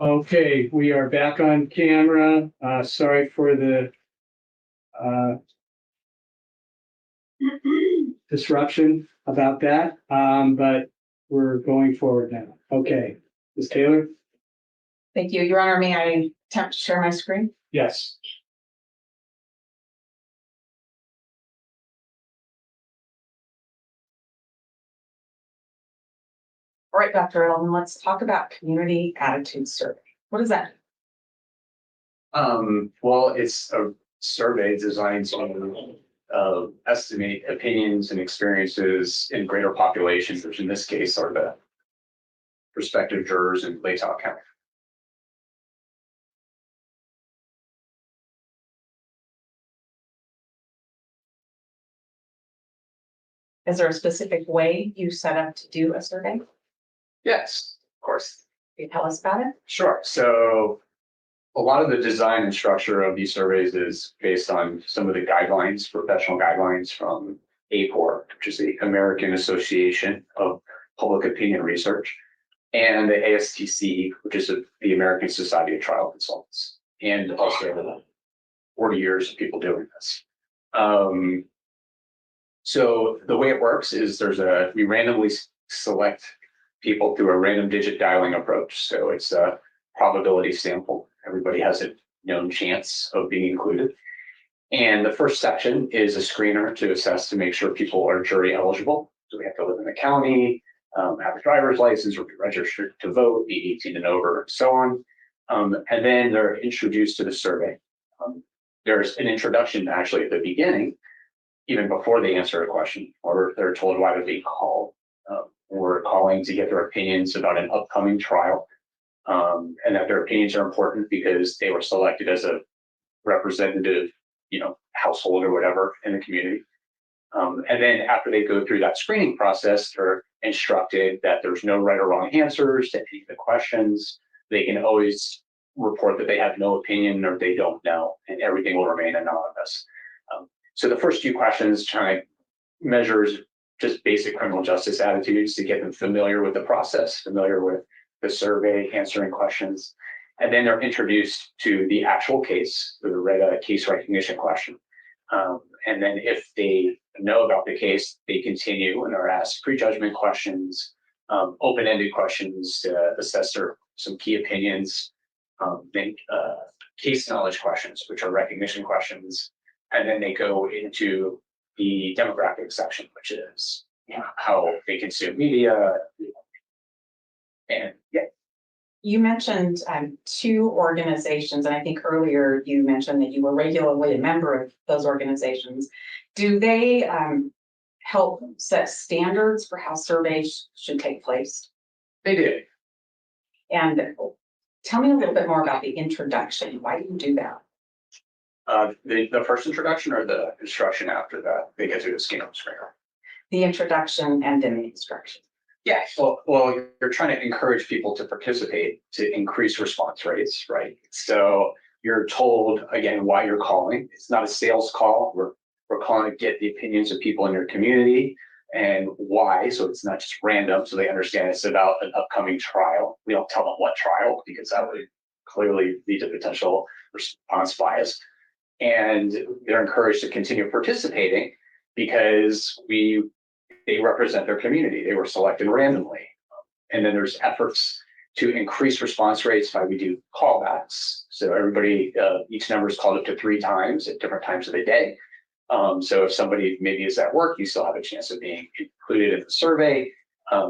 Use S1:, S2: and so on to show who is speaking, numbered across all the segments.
S1: Okay, we are back on camera. Sorry for the disruption about that, but we're going forward now. Okay, Ms. Taylor?
S2: Thank you. Your Honor, may I attempt to share my screen?
S1: Yes.
S2: All right, Dr. Edelman, let's talk about community attitude survey. What is that?
S3: Well, it's a survey designed to estimate opinions and experiences in greater populations, which in this case are the prospective jurors in Latah County.
S2: Is there a specific way you set up to do a survey?
S3: Yes, of course.
S2: Can you tell us about it?
S3: Sure. So a lot of the design and structure of these surveys is based on some of the guidelines, professional guidelines from APOR, which is the American Association of Public Opinion Research, and the ASTC, which is the American Society of Trial Consultants, and also 40 years of people doing this. So the way it works is we randomly select people through a random digit dialing approach. So it's a probability sample. Everybody has a known chance of being included. And the first section is a screener to assess to make sure people are jury eligible. So we have to live in the county, have a driver's license, or be registered to vote, be 18 and over, and so on. And then they're introduced to the survey. There's an introduction actually at the beginning, even before they answer a question, or they're told why they're being called. We're calling to get their opinions about an upcoming trial, and that their opinions are important because they were selected as a representative, household or whatever in the community. And then after they go through that screening process, they're instructed that there's no right or wrong answers to any of the questions. They can always report that they have no opinion or they don't know, and everything will remain anonymous. So the first few questions try to measure just basic criminal justice attitudes to get them familiar with the process, familiar with the survey, answering questions. And then they're introduced to the actual case, the case recognition question. And then if they know about the case, they continue and are asked prejudgment questions, open-ended questions to assess some key opinions, then case knowledge questions, which are recognition questions. And then they go into the demographic section, which is how they consume media. And yeah.
S2: You mentioned two organizations, and I think earlier you mentioned that you were regularly a member of those organizations. Do they help set standards for how surveys should take place?
S3: They did.
S2: And tell me a little bit more about the introduction. Why do you do that?
S3: The first introduction or the instruction after that, they get through the scanner screener?
S2: The introduction and then the instruction.
S3: Yeah, well, you're trying to encourage people to participate to increase response rates, right? So you're told, again, why you're calling. It's not a sales call. We're calling to get the opinions of people in your community and why. So it's not just random. So they understand it's about an upcoming trial. We don't tell them what trial because that would clearly lead to potential response bias. And they're encouraged to continue participating because they represent their community. They were selected randomly. And then there's efforts to increase response rates by we do callbacks. So everybody, each number is called up to 3 times at different times of the day. So if somebody maybe is at work, you still have a chance of being included in the survey.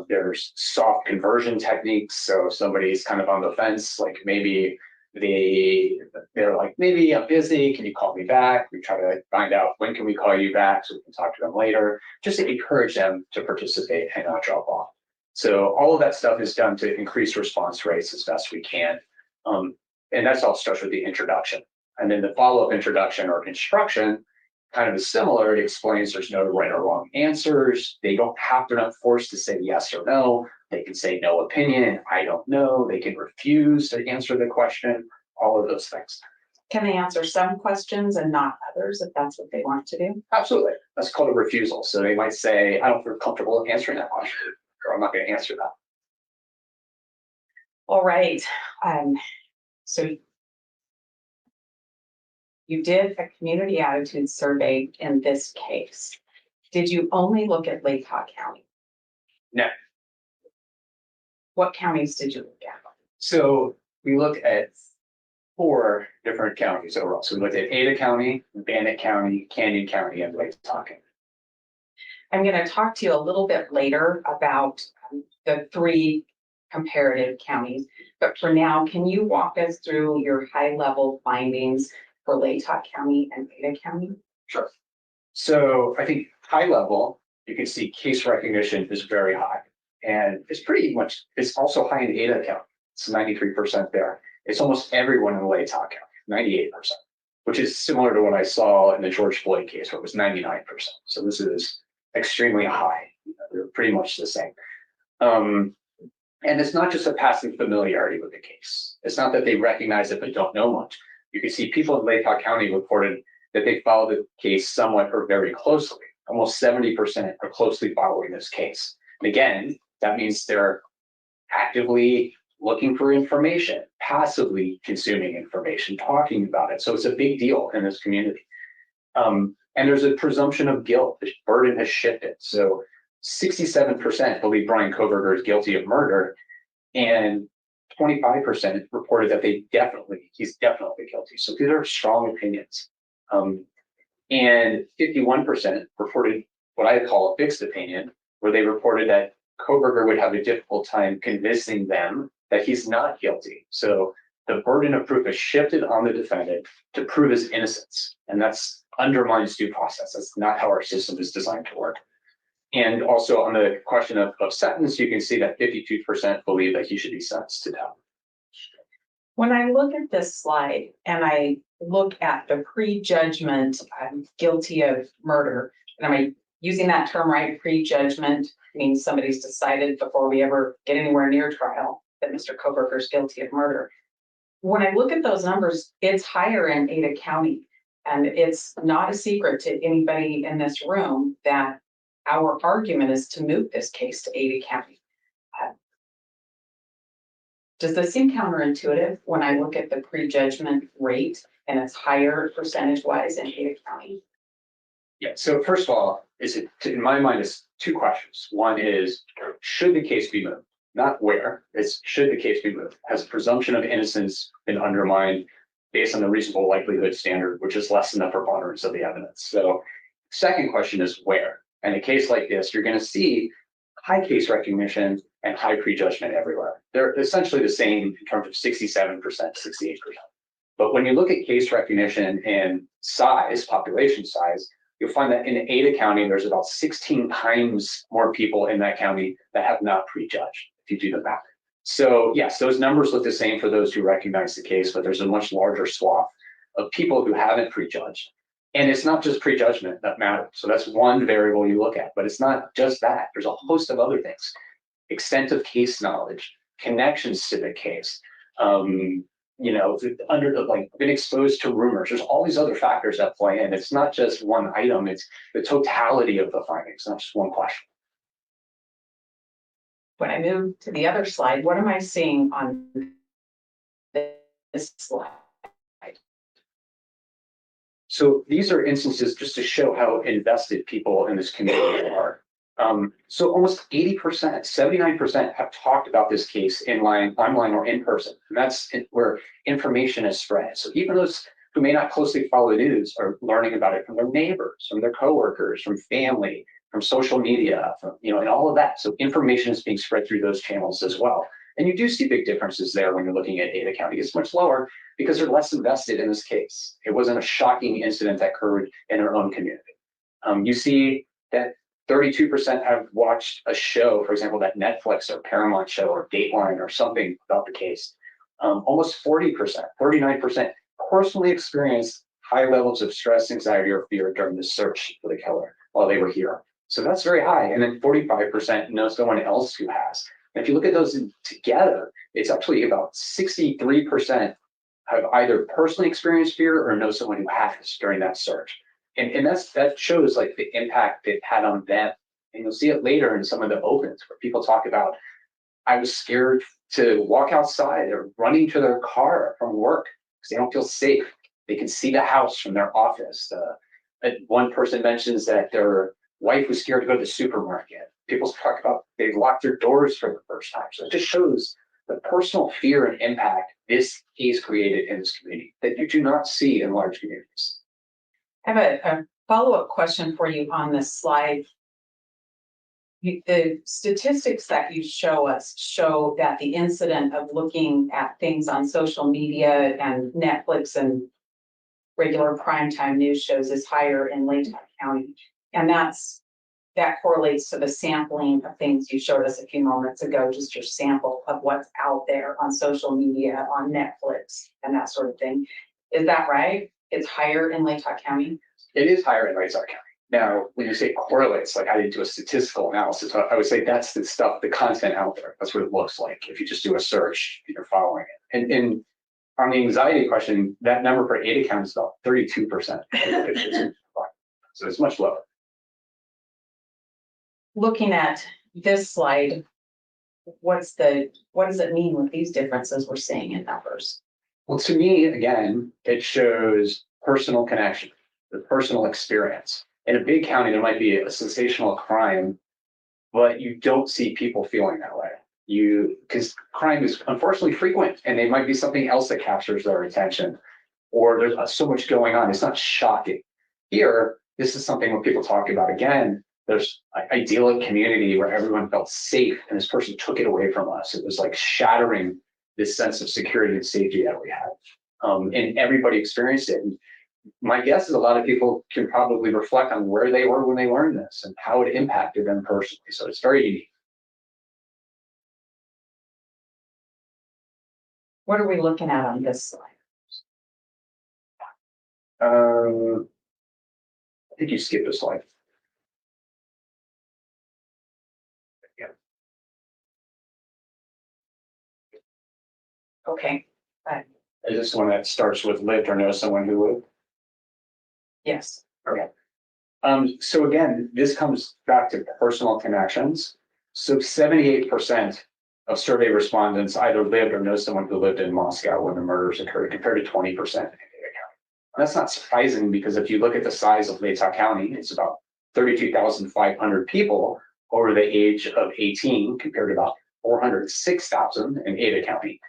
S3: There's soft conversion techniques. So if somebody's kind of on the fence, like maybe they're like, maybe I'm busy, can you call me back? We try to find out when can we call you back so we can talk to them later, just to encourage them to participate and not drop off. So all of that stuff is done to increase response rates as best we can. And that's all starts with the introduction. And then the follow-up introduction or instruction kind of is similar. It explains there's no right or wrong answers. They're not forced to say yes or no. They can say no opinion, I don't know. They can refuse to answer the question, all of those things.
S2: Can they answer some questions and not others if that's what they want to do?
S3: Absolutely. That's called a refusal. So they might say, I don't feel comfortable answering that question, or I'm not going to answer that.
S2: All right, so you did a community attitude survey in this case. Did you only look at Latah County?
S3: No.
S2: What counties did you look at?
S3: So we looked at 4 different counties overall. So we looked at Ada County, Bannock County, Canyon County, and Latah County.
S2: I'm going to talk to you a little bit later about the 3 comparative counties, but for now, can you walk us through your high-level findings for Latah County and Ada County?
S3: Sure. So I think high level, you can see case recognition is very high. And it's also high in Ada County. It's 93% there. It's almost everyone in Latah County, 98%, which is similar to what I saw in the George Floyd case, where it was 99%. So this is extremely high. They're pretty much the same. And it's not just a passing familiarity with the case. It's not that they recognize it but don't know much. You can see people in Latah County reported that they followed the case somewhat or very closely. Almost 70% are closely following this case. And again, that means they're actively looking for information, passively consuming information, talking about it. So it's a big deal in this community. And there's a presumption of guilt. The burden has shifted. So 67% believe Bryan Kohberger is guilty of murder, and 25% reported that he's definitely guilty. So these are strong opinions. And 51% reported what I call a fixed opinion, where they reported that Kohberger would have a difficult time convincing them that he's not guilty. So the burden of proof is shifted on the defendant to prove his innocence. And that's undermines due process. That's not how our system is designed to work. And also on the question of sentence, you can see that 52% believe that he should be sentenced to death.
S2: When I look at this slide and I look at the prejudgment, I'm guilty of murder, and am I using that term right? Prejudgment means somebody's decided before we ever get anywhere near trial that Mr. Kohberger is guilty of murder. When I look at those numbers, it's higher in Ada County, and it's not a secret to anybody in this room that our argument is to move this case to Ada County. Does this seem counterintuitive when I look at the prejudgment rate and it's higher percentage-wise in Ada County?
S3: Yeah, so first of all, in my mind, it's 2 questions. One is, should the case be moved? Not where, it's should the case be moved? Has the presumption of innocence been undermined based on the reasonable likelihood standard, which is less than the preponderance of the evidence? So second question is where? In a case like this, you're going to see high case recognition and high prejudgment everywhere. They're essentially the same in terms of 67%, 68%. But when you look at case recognition and size, population size, you'll find that in Ada County, there's about 16 times more people in that county that have not prejudged, if you do the math. So yes, those numbers look the same for those who recognize the case, but there's a much larger swath of people who haven't prejudged. And it's not just prejudgment that matters. So that's one variable you look at, but it's not just that. There's a host of other things. Extent of case knowledge, connections to the case, been exposed to rumors. There's all these other factors that play in. It's not just one item, it's the totality of the findings, not just one question.
S2: When I move to the other slide, what am I seeing on this slide?
S3: So these are instances just to show how invested people in this community are. So almost 80%, 79% have talked about this case online or in person. And that's where information is spread. So even those who may not closely follow the news are learning about it from their neighbors, from their coworkers, from family, from social media, and all of that. So information is being spread through those channels as well. And you do see big differences there when you're looking at Ada County. It's much lower because they're less invested in this case. It wasn't a shocking incident that occurred in their own community. You see that 32% have watched a show, for example, that Netflix or Paramount show or Dateline or something about the case. Almost 40%, 39% personally experienced high levels of stress, anxiety, or fear during the search for the killer while they were here. So that's very high. And then 45% know someone else who has. And if you look at those together, it's actually about 63% have either personally experienced fear or know someone who has during that search. And that shows like the impact it had on them. And you'll see it later in some of the opens where people talk about I was scared to walk outside or running to their car from work because they don't feel safe. They can see the house from their office. One person mentions that their wife was scared to go to the supermarket. People talk about they locked their doors for the first time. So it just shows the personal fear and impact this case created in this community that you do not see in large communities.
S2: I have a follow-up question for you on this slide. The statistics that you show us show that the incident of looking at things on social media and Netflix and regular primetime news shows is higher in Latah County. And that correlates to the sampling of things you showed us a few moments ago, just your sample of what's out there on social media, on Netflix, and that sort of thing. Is that right? It's higher in Latah County?
S3: It is higher in Latah County. Now, when you say correlates, like I didn't do a statistical analysis, I would say that's the stuff, the content out there. That's what it looks like if you just do a search and you're following it. And on the anxiety question, that number for Ada County is about 32%. So it's much lower.
S2: Looking at this slide, what does it mean with these differences we're seeing in numbers?
S3: Well, to me, again, it shows personal connection, the personal experience. In a big county, there might be a sensational crime, but you don't see people feeling that way. Because crime is unfortunately frequent, and they might be something else that captures their attention, or there's so much going on. It's not shocking. Here, this is something when people talk about again. There's an idyllic community where everyone felt safe, and this person took it away from us. It was like shattering this sense of security and safety that we had, and everybody experienced it. And my guess is a lot of people can probably reflect on where they were when they learned this and how it impacted them personally. So it's very unique.
S2: What are we looking at on this slide?
S3: I think you skipped a slide.
S2: Okay.
S3: Is this one that starts with lived or know someone who lived?
S2: Yes.
S3: Okay. So again, this comes back to personal connections. So 78% of survey respondents either lived or know someone who lived in Moscow when the murders occurred, compared to 20% in Ada County. That's not surprising because if you look at the size of Latah County, it's about 32,500 people over the age of 18, compared to about 406,000 in Ada County.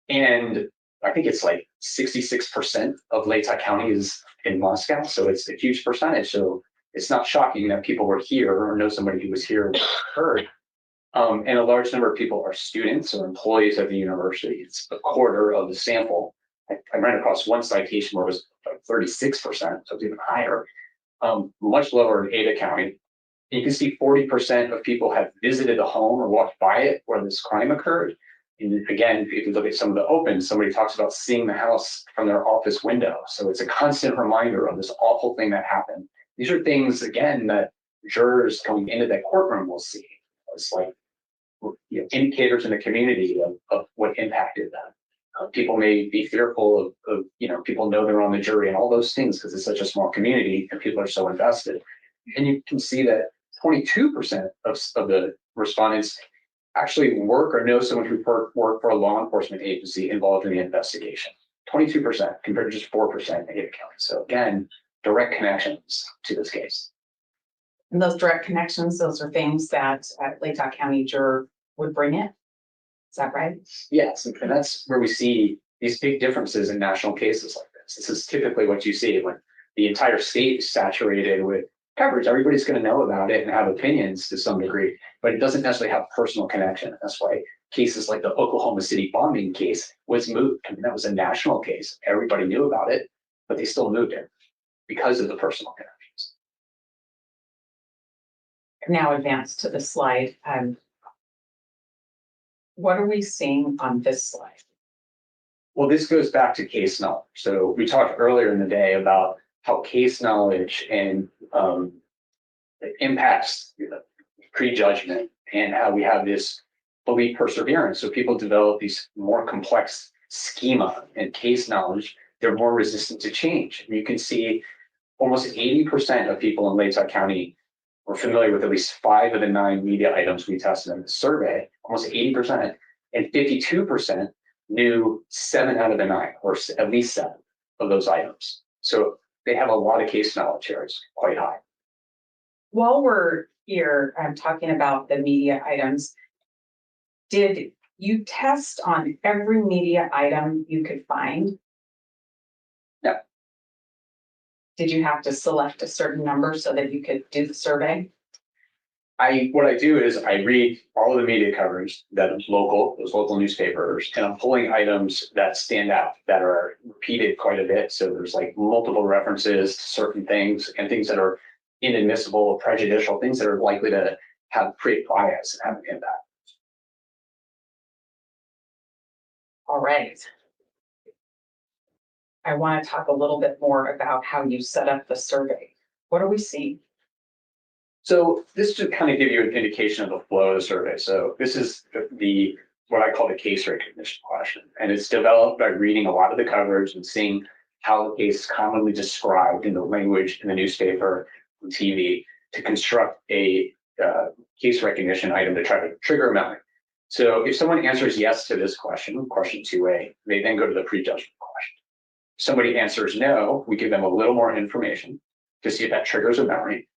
S3: And I think it's like 66% of Latah County is in Moscow, so it's a huge percentage. So it's not shocking that people were here or know somebody who was here when it occurred. And a large number of people are students or employees at the university. It's a quarter of the sample. I ran across one citation where it was like 36%, so it's even higher. Much lower in Ada County. And you can see 40% of people have visited a home or walked by it where this crime occurred. And again, if you look at some of the opens, somebody talks about seeing the house from their office window. So it's a constant reminder of this awful thing that happened. These are things, again, that jurors coming into that courtroom will see. It's like, indicators in the community of what impacted them. People may be fearful of people know they're on the jury and all those things because it's such a small community and people are so invested. And you can see that 22% of the respondents actually work or know someone who work for a law enforcement agency involved in the investigation. 22% compared to just 4% in Ada County. So again, direct connections to this case.
S2: And those direct connections, those are things that a Latah County juror would bring in. Is that right?
S3: Yes, and that's where we see these big differences in national cases like this. This is typically what you see when the entire state is saturated with coverage. Everybody's going to know about it and have opinions to some degree, but it doesn't necessarily have personal connection. That's why cases like the Oklahoma City bombing case was moved. I mean, that was a national case. Everybody knew about it, but they still moved it because of the personal connections.
S2: Now advance to the slide. What are we seeing on this slide?
S3: Well, this goes back to case knowledge. So we talked earlier in the day about how case knowledge and impacts prejudgment and how we have this belief perseverance. So people develop these more complex schema and case knowledge. They're more resistant to change. And you can see almost 80% of people in Latah County were familiar with at least 5 of the 9 media items we tested in the survey, almost 80%, and 52% knew 7 out of the 9, or at least 7 of those items. So they have a lot of case knowledge here. It's quite high.
S2: While we're here, I'm talking about the media items. Did you test on every media item you could find?
S3: No.
S2: Did you have to select a certain number so that you could do the survey?
S3: What I do is I read all of the media coverage that is local, those local newspapers, and I'm pulling items that stand out, that are repeated quite a bit. So there's like multiple references to certain things and things that are inadmissible, prejudicial, things that are likely to create bias and have an impact.
S2: All right. I want to talk a little bit more about how you set up the survey. What are we seeing?
S3: So this should kind of give you an indication of the flow of the survey. So this is the what I call the case recognition question. And it's developed by reading a lot of the coverage and seeing how the case is commonly described in the language in the newspaper and TV to construct a case recognition item to try to trigger a memory. So if someone answers yes to this question, question 2A, they then go to the prejudgment question. If somebody answers no, we give them a little more information to see if that triggers a memory.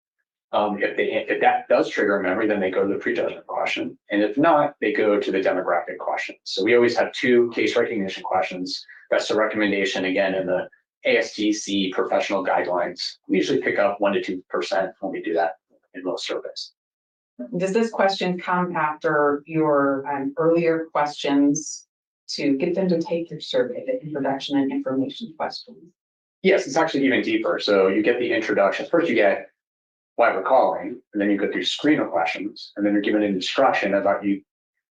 S3: If that does trigger a memory, then they go to the prejudgment question. And if not, they go to the demographic question. So we always have 2 case recognition questions. That's the recommendation, again, in the ASTC professional guidelines. We usually pick up 1 to 2% when we do that in most surveys.
S2: Does this question come after your earlier questions to get them to take your survey, the introduction and information questions?
S3: Yes, it's actually even deeper. So you get the introduction. First, you get why we're calling, and then you go through screen of questions, and then you're given an instruction about you.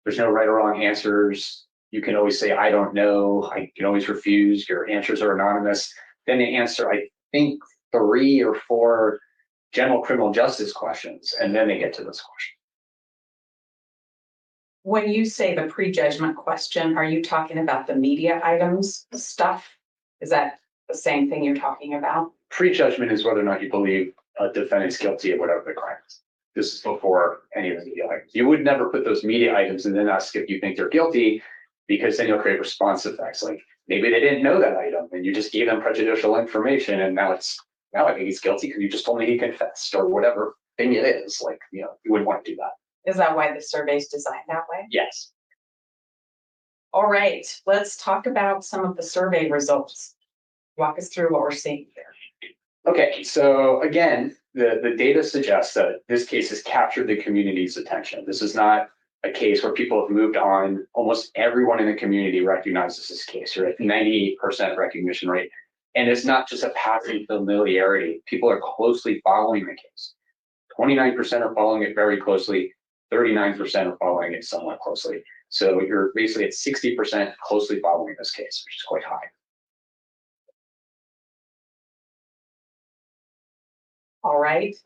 S3: There's no right or wrong answers. You can always say, I don't know. I can always refuse. Your answers are anonymous. Then they answer, I think, 3 or 4 general criminal justice questions, and then they get to this question.
S2: When you say the prejudgment question, are you talking about the media items stuff? Is that the same thing you're talking about?
S3: Prejudgment is whether or not you believe a defendant's guilty of whatever the crime is. This is before any of the media items. You would never put those media items and then ask if you think they're guilty, because then you'll create response effects. Like maybe they didn't know that item and you just gave them prejudicial information, and now I think he's guilty because you just told me he confessed, or whatever thing it is. Like, you wouldn't want to do that.
S2: Is that why the survey is designed that way?
S3: Yes.
S2: All right, let's talk about some of the survey results. Walk us through what we're seeing here.
S3: Okay, so again, the data suggests that this case has captured the community's attention. This is not a case where people have moved on. Almost everyone in the community recognizes this case. You're at 98% recognition rate. And it's not just a passing familiarity. People are closely following the case. 29% are following it very closely. 39% are following it somewhat closely. So you're basically at 60% closely following this case, which is quite high.
S2: All right,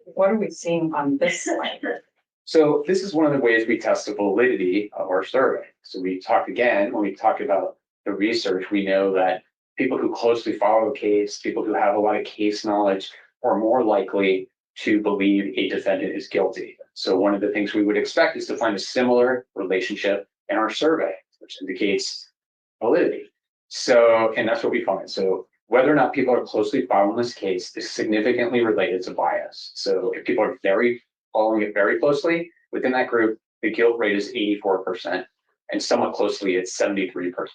S2: what are we seeing on this slide?
S3: So this is one of the ways we test the validity of our survey. So we talk again, when we talk about the research, we know that people who closely follow a case, people who have a lot of case knowledge, are more likely to believe a defendant is guilty. So one of the things we would expect is to find a similar relationship in our survey, which indicates validity. So, and that's what we find. So whether or not people are closely following this case is significantly related to bias. So if people are following it very closely within that group, the guilt rate is 84%, and somewhat closely it's 73%.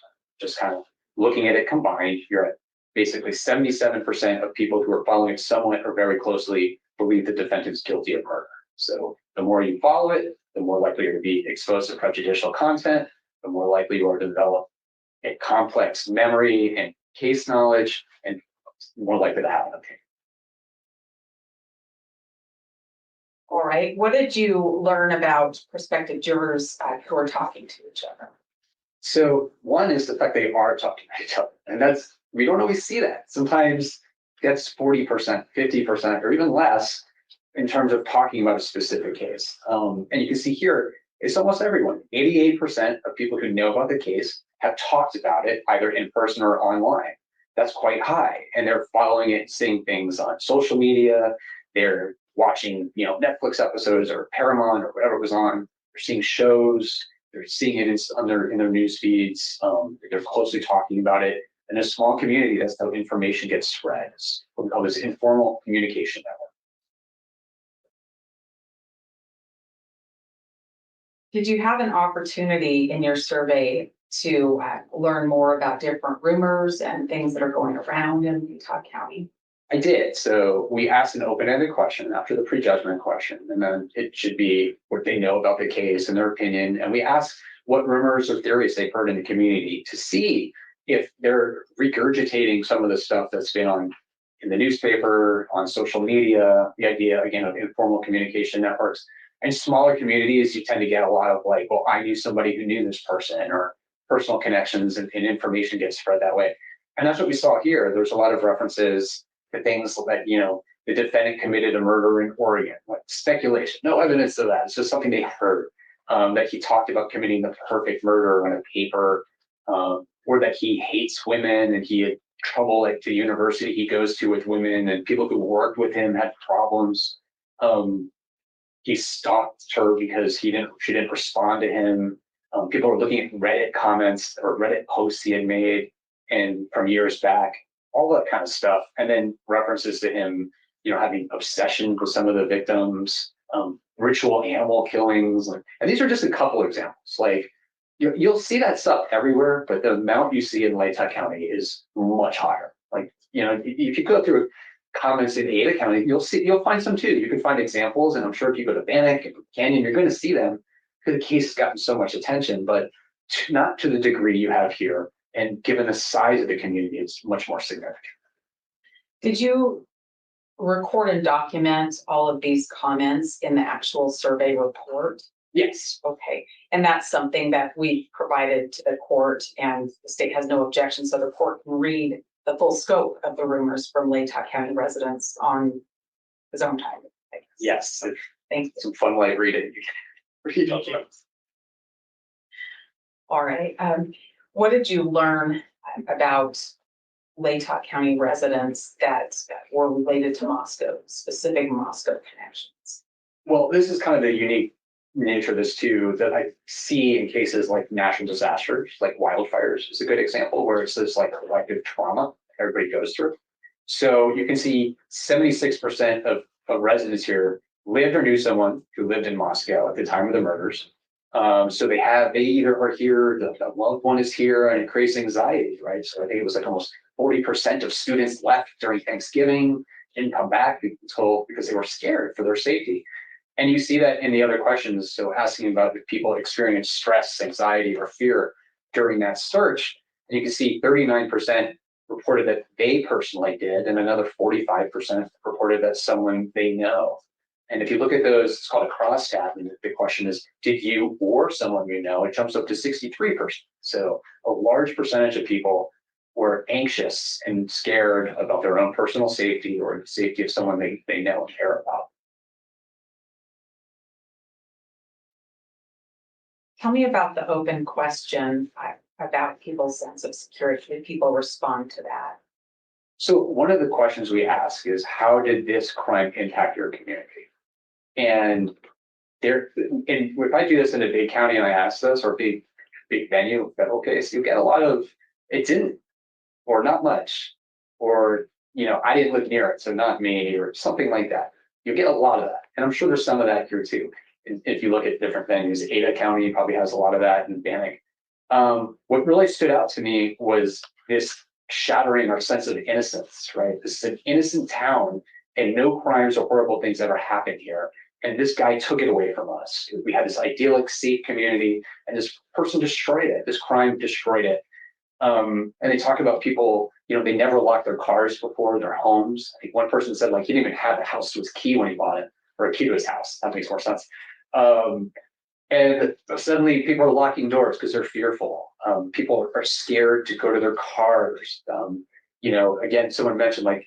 S3: Just kind of looking at it combined, you're at basically 77% of people who are following it somewhat or very closely believe the defendant is guilty of murder. So the more you follow it, the more likely you're to be exposed to prejudicial content, the more likely you are to develop a complex memory and case knowledge, and more likely to have an opinion.
S2: All right, what did you learn about prospective jurors who are talking to each other?
S3: So one is the fact they are talking to each other, and we don't always see that. Sometimes that's 40%, 50%, or even less in terms of talking about a specific case. And you can see here, it's almost everyone. 88% of people who know about the case have talked about it either in person or online. That's quite high. And they're following it, seeing things on social media. They're watching, Netflix episodes or Paramount or whatever was on. They're seeing shows. They're seeing it in their news feeds. They're closely talking about it. In a small community, that's how information gets spread. It's what we call this informal communication network.
S2: Did you have an opportunity in your survey to learn more about different rumors and things that are going around in Utah County?
S3: I did. So we asked an open-ended question after the prejudgment question, and then it should be what they know about the case and their opinion. And we asked what rumors or theories they've heard in the community to see if they're regurgitating some of the stuff that's been in the newspaper, on social media, the idea, again, of informal communication networks. In smaller communities, you tend to get a lot of like, well, I knew somebody who knew this person, or personal connections, and information gets spread that way. And that's what we saw here. There's a lot of references to things that, the defendant committed a murder in Oregon, like speculation, no evidence of that. It's just something they heard, that he talked about committing the perfect murder on a paper, or that he hates women and he had trouble at the university he goes to with women, and people who worked with him had problems. He stalked her because she didn't respond to him. People were looking at Reddit comments or Reddit posts he had made and from years back, all that kind of stuff. And then references to him, having obsession with some of the victims, ritual animal killings. And these are just a couple of examples. Like, you'll see that stuff everywhere, but the amount you see in Latah County is much higher. Like, if you go through comments in Ada County, you'll find some too. You can find examples, and I'm sure if you go to Bannock and Canyon, you're going to see them because the case has gotten so much attention, but not to the degree you have here. And given the size of the community, it's much more significant.
S2: Did you record and document all of these comments in the actual survey report?
S3: Yes.
S2: Okay, and that's something that we provided to the court, and the state has no objection, so the court can read the full scope of the rumors from Latah County residents on his own time.
S3: Yes.
S2: Thank you.
S3: Some fun light reading.
S2: All right. What did you learn about Latah County residents that were related to Moscow, specific Moscow connections?
S3: Well, this is kind of the unique nature of this too, that I see in cases like natural disasters, like wildfires is a good example, where it's this like collective trauma everybody goes through. So you can see 76% of residents here lived or knew someone who lived in Moscow at the time of the murders. So they either are here, the loved one is here, and it creates anxiety, right? So I think it was like almost 40% of students left during Thanksgiving, didn't come back because they were scared for their safety. And you see that in the other questions. So asking about if people experience stress, anxiety, or fear during that search, and you can see 39% reported that they personally did, and another 45% reported that someone they know. And if you look at those, it's called a crosstab. And the question is, did you or someone you know? It jumps up to 63%. So a large percentage of people were anxious and scared about their own personal safety or the safety of someone they know and care about.
S2: Tell me about the open question about people's sense of security. Did people respond to that?
S3: So one of the questions we ask is, how did this crime impact your community? And if I do this in a big county and I ask this, or big venue, federal case, you get a lot of, it didn't, or not much, or, I didn't live near it, so not me, or something like that. You get a lot of that. And I'm sure there's some of that here too. If you look at different venues, Ada County probably has a lot of that, and Bannock. What really stood out to me was this shattering our sense of innocence, right? This is an innocent town, and no crimes or horrible things ever happened here. And this guy took it away from us. We had this idyllic, safe community, and this person destroyed it. This crime destroyed it. And they talk about people, they never locked their cars before, their homes. I think one person said, like, he didn't even have a house to his key when he bought it, or a key to his house. That makes more sense. And suddenly people are locking doors because they're fearful. People are scared to go to their cars. Again, someone mentioned, like,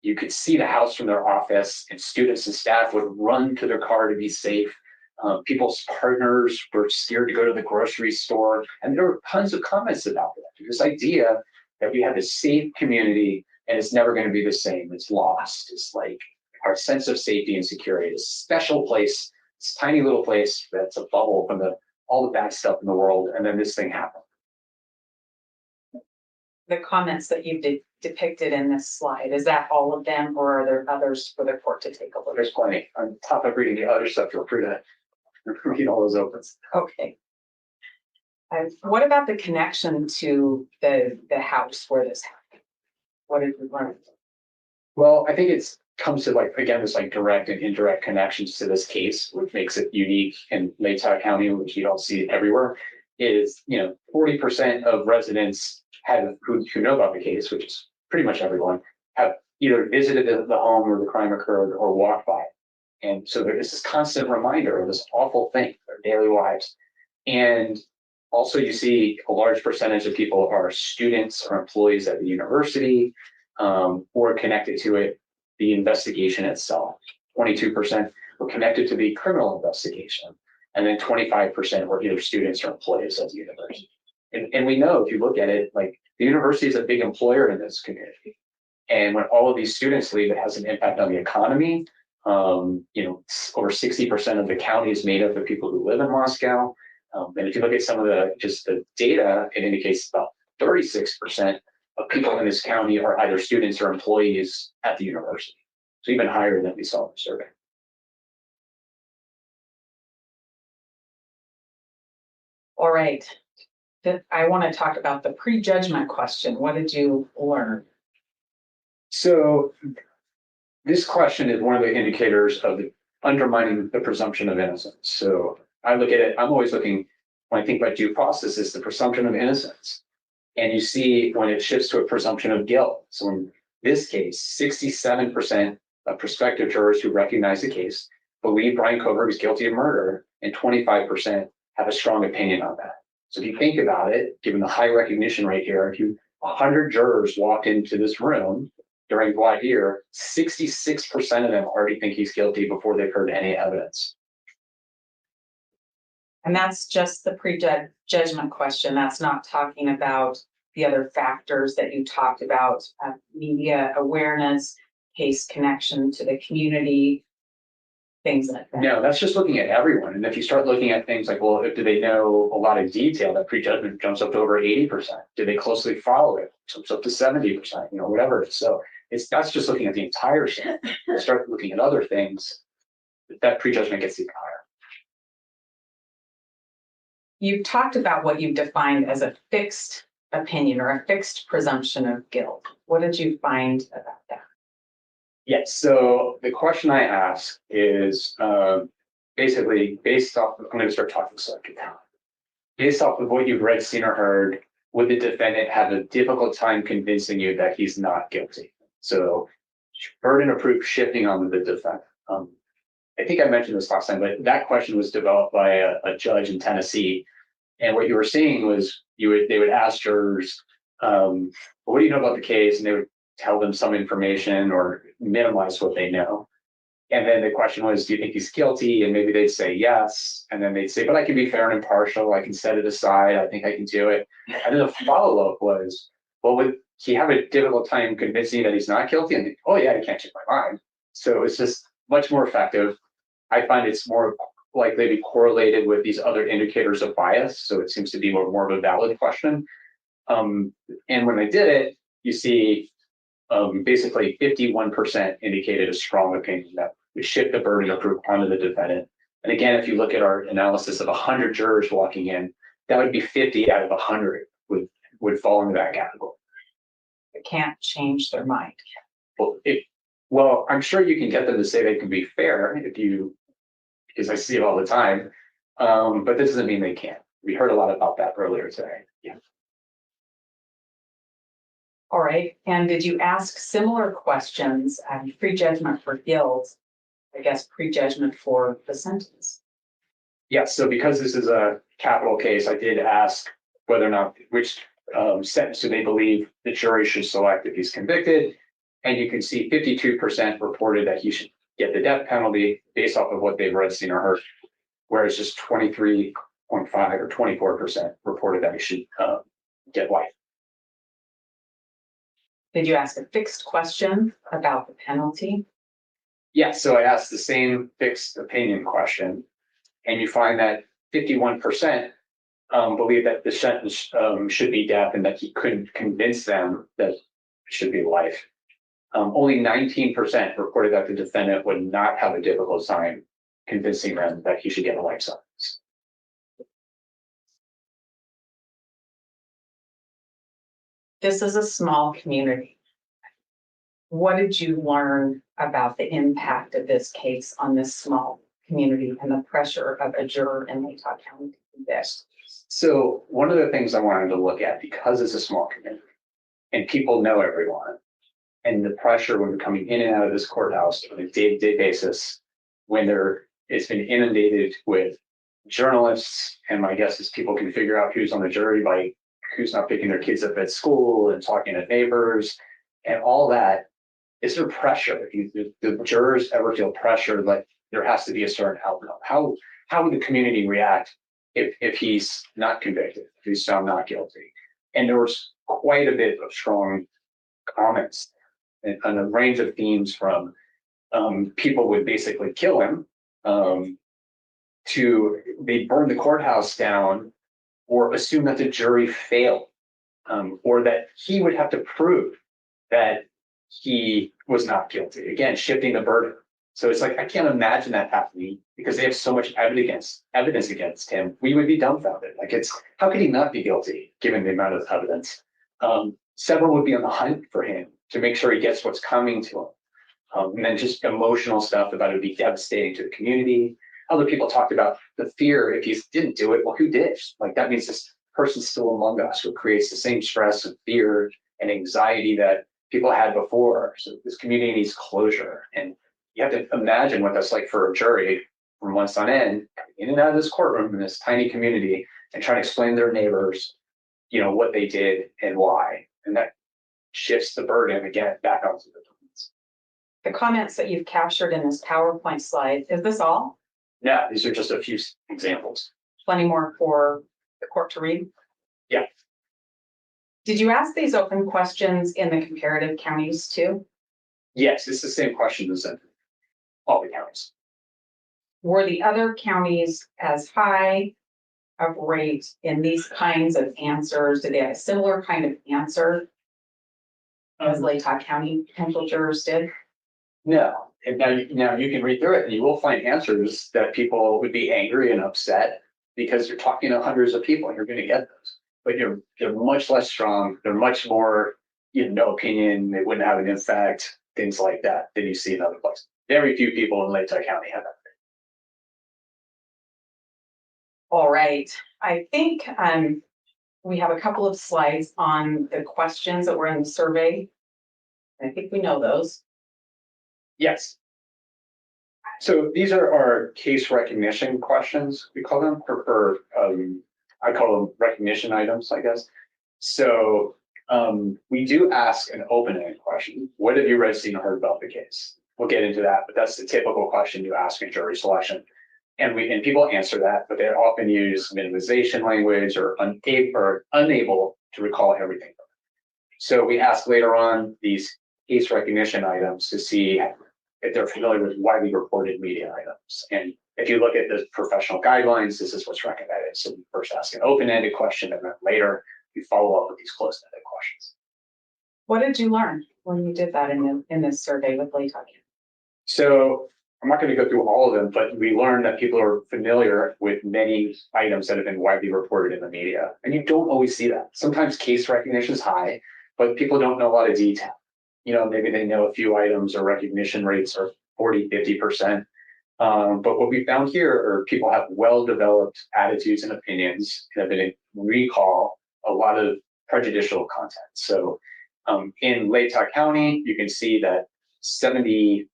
S3: you could see the house from their office, and students and staff would run to their car to be safe. People's partners were scared to go to the grocery store. And there were tons of comments about that. This idea that we have a safe community and it's never going to be the same. It's lost. It's like our sense of safety and security, this special place, this tiny little place that's a bubble from all the bad stuff in the world, and then this thing happened.
S2: The comments that you depicted in this slide, is that all of them, or are there others for the court to take a look at?
S3: There's plenty. On top of reading the other stuff, feel free to read all those opens.
S2: Okay. What about the connection to the house where this happened? What did we learn?
S3: Well, I think it comes to this direct and indirect connections to this case, which makes it unique in Latah County, which you don't see everywhere, is, 40% of residents who know about the case, which is pretty much everyone, have either visited the home where the crime occurred or walked by. And so there is this constant reminder of this awful thing in their daily lives. And also you see a large percentage of people are students or employees at the university, or connected to it, the investigation itself. 22% were connected to the criminal investigation. And then 25% were either students or employees at the university. And we know, if you look at it, the university is a big employer in this community. And when all of these students leave, it has an impact on the economy. Over 60% of the county is made up of people who live in Moscow. And if you look at some of the data, it indicates about 36% of people in this county are either students or employees at the university. So even higher than we saw in the survey.
S2: All right. I want to talk about the prejudgment question. What did you learn?
S3: So this question is one of the indicators of undermining the presumption of innocence. So I look at it, I'm always looking, when I think about due process, is the presumption of innocence. And you see when it shifts to a presumption of guilt. So in this case, 67% of prospective jurors who recognize the case believe Bryan Kohberger is guilty of murder, and 25% have a strong opinion on that. So if you think about it, given the high recognition rate here, if 100 jurors walked into this room during voir dire, 66% of them already think he's guilty before they've heard any evidence.
S2: And that's just the prejudgment question. That's not talking about the other factors that you talked about, media awareness, case connection to the community, things like that.
S3: No, that's just looking at everyone. And if you start looking at things like, well, do they know a lot of detail? That prejudgment jumps up to over 80%. Do they closely follow it? Jumps up to 70%, whatever it is. So that's just looking at the entire set. Start looking at other things, that prejudgment gets even higher.
S2: You've talked about what you've defined as a fixed opinion or a fixed presumption of guilt. What did you find about that?
S3: Yes, so the question I ask is basically based off, I'm going to start talking selective now. Based off of what you've read, seen, or heard, would the defendant have a difficult time convincing you that he's not guilty? So burden of proof shifting on the defendant. I think I mentioned this last time, but that question was developed by a judge in Tennessee. And what you were seeing was they would ask jurors, well, what do you know about the case? And they would tell them some information or minimize what they know. And then the question was, do you think he's guilty? And maybe they'd say yes. And then they'd say, but I can be fair and impartial. I can set it aside. I think I can do it. And then the follow-up was, well, would he have a difficult time convincing you that he's not guilty? And oh yeah, I can't change my mind. So it's just much more effective. I find it's more likely to be correlated with these other indicators of bias. So it seems to be more of a valid question. And when I did it, you see basically 51% indicated a strong opinion that would shift the burden of proof onto the defendant. And again, if you look at our analysis of 100 jurors walking in, that would be 50 out of 100 would fall into that category.
S2: They can't change their mind.
S3: Well, I'm sure you can get them to say they can be fair because I see it all the time. But this doesn't mean they can't. We heard a lot about that earlier today. Yeah.
S2: All right. And did you ask similar questions, prejudgment for guilt, I guess prejudgment for the sentence?
S3: Yes. So because this is a capital case, I did ask whether or not which sentence do they believe the jury should select if he's convicted. And you can see 52% reported that he should get the death penalty based off of what they've read, seen, or heard, whereas just 23.5 or 24% reported that he should get life.
S2: Did you ask a fixed question about the penalty?
S3: Yeah, so I asked the same fixed opinion question, and you find that 51% believe that the sentence should be death and that he couldn't convince them that it should be life. Only 19% reported that the defendant would not have a difficult time convincing them that he should get a life sentence.
S2: This is a small community. What did you learn about the impact of this case on this small community and the pressure of a juror in Latah County to convict?
S3: So one of the things I wanted to look at, because it's a small community and people know everyone, and the pressure when coming in and out of this courthouse on a day-to-day basis, when it's been inundated with journalists, and my guess is people can figure out who's on the jury by who's not picking their kids up at school and talking to neighbors and all that. Is there pressure? Do the jurors ever feel pressure like there has to be a certain outcome? How would the community react if he's not convicted, if he's found not guilty? And there was quite a bit of strong comments and a range of themes from people would basically kill him, to they burn the courthouse down, or assume that the jury failed, or that he would have to prove that he was not guilty. Again, shifting the burden. So it's like, I can't imagine that happening because they have so much evidence against him. We would be dumbfounded. Like, how could he not be guilty given the amount of evidence? Several would be on the hunt for him to make sure he gets what's coming to him. And then just emotional stuff about it would be devastating to the community. Other people talked about the fear if he didn't do it, well, who did? Like, that means this person's still among us, who creates the same stress and fear and anxiety that people had before. So this community needs closure. And you have to imagine what that's like for a jury for months on end, in and out of this courtroom in this tiny community, and trying to explain to their neighbors, what they did and why. And that shifts the burden again back onto the defendants.
S2: The comments that you've captured in this PowerPoint slide, is this all?
S3: Yeah, these are just a few examples.
S2: Plenty more for the court to read?
S3: Yeah.
S2: Did you ask these open questions in the comparative counties too?
S3: Yes, it's the same question as in all the counties.
S2: Were the other counties as high of rate in these kinds of answers? Did they have a similar kind of answer as Latah County potential jurors did?
S3: No. And now you can read through it and you will find answers that people would be angry and upset because you're talking to hundreds of people and you're going to get those. But they're much less strong. They're much more, no opinion. They wouldn't have an impact, things like that you see in other places. Very few people in Latah County have that.
S2: All right. I think we have a couple of slides on the questions that were in the survey. I think we know those.
S3: Yes. So these are our case recognition questions, we call them, or I call them recognition items, I guess. So we do ask an open-ended question. What have you read, seen, or heard about the case? We'll get into that, but that's the typical question you ask in jury selection. And people answer that, but they often use minimization language or unable to recall everything. So we ask later on these case recognition items to see if they're familiar with widely reported media items. And if you look at the professional guidelines, this is what's recommended. So we first ask an open-ended question, and then later we follow up with these closed-ended questions.
S2: What did you learn when you did that in this survey with Latah?
S3: So I'm not going to go through all of them, but we learned that people are familiar with many items that have been widely reported in the media. And you don't always see that. Sometimes case recognition is high, but people don't know a lot of detail. Maybe they know a few items or recognition rates are 40, 50%. But what we found here are people have well-developed attitudes and opinions and have been recall a lot of prejudicial content. So in Latah County, you can see that 79%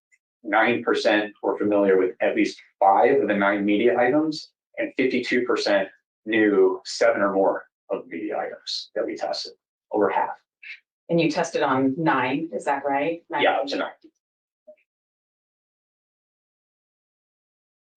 S3: were familiar with at least 5 of the 9 media items, and 52% knew 7 or more of the media items that we tested, over half.
S2: And you tested on 9, is that right? 9.
S3: Yeah, up to 9.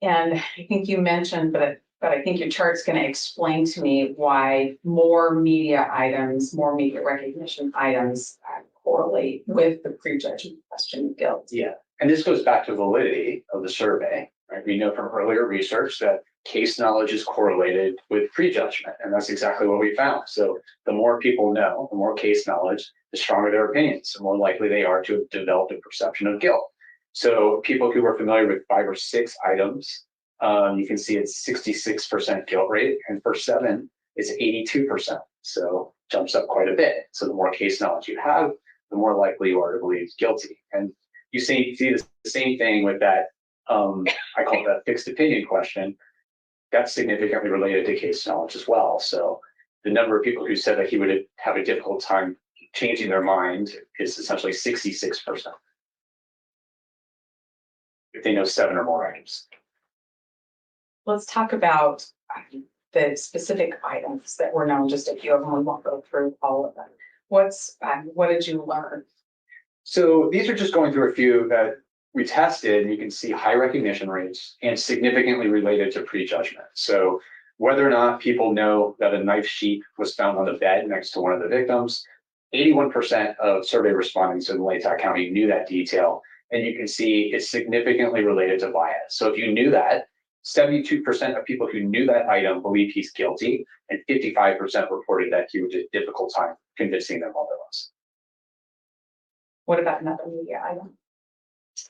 S2: And I think you mentioned, but I think your chart's going to explain to me why more media recognition items correlate with the prejudgment question of guilt.
S3: Yeah. And this goes back to validity of the survey, right? We know from earlier research that case knowledge is correlated with prejudgment, and that's exactly what we found. So the more people know, the more case knowledge, the stronger their opinions, the more likely they are to have developed a perception of guilt. So people who are familiar with 5 or 6 items, you can see it's 66% guilt rate, and for 7, it's 82%. So jumps up quite a bit. So the more case knowledge you have, the more likely you are to believe guilty. And you see the same thing with that, I call it that fixed opinion question. That's significantly related to case knowledge as well. So the number of people who said that he would have a difficult time changing their mind is essentially 66%. If they know 7 or more items.
S2: Let's talk about the specific items that were known, just a few of them. We won't go through all of them. What did you learn?
S3: So these are just going through a few that we tested, and you can see high recognition rates and significantly related to prejudgment. So whether or not people know that a knife sheath was found on the bed next to one of the victims, 81% of survey respondents in Latah County knew that detail. And you can see it's significantly related to bias. So if you knew that, 72% of people who knew that item believe he's guilty, and 55% reported that he would have a difficult time convincing them otherwise.
S2: What about another media item?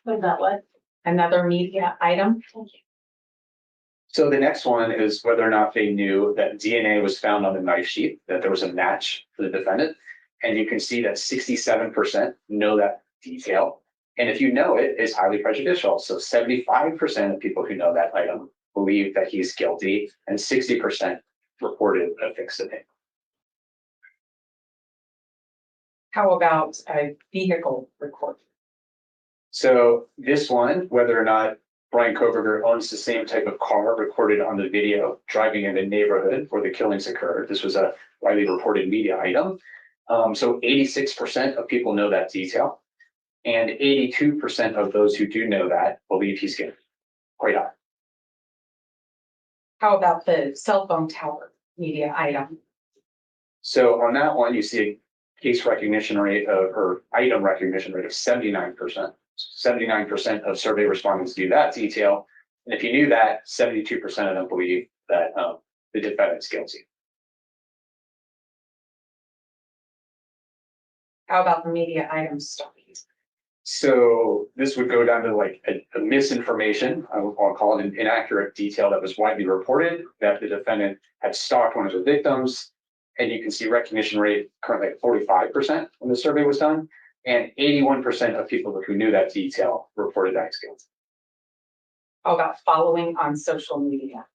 S4: What about what?
S2: Another media item?
S3: So the next one is whether or not they knew that DNA was found on the knife sheath, that there was a match for the defendant. And you can see that 67% know that detail. And if you know it, it's highly prejudicial. So 75% of people who know that item believe that he's guilty, and 60% reported a fixed opinion.
S2: How about a vehicle recording?
S3: So this one, whether or not Bryan Kohberger owns the same type of car recorded on the video driving in the neighborhood where the killings occurred. This was a widely reported media item. So 86% of people know that detail, and 82% of those who do know that believe he's guilty. Quite high.
S2: How about the cell phone tower media item?
S3: So on that one, you see a case recognition rate or item recognition rate of 79%. 79% of survey respondents knew that detail. And if you knew that, 72% of them believe that the defendant's guilty.
S2: How about the media item stories?
S3: So this would go down to like a misinformation, I'll call it an inaccurate detail that was widely reported, that the defendant had stalked one of the victims. And you can see recognition rate currently at 45% when the survey was done. And 81% of people who knew that detail reported that he's guilty.
S2: How about following on social media?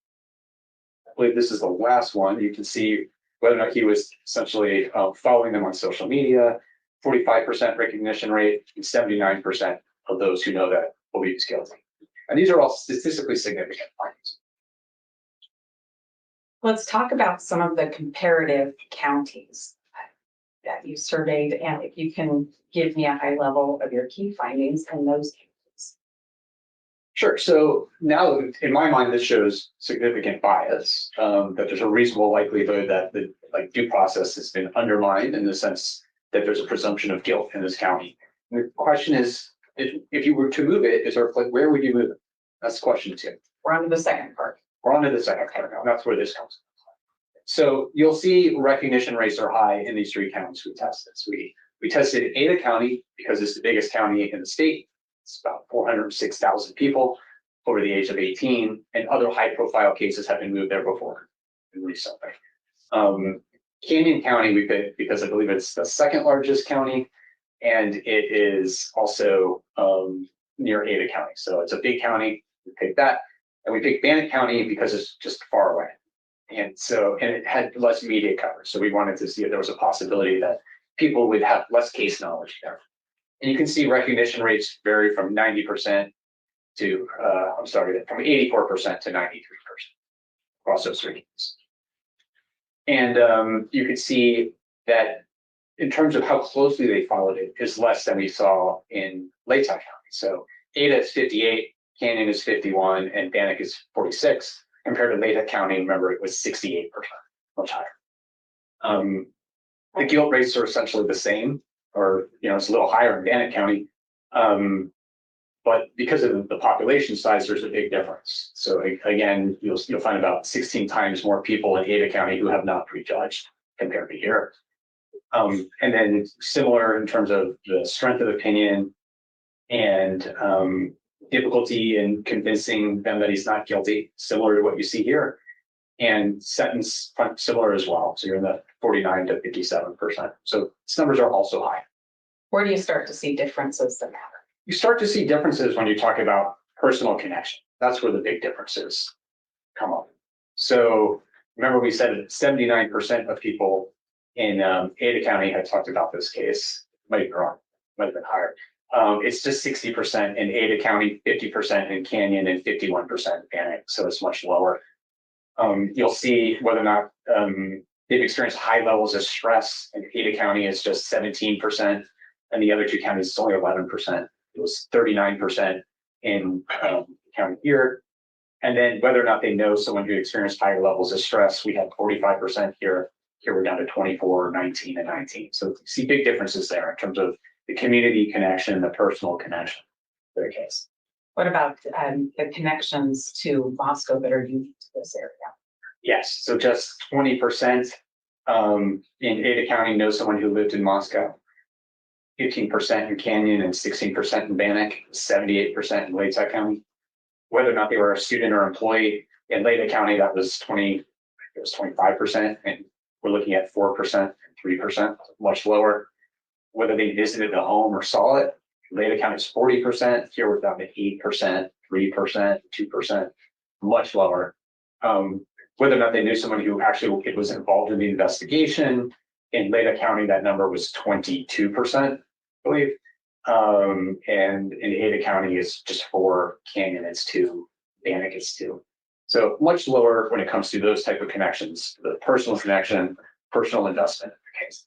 S3: I believe this is the last one. You can see whether or not he was essentially following them on social media, 45% recognition rate, and 79% of those who know that believe he's guilty. And these are all statistically significant findings.
S2: Let's talk about some of the comparative counties that you surveyed, and if you can give me a high level of your key findings in those counties.
S3: Sure. So now, in my mind, this shows significant bias, that there's a reasonable likelihood that the due process has been undermined in the sense that there's a presumption of guilt in this county. And the question is, if you were to move it, is there where would you move it? That's question 2.
S2: We're on to the second part.
S3: We're on to the second part now. That's where this comes from. So you'll see recognition rates are high in these 3 counties we tested. So we tested Ada County because it's the biggest county in the state. It's about 406,000 people over the age of 18, and other high-profile cases have been moved there before and recently. Canyon County we picked because I believe it's the 2nd largest county, and it is also near Ada County. So it's a big county. We picked that, and we picked Bannock County because it's just far away, and it had less media coverage. So we wanted to see if there was a possibility that people would have less case knowledge there. And you can see recognition rates vary from 90% to from 84% to 93% across those 3 cases. And you can see that in terms of how closely they followed it is less than we saw in Latah County. So Ada is 58, Canyon is 51, and Bannock is 46. Compared to Latah County, remember, it was 68%, much higher. The guilt rates are essentially the same, or it's a little higher in Bannock County. But because of the population size, there's a big difference. So again, you'll find about 16 times more people in Ada County who have not prejudged compared to here. And then similar in terms of the strength of opinion and difficulty in convincing them that he's not guilty, similar to what you see here. And sentence similar as well. So you're in the 49 to 57%. So these numbers are also high.
S2: Where do you start to see differences that matter?
S3: You start to see differences when you talk about personal connection. That's where the big differences come up. So remember we said that 79% of people in Ada County had talked about this case. Might be wrong, might have been higher. It's just 60% in Ada County, 50% in Canyon, and 51% in Bannock. So it's much lower. You'll see whether or not they've experienced high levels of stress. In Ada County, it's just 17%, and the other two counties, it's only 11%. It was 39% in county here. And then whether or not they know someone who experienced higher levels of stress, we had 45% here. Here we're down to 24, 19, and 19. So you see big differences there in terms of the community connection, the personal connection for the case.
S2: What about the connections to Moscow that are unique to this area?
S3: Yes, so just 20% in Ada County know someone who lived in Moscow. 15% in Canyon and 16% in Bannock, 78% in Latah County. Whether or not they were a student or employee in Latah County, that was 25%, and we're looking at 4% and 3%, much lower. Whether they visited the home or saw it, Latah County is 40%. Here we're down to 8%, 3%, 2%, much lower. Whether or not they knew someone who actually was involved in the investigation, in Latah County, that number was 22%, I believe. And in Ada County, it's just 4, Canyon, it's 2, Bannock, it's 2. So much lower when it comes to those type of connections, the personal connection, personal investment in the case.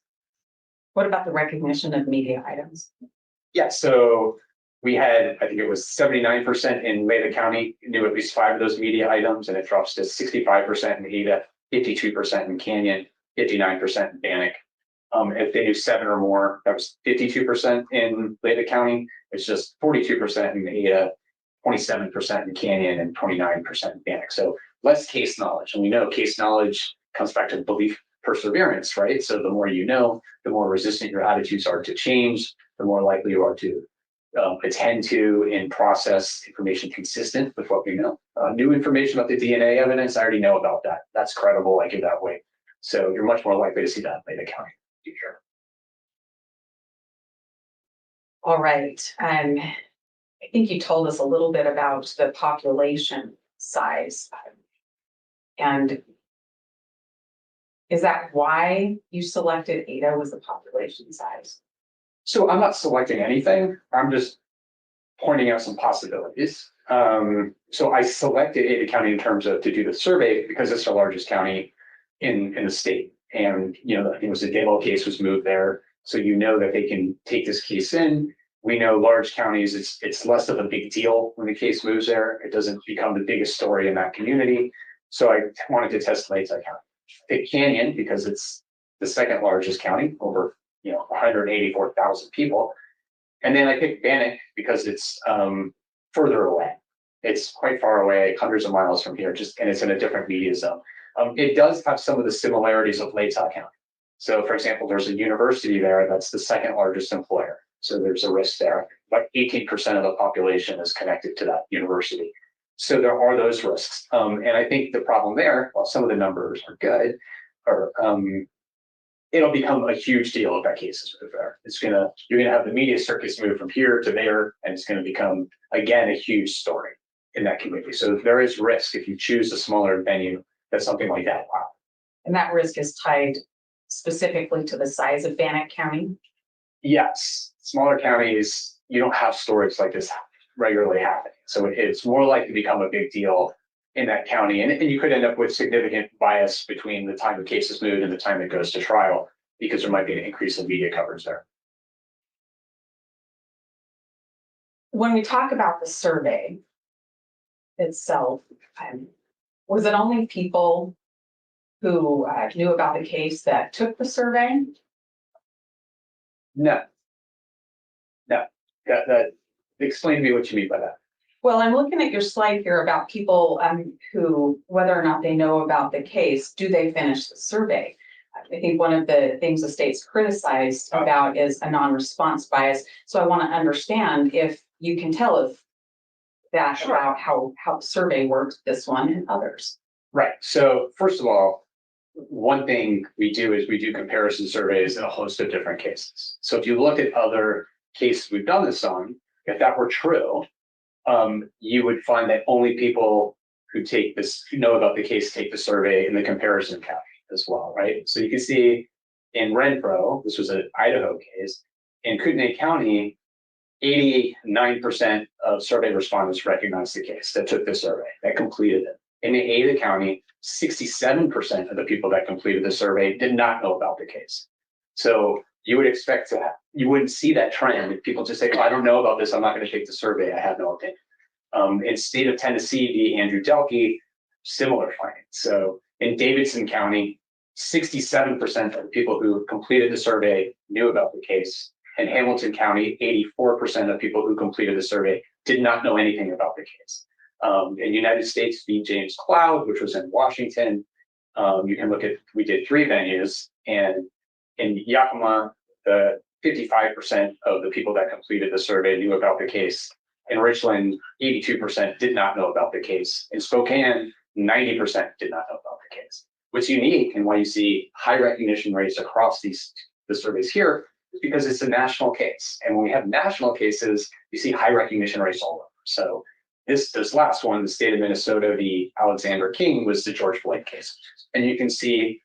S2: What about the recognition of media items?
S3: Yeah, so we had, I think it was 79% in Latah County knew at least 5 of those media items, and it drops to 65% in Ada, 52% in Canyon, 59% in Bannock. If they knew 7 or more, that was 52% in Latah County. It's just 42% in Ada, 27% in Canyon, and 29% in Bannock. So less case knowledge. And we know case knowledge comes back to belief perseverance, right? So the more you know, the more resistant your attitudes are to change, the more likely you are to attend to and process information consistent with what we know. New information about the DNA evidence, I already know about that. That's credible, I give that weight. So you're much more likely to see that in Latah County.
S2: All right. I think you told us a little bit about the population size. And is that why you selected Ada was the population size?
S3: So I'm not selecting anything. I'm just pointing out some possibilities. So I selected Ada County in terms of to do the survey because it's the largest county in the state. And, you know, it was a Dalo case was moved there. So you know that they can take this case in. We know large counties, it's less of a big deal when the case moves there. It doesn't become the biggest story in that community. So I wanted to test Latah County. Pick Canyon because it's the second largest county, over 184,000 people. And then I picked Bannock because it's further away. It's quite far away, hundreds of miles from here, and it's in a different media zone. It does have some of the similarities of Latah County. So for example, there's a university there that's the second largest employer. So there's a risk there. About 18% of the population is connected to that university. So there are those risks. And I think the problem there, while some of the numbers are good, or it'll become a huge deal if that case is moved there. You're gonna have the media circus move from here to there, and it's gonna become, again, a huge story in that community. So there is risk if you choose a smaller venue that something like that. Wow.
S2: And that risk is tied specifically to the size of Bannock County?
S3: Yes, smaller counties, you don't have stories like this regularly happening. So it's more likely to become a big deal in that county. And you could end up with significant bias between the time the case is moved and the time it goes to trial, because there might be an increase in media coverage there.
S2: When we talk about the survey itself, was it only people who knew about the case that took the survey?
S3: No. That Explain to me what you mean by that.
S2: Well, I'm looking at your slide here about people who, whether or not they know about the case, do they finish the survey? I think one of the things the state's criticized about is a non-response bias. So I want to understand if you can tell if that
S3: Sure.
S2: about how the survey works, this one and others.
S3: Right. So first of all, one thing we do is we do comparison surveys in a host of different cases. So if you look at other cases we've done this on, if that were true, you would find that only people who know about the case take the survey in the comparison category as well, right? So you can see in Renfro, this was an Idaho case, in Kootenai County, 89% of survey respondents recognized the case that took the survey, that completed it. In Ada County, 67% of the people that completed the survey did not know about the case. So you would expect you wouldn't see that trend if people just say, oh, I don't know about this, I'm not going to take the survey, I have no opinion. In state of Tennessee, v. Andrew Delkey, similar findings. So in Davidson County, 67% of the people who completed the survey knew about the case. In Hamilton County, 84% of people who completed the survey did not know anything about the case. In United States, v. James Cloud, which was in Washington, you can look at, we did 3 venues, and in Yakima, 55% of the people that completed the survey knew about the case. In Richland, 82% did not know about the case. In Spokane, 90% did not know about the case. What's unique and why you see high recognition rates across the surveys here is because it's a national case. And when we have national cases, you see high recognition rates all over. So this last one, the state of Minnesota v. Alexander King, was the George Floyd case. And you can see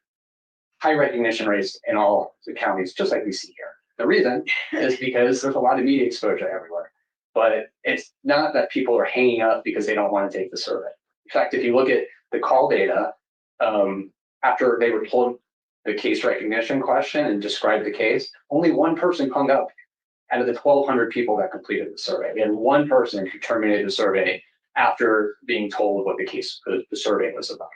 S3: high recognition rates in all the counties, just like we see here. The reason is because there's a lot of media exposure everywhere. But it's not that people are hanging up because they don't want to take the survey. In fact, if you look at the call data, after they were told the case recognition question and described the case, only one person hung up out of the 1,200 people that completed the survey. We had one person who terminated the survey after being told what the survey was about.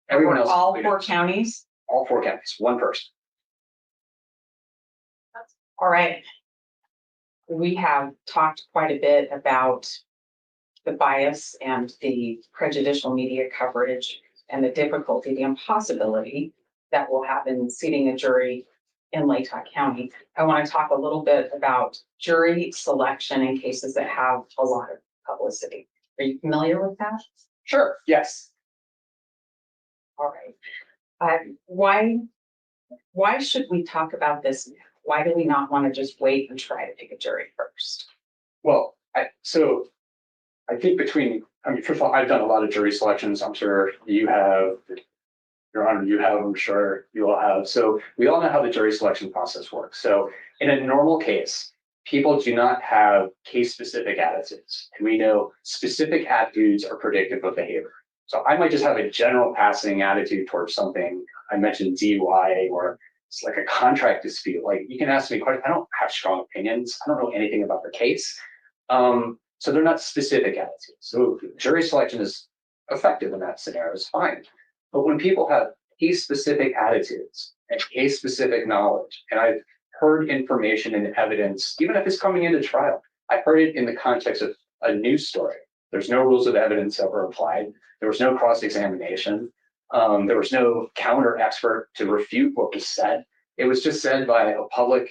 S3: Everyone else.
S2: All 4 counties?
S3: All 4 counties, one person.
S2: All right. We have talked quite a bit about the bias and the prejudicial media coverage and the difficulty, the impossibility that will have in seating a jury in Latah County. I want to talk a little bit about jury selection in cases that have a lot of publicity. Are you familiar with that?
S3: Sure, yes.
S2: All right. Why should we talk about this now? Why do we not want to just wait and try to pick a jury first?
S3: Well, I think first of all, I've done a lot of jury selections. I'm sure you have, Your Honor, you have, I'm sure you all have. So we all know how the jury selection process works. So in a normal case, people do not have case-specific attitudes. And we know specific attitudes are predictive of behavior. So I might just have a general passing attitude towards something. I mentioned DUI, or it's like a contract dispute. Like, you can ask me questions. I don't have strong opinions. I don't know anything about the case. So they're not specific attitudes. So jury selection is effective in that scenario. It's fine. But when people have case-specific attitudes and case-specific knowledge, and I've heard information and evidence, even if it's coming into trial, I've heard it in the context of a news story. There's no rules of evidence that were applied. There was no cross-examination. There was no counter expert to refute what was said. It was just said by a public,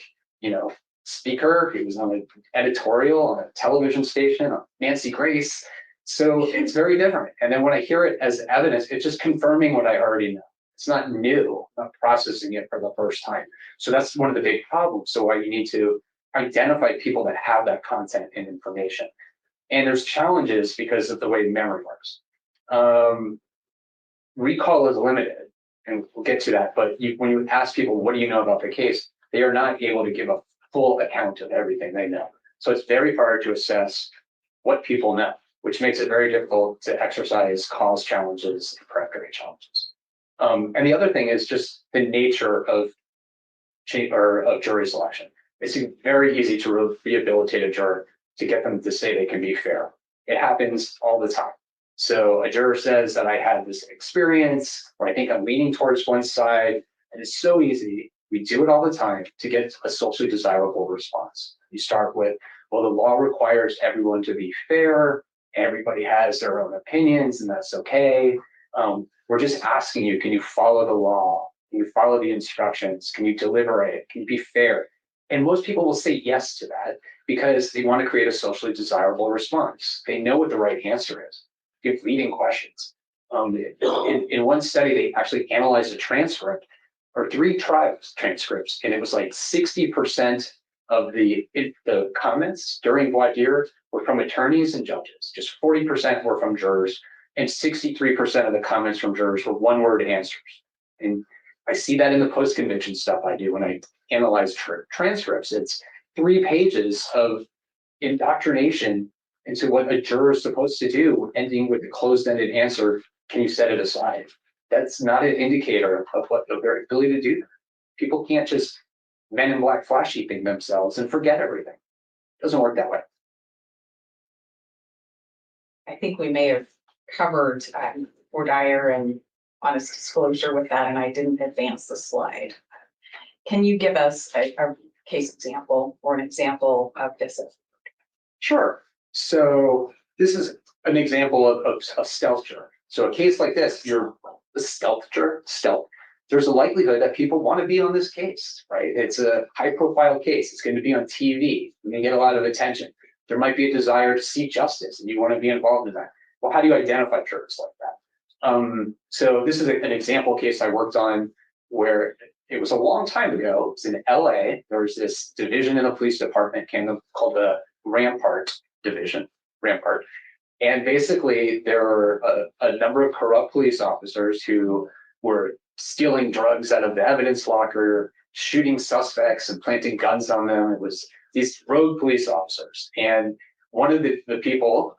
S3: speaker. He was on an editorial on a television station, on Nancy Grace. So it's very different. And then when I hear it as evidence, it's just confirming what I already know. It's not new, not processing it for the first time. So that's one of the big problems. So why you need to identify people that have that content and information. And there's challenges because of the way memory works. Recall is limited, and we'll get to that. But when you ask people, what do you know about the case? They are not able to give a full account of everything they know. So it's very hard to assess what people know, which makes it very difficult to exercise cause challenges and predicate challenges. And the other thing is just the nature of jury selection. It's very easy to rehabilitate a juror to get them to say they can be fair. It happens all the time. So a juror says that I had this experience, or I think I'm leaning towards one side, and it's so easy. We do it all the time to get a socially desirable response. You start with, well, the law requires everyone to be fair. Everybody has their own opinions, and that's okay. We're just asking you, can you follow the law? Can you follow the instructions? Can you deliberate? Can you be fair? And most people will say yes to that because they want to create a socially desirable response. They know what the right answer is. Give leading questions. In one study, they actually analyzed a transcript or 3 tribes transcripts, and it was like 60% of the comments during voir dire were from attorneys and judges. Just 40% were from jurors, and 63% of the comments from jurors were one-word answers. And I see that in the post-conviction stuff I do when I analyze transcripts. It's 3 pages of indoctrination into what a juror is supposed to do, ending with a closed-ended answer, can you set it aside? That's not an indicator of what their ability to do. People can't just men in black flash heaping themselves and forget everything. It doesn't work that way.
S2: I think we may have covered voir dire and honest disclosure with that, and I didn't advance the slide. Can you give us a case example or an example of this?
S3: Sure. So this is an example of a stealth juror. So a case like this, you're a stealth juror, there's a likelihood that people want to be on this case, right? It's a high profile case. It's going to be on TV. You're going to get a lot of attention. There might be a desire to see justice and you want to be involved in that. Well, how do you identify jurors like that? So this is an example case I worked on where it was a long time ago. It was in LA. There was this division in the police department called the Rampart Division, Rampart. And basically there were a number of corrupt police officers who were stealing drugs out of the evidence locker, shooting suspects and planting guns on them. It was these rogue police officers. And one of the people,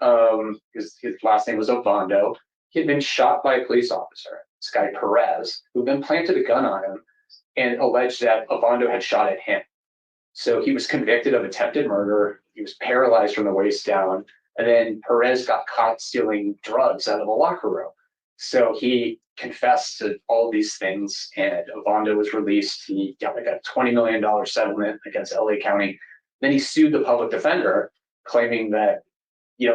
S3: his last name was Ovando, he had been shot by a police officer, this guy Perez, who then planted a gun on him and alleged that Ovando had shot at him. So he was convicted of attempted murder. He was paralyzed from the waist down. And then Perez got caught stealing drugs out of a locker room. So he confessed to all these things and Ovando was released. He got like a $20 million settlement against LA County. Then he sued the public defender, claiming that,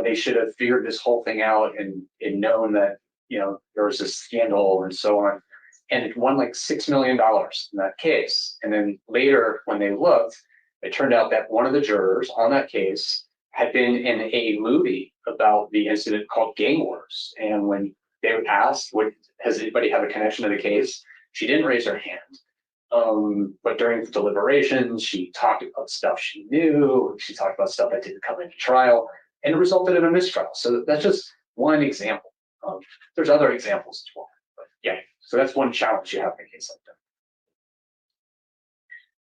S3: they should have figured this whole thing out and known that, there was a scandal and so on. And it won like $6 million in that case. And then later when they looked, it turned out that one of the jurors on that case had been in a movie about the incident called Gang Wars. And when they were asked, has anybody have a connection to the case? She didn't raise her hand. But during the deliberations, she talked about stuff she knew. She talked about stuff that didn't come into trial, and it resulted in a mistrial. So that's just one example. There's other examples as well. But yeah, so that's one challenge you have in a case like that.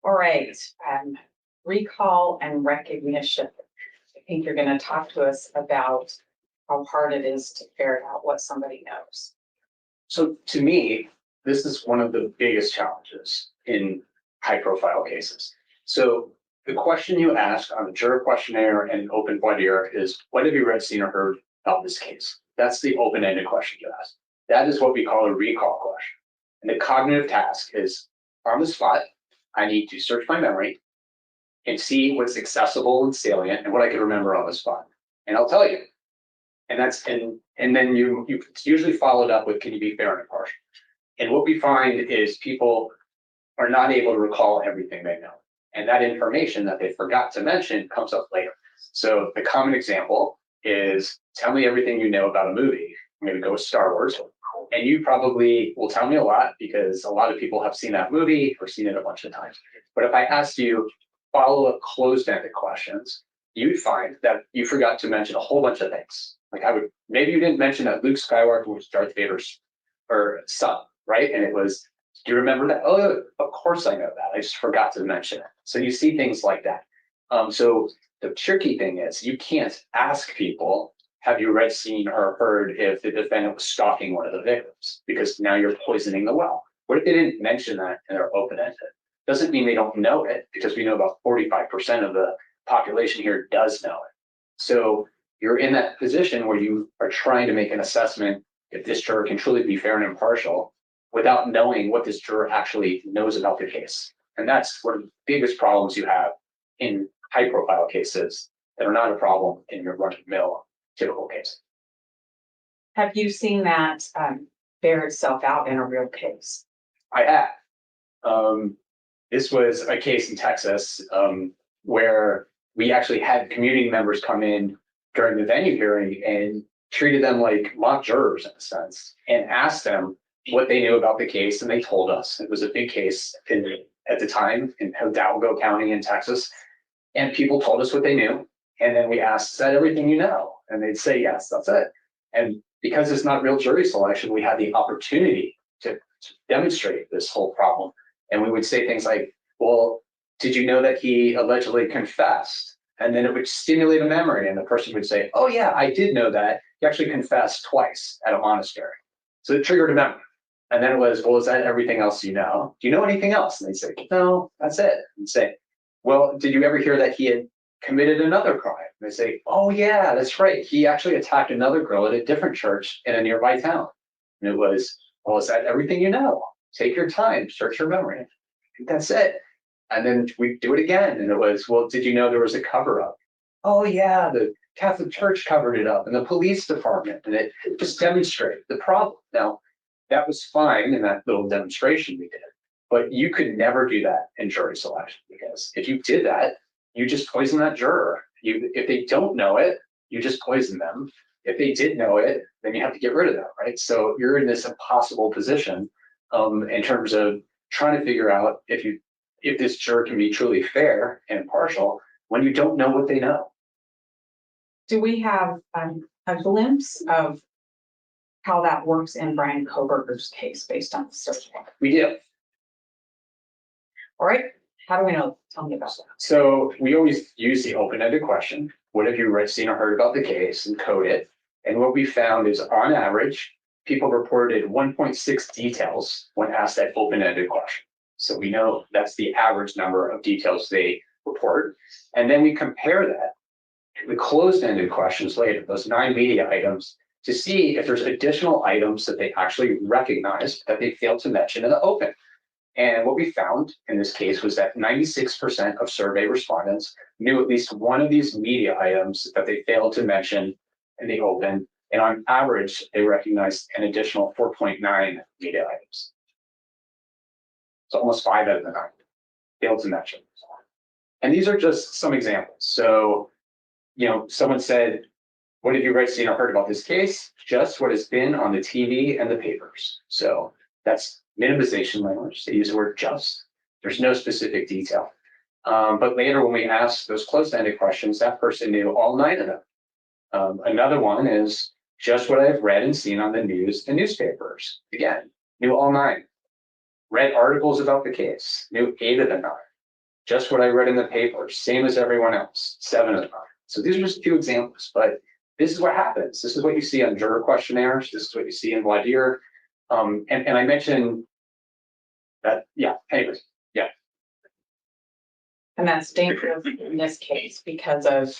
S2: All right, recall and recognition. I think you're going to talk to us about how hard it is to ferret out what somebody knows.
S3: So to me, this is one of the biggest challenges in high profile cases. So the question you ask on the juror questionnaire and open voir dire is, what have you read, seen, or heard about this case? That's the open-ended question you ask. That is what we call a recall question. And the cognitive task is, on the spot, I need to search my memory and see what's accessible and salient and what I can remember on the spot. And I'll tell you. And that's and then you it's usually followed up with, can you be fair and impartial? And what we find is people are not able to recall everything they know. And that information that they forgot to mention comes up later. So the common example is, tell me everything you know about a movie. I'm going to go with Star Wars. And you probably will tell me a lot because a lot of people have seen that movie or seen it a bunch of times. But if I asked you follow-up closed-ended questions, you'd find that you forgot to mention a whole bunch of things. Like maybe you didn't mention that Luke Skywalker was Darth Vader's son, right? And it was, do you remember that? Oh, of course I know that. I just forgot to mention it. So you see things like that. So the tricky thing is you can't ask people, have you read, seen, or heard if the defendant was stalking one of the victims? Because now you're poisoning the well. What if they didn't mention that and they're open-ended? Doesn't mean they don't know it, because we know about 45% of the population here does know it. So you're in that position where you are trying to make an assessment if this juror can truly be fair and impartial without knowing what this juror actually knows about the case. And that's one of the biggest problems you have in high profile cases, that are not a problem in your run-of-the-mill typical case.
S2: Have you seen that bear itself out in a real case?
S3: I have. This was a case in Texas where we actually had community members come in during the venue hearing and treated them like mock jurors in a sense, and asked them what they knew about the case, and they told us. It was a big case at the time in Hidalgo County in Texas, and people told us what they knew, and then we asked, "Is that everything you know?" And they'd say, "Yes, that's it." And because it's not real jury selection, we had the opportunity to demonstrate this whole problem. And we would say things like, "Well, did you know that he allegedly confessed?" And then it would stimulate a memory, and the person would say, "Oh yeah, I did know that. He actually confessed twice at a monastery." So it triggered a memory. And then it was, "Well, is that everything else you know? Do you know anything else?" And they'd say, "No, that's it." And say, "Well, did you ever hear that he had committed another crime?" And they say, "Oh yeah, that's right. He actually attacked another girl at a different church in a nearby town." And it was, "Well, is that everything you know? Take your time, search your memory." I think that's it. And then we do it again. And it was, "Well, did you know there was a cover up?" "Oh yeah, the Catholic Church covered it up and the police department." And it just demonstrated the problem. Now, that was fine in that little demonstration we did, but you could never do that in jury selection, because if you did that, you just poison that juror. If they don't know it, you just poison them. If they did know it, then you have to get rid of them, right? So you're in this impossible position in terms of trying to figure out if this juror can be truly fair and impartial when you don't know what they know.
S2: Do we have a glimpse of how that works in Bryan Kohberger's case based on the search warrant?
S3: We do.
S2: All right, how do we know? Tell me about that.
S3: So we always use the open-ended question: what have you seen or heard about the case, and code it. And what we found is, on average, people reported 1.6 details when asked that open-ended question. So we know that's the average number of details they report. And then we compare that to the closed-ended questions later, those 9 media items, to see if there's additional items that they actually recognized that they failed to mention in the open. And what we found in this case was that 96% of survey respondents knew at least one of these media items that they failed to mention in the open. And on average, they recognized an additional 4.9 media items. So almost 5 out of the 9 failed to mention. And these are just some examples. So, someone said, "What have you seen or heard about this case?" Just what has been on the TV and the papers. So that's minimization language. They use the word just. There's no specific detail. But later, when we ask those closed-ended questions, that person knew all 9 of them. Another one is just what I've read and seen on the news and newspapers. Again, knew all 9. Read articles about the case, knew 8 of the 9. Just what I read in the papers, same as everyone else, 7 of the 9. So these are just a few examples, but this is what happens. This is what you see on juror questionnaires. This is what you see in voir dire. And I mentioned that, anyways.
S2: And that's dangerous in this case because of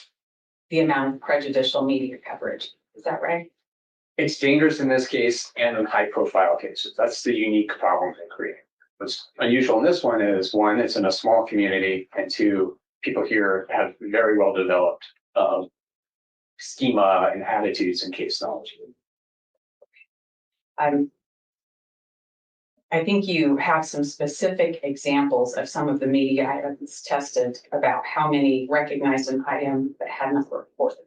S2: the amount of prejudicial media coverage. Is that right?
S3: It's dangerous in this case and in high profile cases. That's the unique problem they create. What's unusual in this one is, 1, it's in a small community, and 2, people here have very well developed schema and attitudes and case knowledge.
S2: I think you have some specific examples of some of the media items tested about how many recognized an item that had not reported.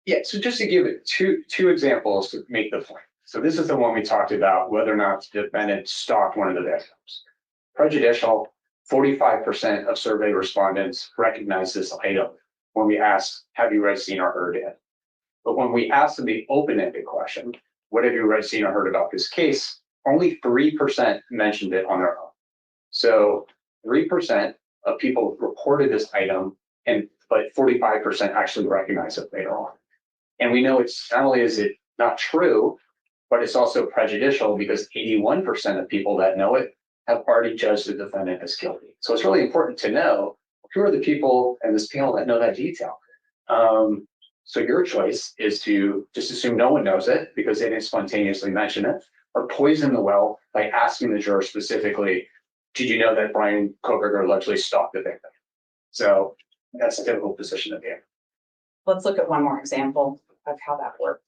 S3: Yeah, so just to give it two examples to make the point. So this is the one we talked about, whether or not the defendant stalked one of the victims. Prejudicial, 45% of survey respondents recognize this item when we ask, have you seen or heard it? But when we ask them the open-ended question, what have you seen or heard about this case? Only 3% mentioned it on their own. So 3% of people reported this item, but 45% actually recognize it later on. And we know it's not only is it not true, but it's also prejudicial because 81% of people that know it have already judged the defendant as guilty. So it's really important to know who are the people in this panel that know that detail. So your choice is to just assume no one knows it because they didn't spontaneously mention it, or poison the well by asking the juror specifically, did you know that Bryan Kohberger allegedly stalked the victim? So that's a difficult position to be in.
S2: Let's look at one more example of how that works.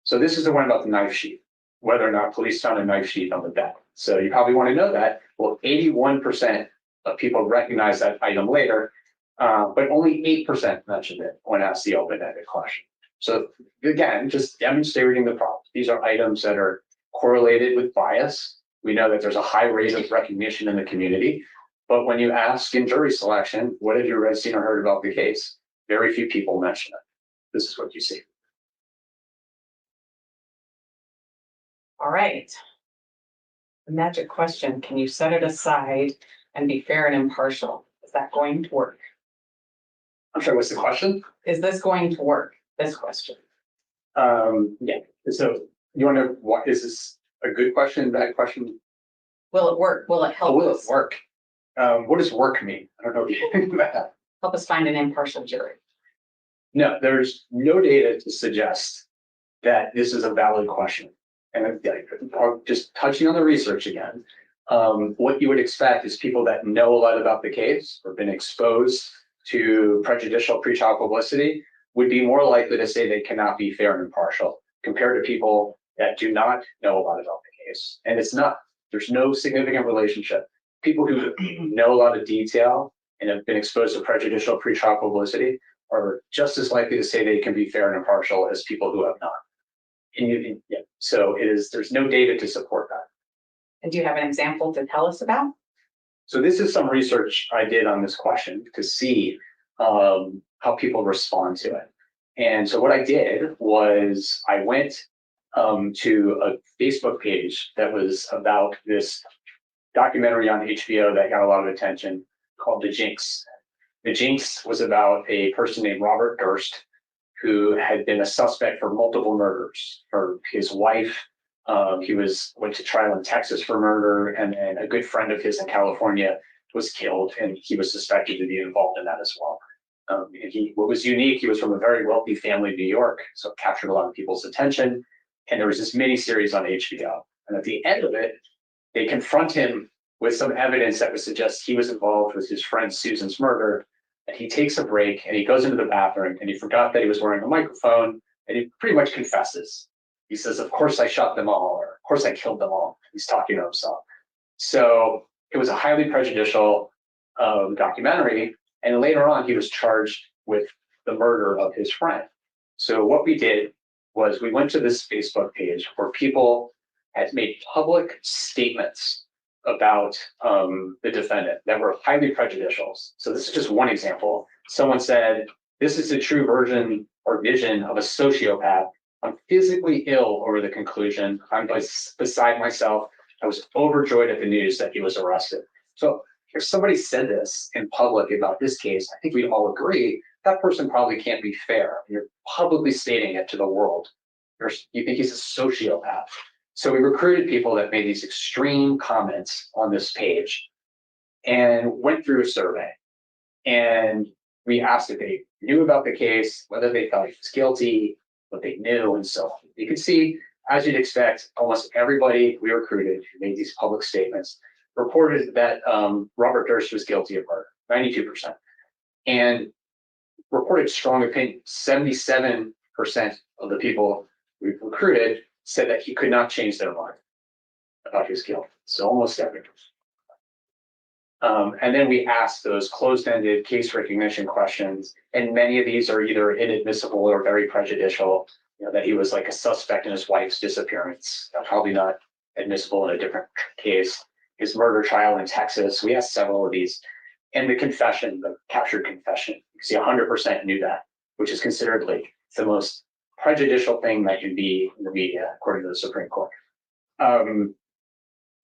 S3: So this is the one about the knife sheath, whether or not police found a knife sheath on the bed. So you probably want to know that. Well, 81% of people recognize that item later, but only 8% mentioned it when asked the open-ended question. So again, just demonstrating the problem. These are items that are correlated with bias. We know that there's a high rate of recognition in the community, but when you ask in jury selection, what have you read, seen, or heard about the case? Very few people mention it. This is what you see.
S2: All right. The magic question, can you set it aside and be fair and impartial? Is that going to work?
S3: I'm sorry, what's the question?
S2: Is this going to work? This question.
S3: Yeah. So you want to, what is this a good question, bad question?
S2: Will it work? Will it help
S3: Will it
S2: us?
S3: work? What does work mean? I don't know if you think about that.
S2: Help us find an impartial jury.
S3: No, there's no data to suggest that this is a valid question. And just touching on the research again, what you would expect is people that know a lot about the case or been exposed to prejudicial pretrial publicity would be more likely to say they cannot be fair and impartial compared to people that do not know a lot about the case. And there's no significant relationship. People who know a lot of detail and have been exposed to prejudicial pretrial publicity are just as likely to say they can be fair and impartial as people who have not. So there's no data to support that.
S2: And do you have an example to tell us about?
S3: So this is some research I did on this question to see how people respond to it. And so what I did was I went to a Facebook page that was about this documentary on HBO that got a lot of attention called The Jinx. The Jinx was about a person named Robert Durst who had been a suspect for multiple murders for his wife. He went to trial in Texas for murder, and then a good friend of his in California was killed, and he was suspected to be involved in that as well. What was unique, he was from a very wealthy family in New York, so it captured a lot of people's attention. And there was this mini-series on HBO. And at the end of it, they confront him with some evidence that would suggest he was involved with his friend Susan's murder. And he takes a break and he goes into the bathroom and he forgot that he was wearing a microphone, and he pretty much confesses. He says, "Of course I shot them all," or "Of course I killed them all." He's talking to himself. So it was a highly prejudicial documentary. And later on, he was charged with the murder of his friend. So what we did was we went to this Facebook page where people had made public statements about the defendant that were highly prejudicial. So this is just one example. Someone said, "This is the true version or vision of a sociopath. I'm physically ill over the conclusion. I'm beside myself. I was overjoyed at the news that he was arrested." So if somebody said this in public about this case, I think we'd all agree that person probably can't be fair. You're publicly stating it to the world. You think he's a sociopath. So we recruited people that made these extreme comments on this page and went through a survey. And we asked if they knew about the case, whether they thought he was guilty, what they knew, and so on. You can see, as you'd expect, almost everybody we recruited who made these public statements reported that Robert Durst was guilty of murder, 92%. And reported strong opinion. 77% of the people we recruited said that he could not change their mind about his guilt. So almost everyone. And then we asked those closed-ended case recognition questions, and many of these are either inadmissible or very prejudicial. That he was like a suspect in his wife's disappearance, probably not admissible in a different case. His murder trial in Texas, we asked several of these. And the confession, the captured confession, you see 100% knew that, which is considered like the most prejudicial thing that can be in the media, according to the Supreme Court.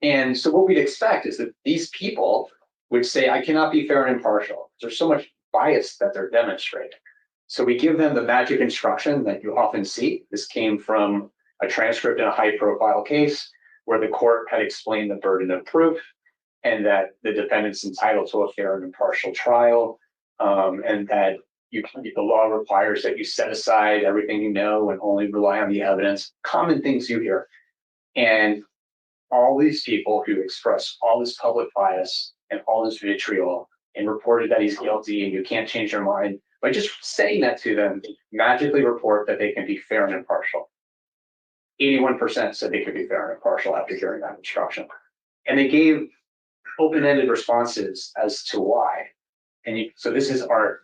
S3: And so what we'd expect is that these people would say, "I cannot be fair and impartial." There's so much bias that they're demonstrating. So we give them the magic instruction that you often see. This came from a transcript in a high-profile case where the court had explained the burden of proof and that the defendant's entitled to a fair and impartial trial, and that the law requires that you set aside everything you know and only rely on the evidence, common things you hear. And all these people who express all this public bias and all this vitriol and reported that he's guilty and you can't change your mind, by just saying that to them, magically report that they can be fair and impartial. 81% said they could be fair and impartial after hearing that instruction. And they gave open-ended responses as to why. So this is our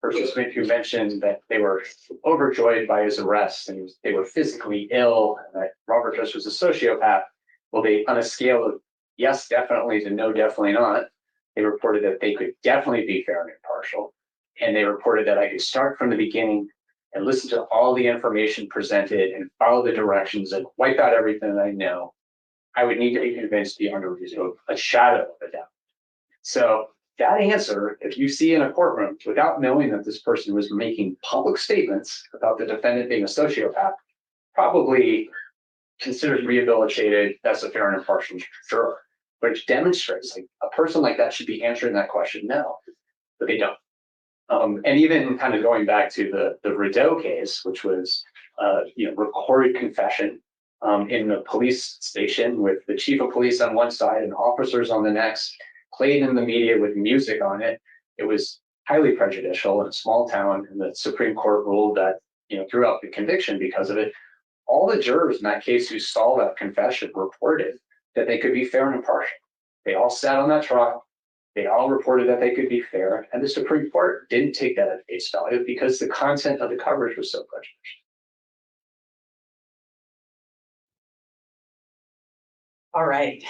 S3: participant who mentioned that they were overjoyed by his arrest and they were physically ill and that Robert Just was a sociopath. Well, they, on a scale of yes, definitely to no, definitely not, they reported that they could definitely be fair and impartial. And they reported that I could start from the beginning and listen to all the information presented and follow the directions and wipe out everything that I know. I would need to be convinced beyond a shadow of a doubt. So that answer, if you see in a courtroom without knowing that this person was making public statements about the defendant being a sociopath, probably considered rehabilitated as a fair and impartial juror, which demonstrates like a person like that should be answering that question no, but they don't. And even kind of going back to the Rideau case, which was recorded confession in the police station with the chief of police on one side and officers on the next, played in the media with music on it. It was highly prejudicial in a small town, and the Supreme Court ruled that threw out the conviction because of it. All the jurors in that case who saw that confession reported that they could be fair and impartial. They all sat on that trial. They all reported that they could be fair, and the Supreme Court didn't take that at face value because the content of the coverage was so prejudicial.
S2: All right.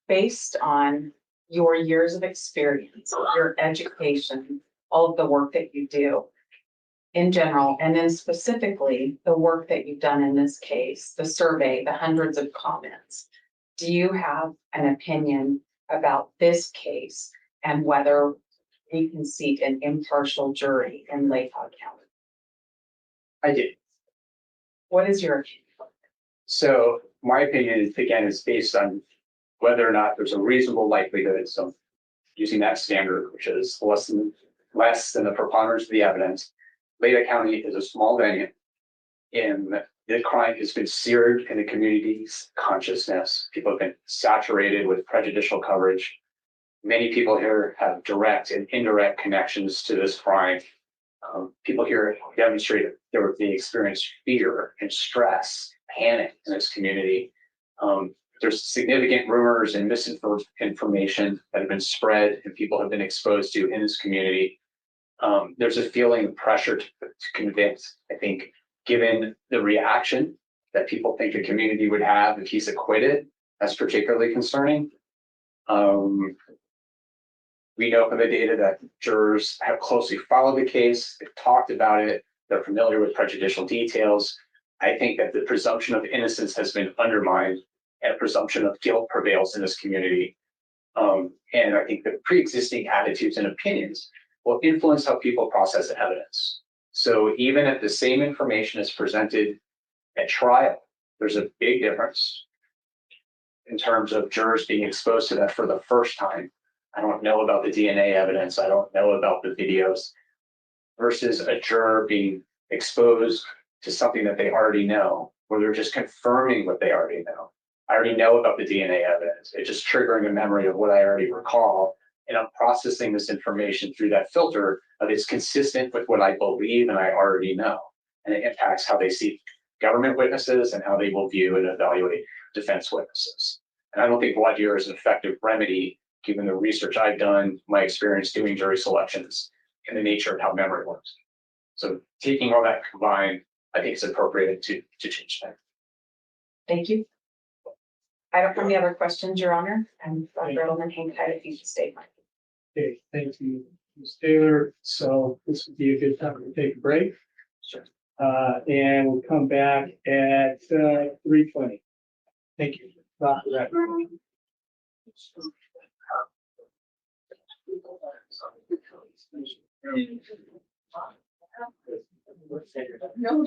S2: Based on your years of experience, your education, all of the work that you do in general, and then specifically the work that you've done in this case, the survey, the hundreds of comments, do you have an opinion about this case and whether we can seat an impartial jury in Latah County?
S3: I did.
S2: What is your opinion?
S3: So my opinion is, again, is based on whether or not there's a reasonable likelihood. So using that standard, which is less than the preponderance of the evidence, Latah County is a small venue, and the crime has been seared in the community's consciousness. People have been saturated with prejudicial coverage. Many people here have direct and indirect connections to this crime. People here demonstrate they experience fear and stress, panic in this community. There's significant rumors and misinformation that have been spread and people have been exposed to in this community. There's a feeling of pressure to convict. I think given the reaction that people think the community would have if he's acquitted, that's particularly concerning. We know from the data that jurors have closely followed the case, they've talked about it, they're familiar with prejudicial details. I think that the presumption of innocence has been undermined and a presumption of guilt prevails in this community. And I think the pre-existing attitudes and opinions will influence how people process evidence. So even if the same information is presented at trial, there's a big difference in terms of jurors being exposed to that for the first time. I don't know about the DNA evidence. I don't know about the videos versus a juror being exposed to something that they already know, where they're just confirming what they already know. I already know about the DNA evidence. It's just triggering a memory of what I already recall. And I'm processing this information through that filter of it's consistent with what I believe and I already know. And it impacts how they see government witnesses and how they will view and evaluate defense witnesses. And I don't think voir dire is an effective remedy given the research I've done, my experience doing jury selections, and the nature of how memory works. So taking all that combined, I think it's appropriate to change that.
S2: Thank you. I don't have any other questions, Your Honor. And Dr. Edelman, hang tight if you should state mine.
S1: Okay, thank you, Ms. Taylor. So this would be a good time to take a break.
S3: Sure.
S1: And we'll come back at 3:20. Thank you. Dr. Edelman.
S4: No.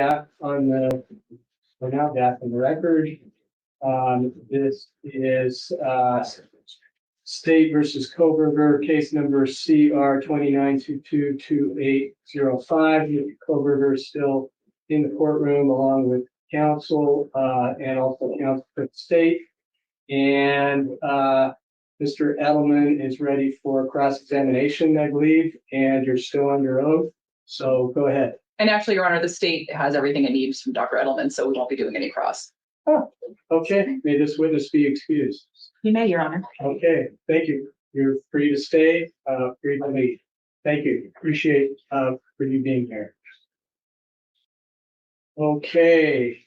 S1: back on the, we're now back on the record. This is, State versus Kohberger, case number CR 29222805. Kohberger is still in the courtroom along with counsel, and also counsel for the state. And, Mr. Edelman is ready for cross-examination, I believe, and you're still under oath. So go ahead.
S5: And actually, Your Honor, the state has everything it needs from Dr. Edelman, so we won't be doing any cross.
S1: Oh, okay. May this witness be excused.
S5: You may, Your Honor.
S1: Okay, thank you. You're free to stay, free to leave. Thank you. Appreciate, for you being here. Okay,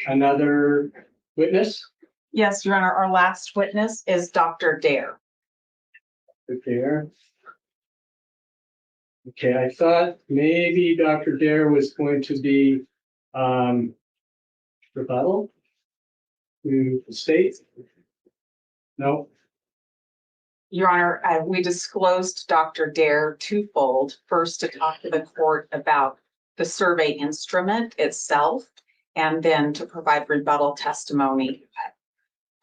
S1: another witness?
S2: Yes, Your Honor, our last witness is Dr. Dare.
S1: There. Okay, I thought maybe Dr. Dare was going to be, rebuttal to the state. No,
S2: Your Honor, we disclosed Dr. Dare twofold. First, to talk to the court about the survey instrument itself, and then to provide rebuttal testimony.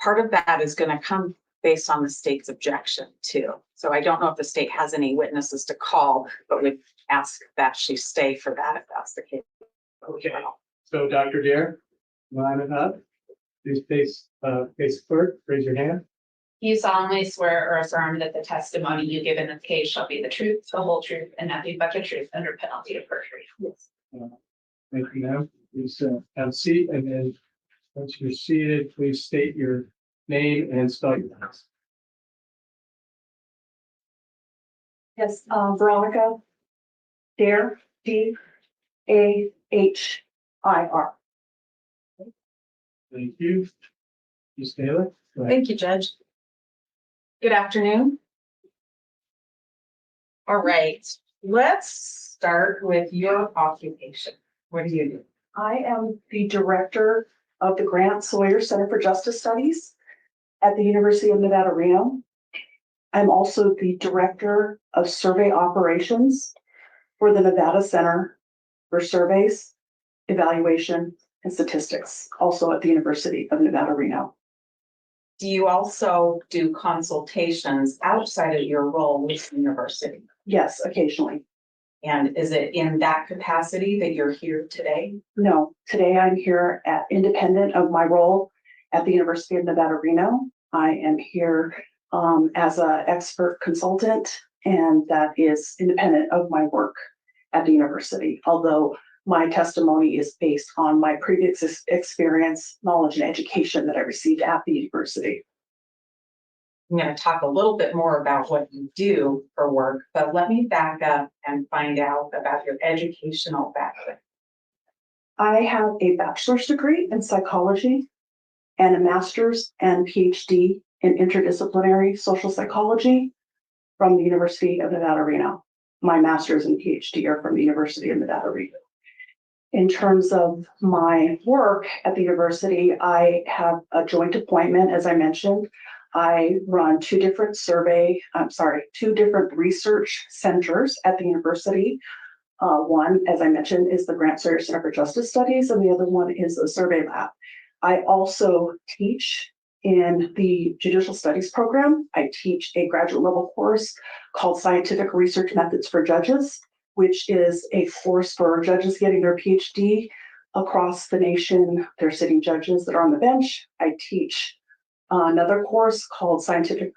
S2: Part of that is going to come based on the state's objection too. So I don't know if the state has any witnesses to call, but we ask that she stay for that if that's the case.
S1: okay. So Dr. Dare, line it up. Please face the clerk, raise your hand.
S4: You solemnly swear or affirm that the testimony you give in this case shall be the truth, the whole truth, and nothing but the truth under penalty of perjury.
S2: Yes.
S1: Thank you, ma'am. Please have a seat, and then once you're seated, please state your name and spell your last.
S6: Yes, Veronica Dare, D-A-H-I-R.
S1: Thank you. Ms. Taylor. Go ahead.
S2: Thank you, Judge. Good afternoon. All right, let's start with your occupation. What do you do?
S6: I am the director of the Grant Sawyer Center for Justice Studies at the University of Nevada, Reno. I'm also the director of survey operations for the Nevada Center for Surveys, Evaluation, and Statistics, also at the University of Nevada, Reno.
S2: Do you also do consultations outside of your role with the university?
S6: Yes, occasionally.
S2: And is it in that capacity that you're here today?
S6: No, today I'm here at independent of my role at the University of Nevada, Reno. I am here as an expert consultant, and that is independent of my work at the university. Although my testimony is based on my previous experience, knowledge, and education that I received at the university.
S2: I'm going to talk a little bit more about what you do for work, but let me back up and find out about your educational background.
S6: I have a bachelor's degree in psychology and a master's and PhD in interdisciplinary social psychology from the University of Nevada, Reno. My master's and PhD are from the University of Nevada, Reno. In terms of my work at the university, I have a joint appointment, as I mentioned. I run two different research centers at the university. One, as I mentioned, is the Grant Sawyer Center for Justice Studies, and the other one is the Survey Lab. I also teach in the Judicial Studies program. I teach a graduate level course called Scientific Research Methods for Judges, which is a course for judges getting their PhD across the nation. They're sitting judges that are on the bench. I teach another course called Scientific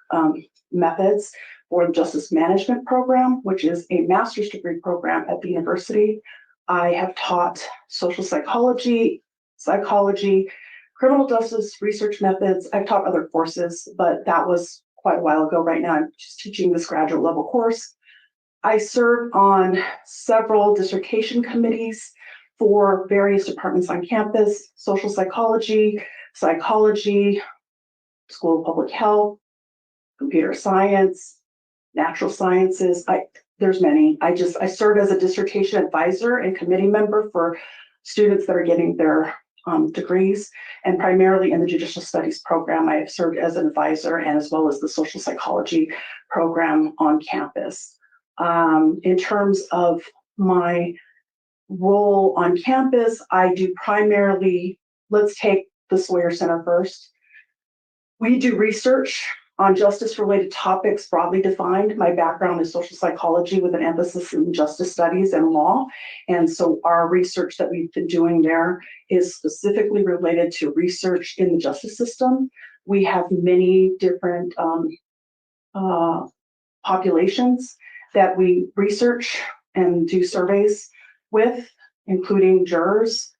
S6: Methods for the Justice Management Program, which is a master's degree program at the university. I have taught social psychology, criminal justice research methods. I've taught other courses, but that was quite a while ago. Right now, I'm just teaching this graduate level course. I serve on several dissertation committees for various departments on campus: social psychology, psychology, School of Public Health, computer science, natural sciences. There's many. I serve as a dissertation advisor and committee member for students that are getting their degrees, and primarily in the Judicial Studies program, I have served as an advisor, and as well as the social psychology program on campus. In terms of my role on campus, I do primarily, let's take the Sawyer Center first. We do research on justice-related topics broadly defined. My background is social psychology with an emphasis in justice studies and law. And so our research that we've been doing there is specifically related to research in the justice system. We have many different populations that we research and do surveys with, including jurors,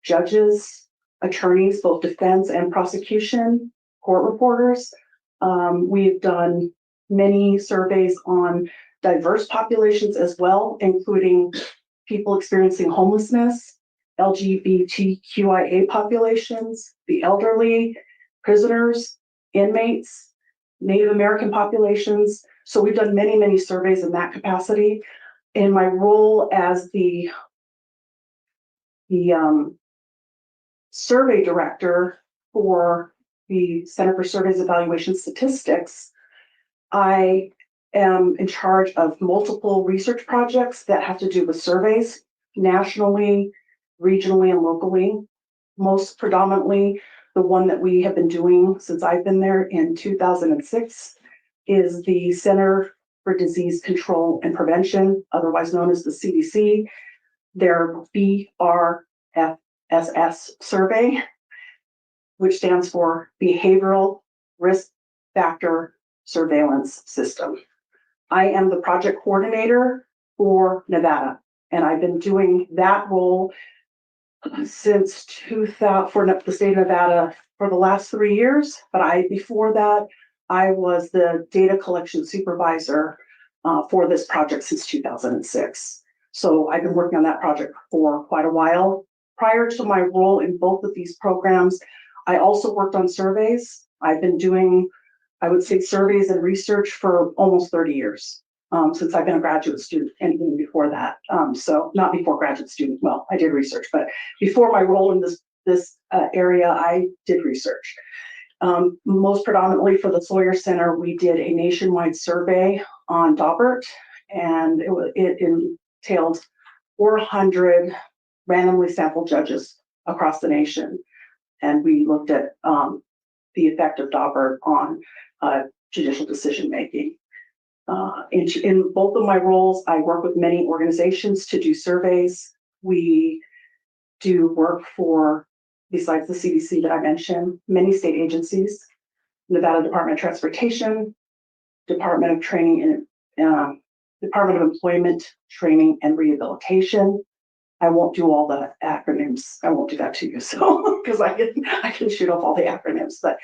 S6: judges, attorneys, both defense and prosecution, court reporters. We've done many surveys on diverse populations as well, including people experiencing homelessness, LGBTQIA populations, the elderly, prisoners, inmates, Native American populations. So we've done many, many surveys in that capacity. In my role as the survey director for the Center for Surveys, Evaluation, Statistics, I am in charge of multiple research projects that have to do with surveys nationally, regionally, and locally. Most predominantly, the one that we have been doing since I've been there in 2006 is the Center for Disease Control and Prevention, otherwise known as the CDC, their BRFSS survey, which stands for Behavioral Risk Factor Surveillance System. I am the project coordinator for Nevada, and I've been doing that role since 2000 for the state of Nevada for the last 3 years. But before that, I was the data collection supervisor for this project since 2006. So I've been working on that project for quite a while. Prior to my role in both of these programs, I also worked on surveys. I've been doing, I would say, surveys and research for almost 30 years, since I've been a graduate student, and even before that. So not before graduate student, well, I did research, but before my role in this area, I did research. Most predominantly for the Sawyer Center, we did a nationwide survey on Daubert, and it entailed 400 randomly sampled judges across the nation. And we looked at the effect of Daubert on judicial decision-making. In both of my roles, I work with many organizations to do surveys. We do work for, besides the CDC that I mentioned, many state agencies, Nevada Department of Transportation, Department of Training and Department of Employment, Training and Rehabilitation. I won't do all the acronyms. I won't do that to you, so because I can shoot off all the acronyms. But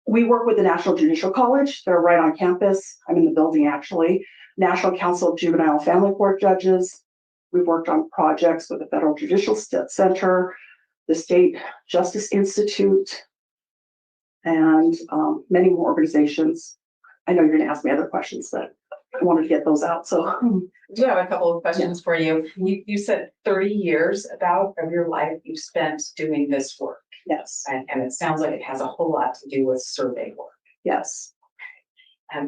S6: we work with the National Judicial College. They're right on campus. I'm in the building actually. National Council of Juvenile and Family Court Judges. We've worked on projects with the Federal Judicial Center, the State Justice Institute, and many more organizations. I know you're going to ask me other questions, but I wanted to get those out. So
S2: I do have a couple of questions for you. You said 30 years about of your life you spent doing this work.
S6: yes,
S2: And it sounds like it has a whole lot to do with survey work.
S6: yes,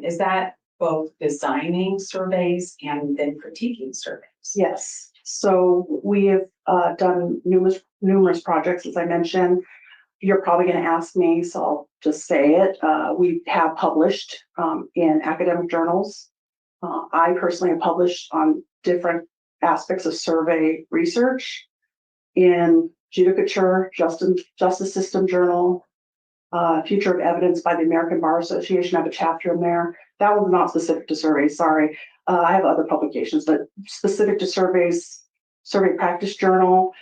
S2: Is that both designing surveys and then critiquing surveys?
S6: yes. So we have done numerous projects, as I mentioned. You're probably going to ask me, so I'll just say it. We have published in academic journals. I personally have published on different aspects of survey research in Judicature, Justice System Journal, Future of Evidence by the American Bar Association. I have a chapter in there. That one's not specific to surveys, sorry. I have other publications, but specific to surveys, Survey Practice Journal,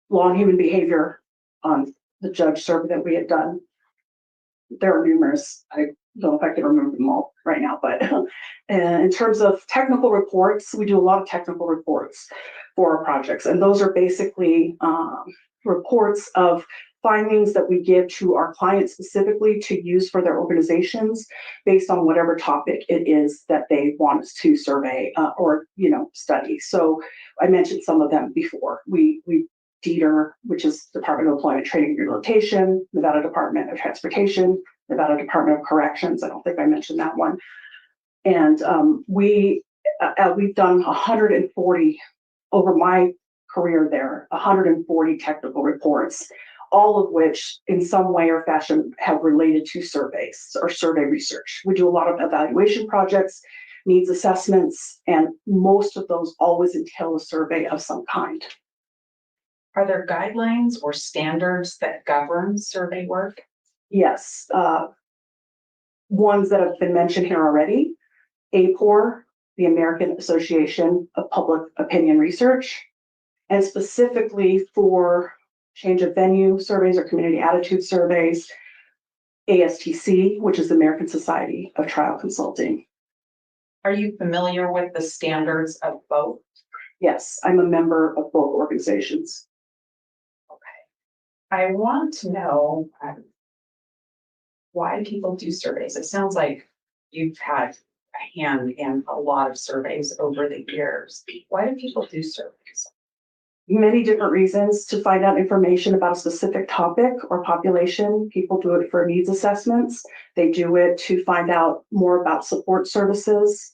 S6: Law and Human Behavior on the judge survey that we had done. There are numerous. I don't know if I can remember them all right now, but in terms of technical reports, we do a lot of technical reports for our projects. And those are basically reports of findings that we give to our clients specifically to use for their organizations based on whatever topic it is that they want us to survey or study. So I mentioned some of them before. We DETR, which is Department of Employment, Training and Rehabilitation, Nevada Department of Transportation, Nevada Department of Corrections. I don't think I mentioned that one. And we we've done 140 over my career there, 140 technical reports, all of which in some way or fashion have related to surveys or survey research. We do a lot of evaluation projects, needs assessments, and most of those always entail a survey of some kind.
S2: Are there guidelines or standards that govern survey work?
S6: Yes, ones that have been mentioned here already, APOR, the American Association of Public Opinion Research, and specifically for change of venue surveys or community attitude surveys, ASTC, which is the American Society of Trial Consulting.
S2: Are you familiar with the standards of both?
S6: Yes, I'm a member of both organizations.
S2: I want to know why people do surveys. It sounds like you've had a hand in a lot of surveys over the years. Why do people do surveys?
S6: Many different reasons to find out information about a specific topic or population. People do it for needs assessments. They do it to find out more about support services.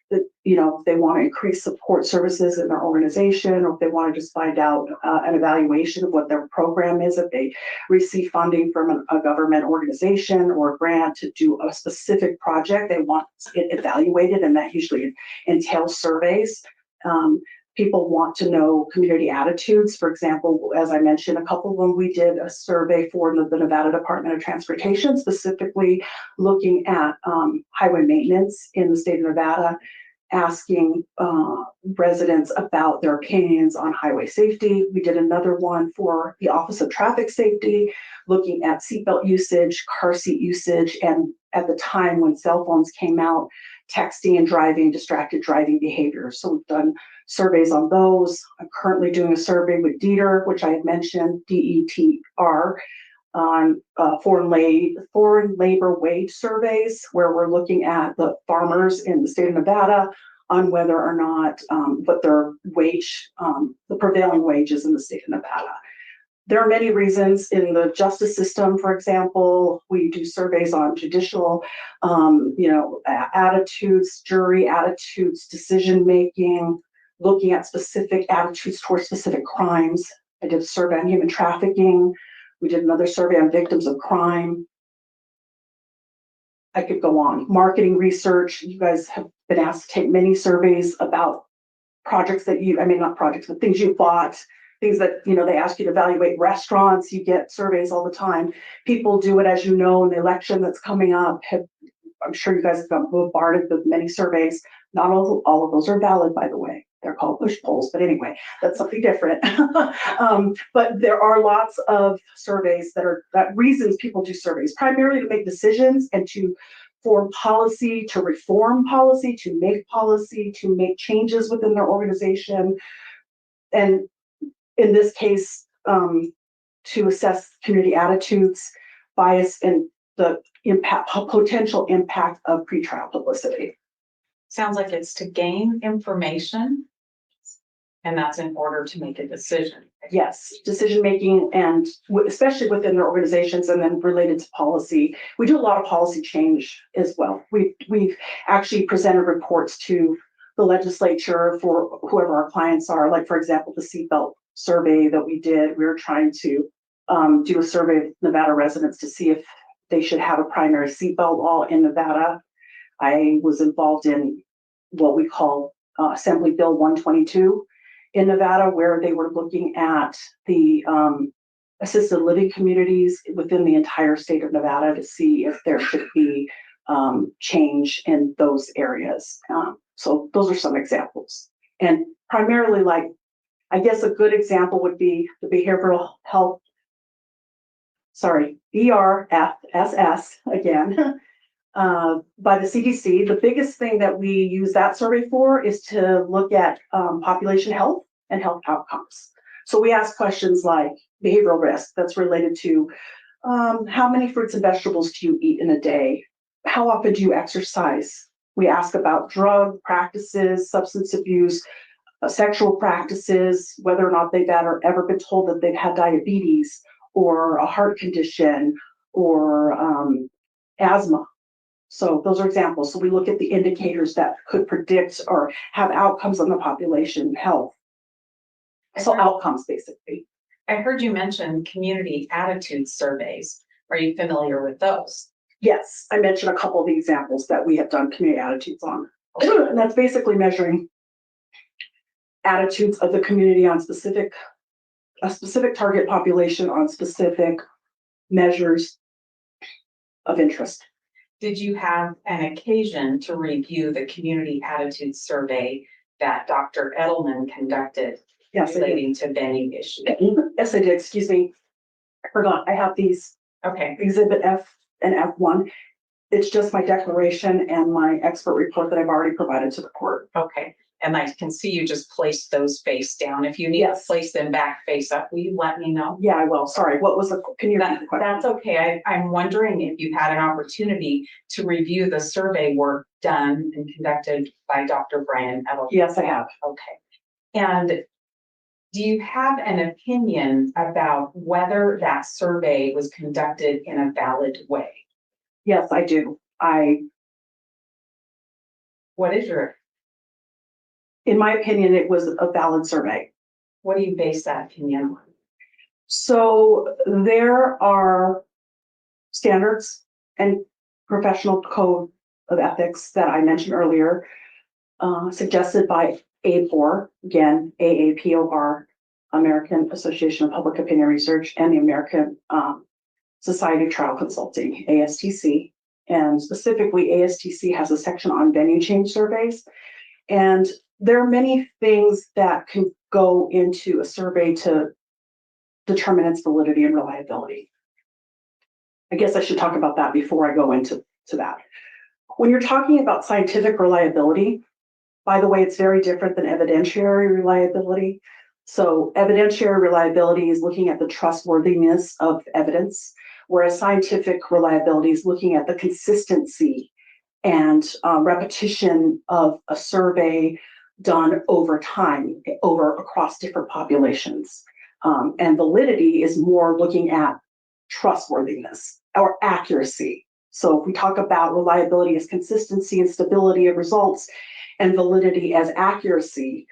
S6: That, you know, if they want to increase support services in their organization, or if they want to just find out an evaluation of what their program is, if they receive funding from a government organization or a grant to do a specific project, they want it evaluated, and that usually entails surveys. People want to know community attitudes. For example, as I mentioned, a couple of them, we did a survey for the Nevada Department of Transportation, specifically looking at highway maintenance in the state of Nevada, asking residents about their opinions on highway safety. We did another one for the Office of Traffic Safety, looking at seatbelt usage, car seat usage, and at the time when cell phones came out, texting and driving, distracted driving behavior. So we've done surveys on those. I'm currently doing a survey with DETR, which I had mentioned, DETR, on foreign labor wage surveys, where we're looking at the farmers in the state of Nevada on whether or not what their wage, the prevailing wages in the state of Nevada. There are many reasons in the justice system. For example, we do surveys on judicial, attitudes, jury attitudes, decision making, looking at specific attitudes towards specific crimes. I did a survey on human trafficking. We did another survey on victims of crime. I could go on. Marketing research. You guys have been asked to take many surveys about projects that not projects, but things you bought, things that, they ask you to evaluate restaurants. You get surveys all the time. People do it, as you know, in the election that's coming up. I'm sure you guys have got bombarded with many surveys. Not all of those are valid, by the way. They're called push polls, but anyway, that's something different. But there are lots of surveys that reasons people do surveys, primarily to make decisions and to form policy, to reform policy, to make changes within their organization. And in this case, to assess community attitudes, bias, and the potential impact of pretrial publicity.
S2: Sounds like it's to gain information, and that's in order to make a decision.
S6: Yes, decision making, and especially within their organizations, and then related to policy. We do a lot of policy change as well. We've actually presented reports to the legislature for whoever our clients are. Like, for example, the seatbelt survey that we did. We were trying to do a survey of Nevada residents to see if they should have a primary seatbelt law in Nevada. I was involved in what we call Assembly Bill 122 in Nevada, where they were looking at the assisted living communities within the entire state of Nevada to see if there should be change in those areas. So those are some examples. And primarily, I guess a good example would be the behavioral health, BRFSS again, by the CDC. The biggest thing that we use that survey for is to look at population health and health outcomes. So we ask questions like behavioral risk that's related to how many fruits and vegetables do you eat in a day? How often do you exercise? We ask about drug practices, substance abuse, sexual practices, whether or not they've ever been told that they've had diabetes or a heart condition or asthma. So those are examples. So we look at the indicators that could predict or have outcomes on the population health. So outcomes, basically.
S2: I heard you mention community attitude surveys. Are you familiar with those?
S6: Yes, I mentioned a couple of the examples that we have done community attitudes on. And that's basically measuring attitudes of the community on a specific target population on specific measures of interest.
S2: Did you have an occasion to review the community attitude survey that Dr. Edelman conducted
S6: Yes, I did.
S2: relating to venue issues?
S6: Yes, I did. Excuse me. I forgot. I have these
S2: Okay,
S6: exhibit F and F1. It's just my declaration and my expert report that I've already provided to the court.
S2: okay. And I can see you just placed those face down. If you need to
S6: Yes.
S2: place them back face up, will you let me know?
S6: Yeah, I will. Sorry. What was can you repeat the question?
S2: That's okay. I'm wondering if you had an opportunity to review the survey work done and conducted by Dr. Bryan Edelman.
S6: Yes, I have.
S2: Okay. And do you have an opinion about whether that survey was conducted in a valid way?
S6: Yes, I do.
S2: What is your,
S6: In my opinion, it was a valid survey.
S2: what do you base that opinion on?
S6: So there are standards and professional code of ethics that I mentioned earlier, suggested by APOR, again, AAPOR, American Association of Public Opinion Research, and the American Society of Trial Consulting, ASTC. And specifically, ASTC has a section on venue change surveys. And there are many things that can go into a survey to determine its validity and reliability. I guess I should talk about that before I go into that. When you're talking about scientific reliability, by the way, it's very different than evidentiary reliability. So evidentiary reliability is looking at the trustworthiness of evidence, whereas scientific reliability is looking at the consistency and repetition of a survey done over time, across different populations. And validity is more looking at trustworthiness or accuracy. So if we talk about reliability as consistency and stability of results, and validity as accuracy,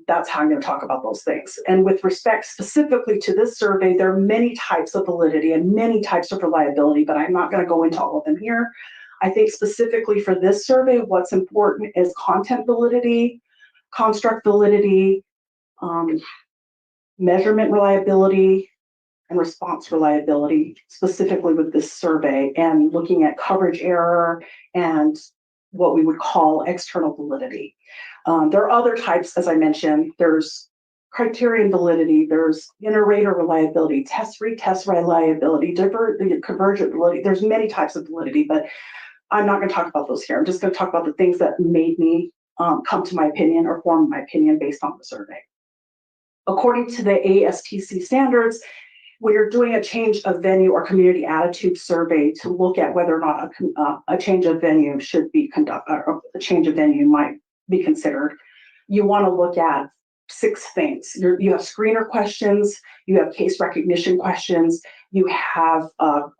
S6: that's how I'm going to talk about those things. And with respect specifically to this survey, there are many types of validity and many types of reliability, but I'm not going to go into all of them here. I think specifically for this survey, what's important is content validity, construct validity, measurement reliability, and response reliability, specifically with this survey, and looking at coverage error and what we would call external validity. There are other types, as I mentioned. There's criterion validity, there's inter-rater reliability, test-retest reliability, convergent validity. There's many types of validity, but I'm not going to talk about those here. I'm just going to talk about the things that made me come to my opinion or form my opinion based on the survey. According to the ASTC standards, when you're doing a change of venue or community attitude survey to look at whether or not a change of venue should be conducted, or a change of venue might be considered, you want to look at 6 things. You have screener questions, you have case recognition questions, you have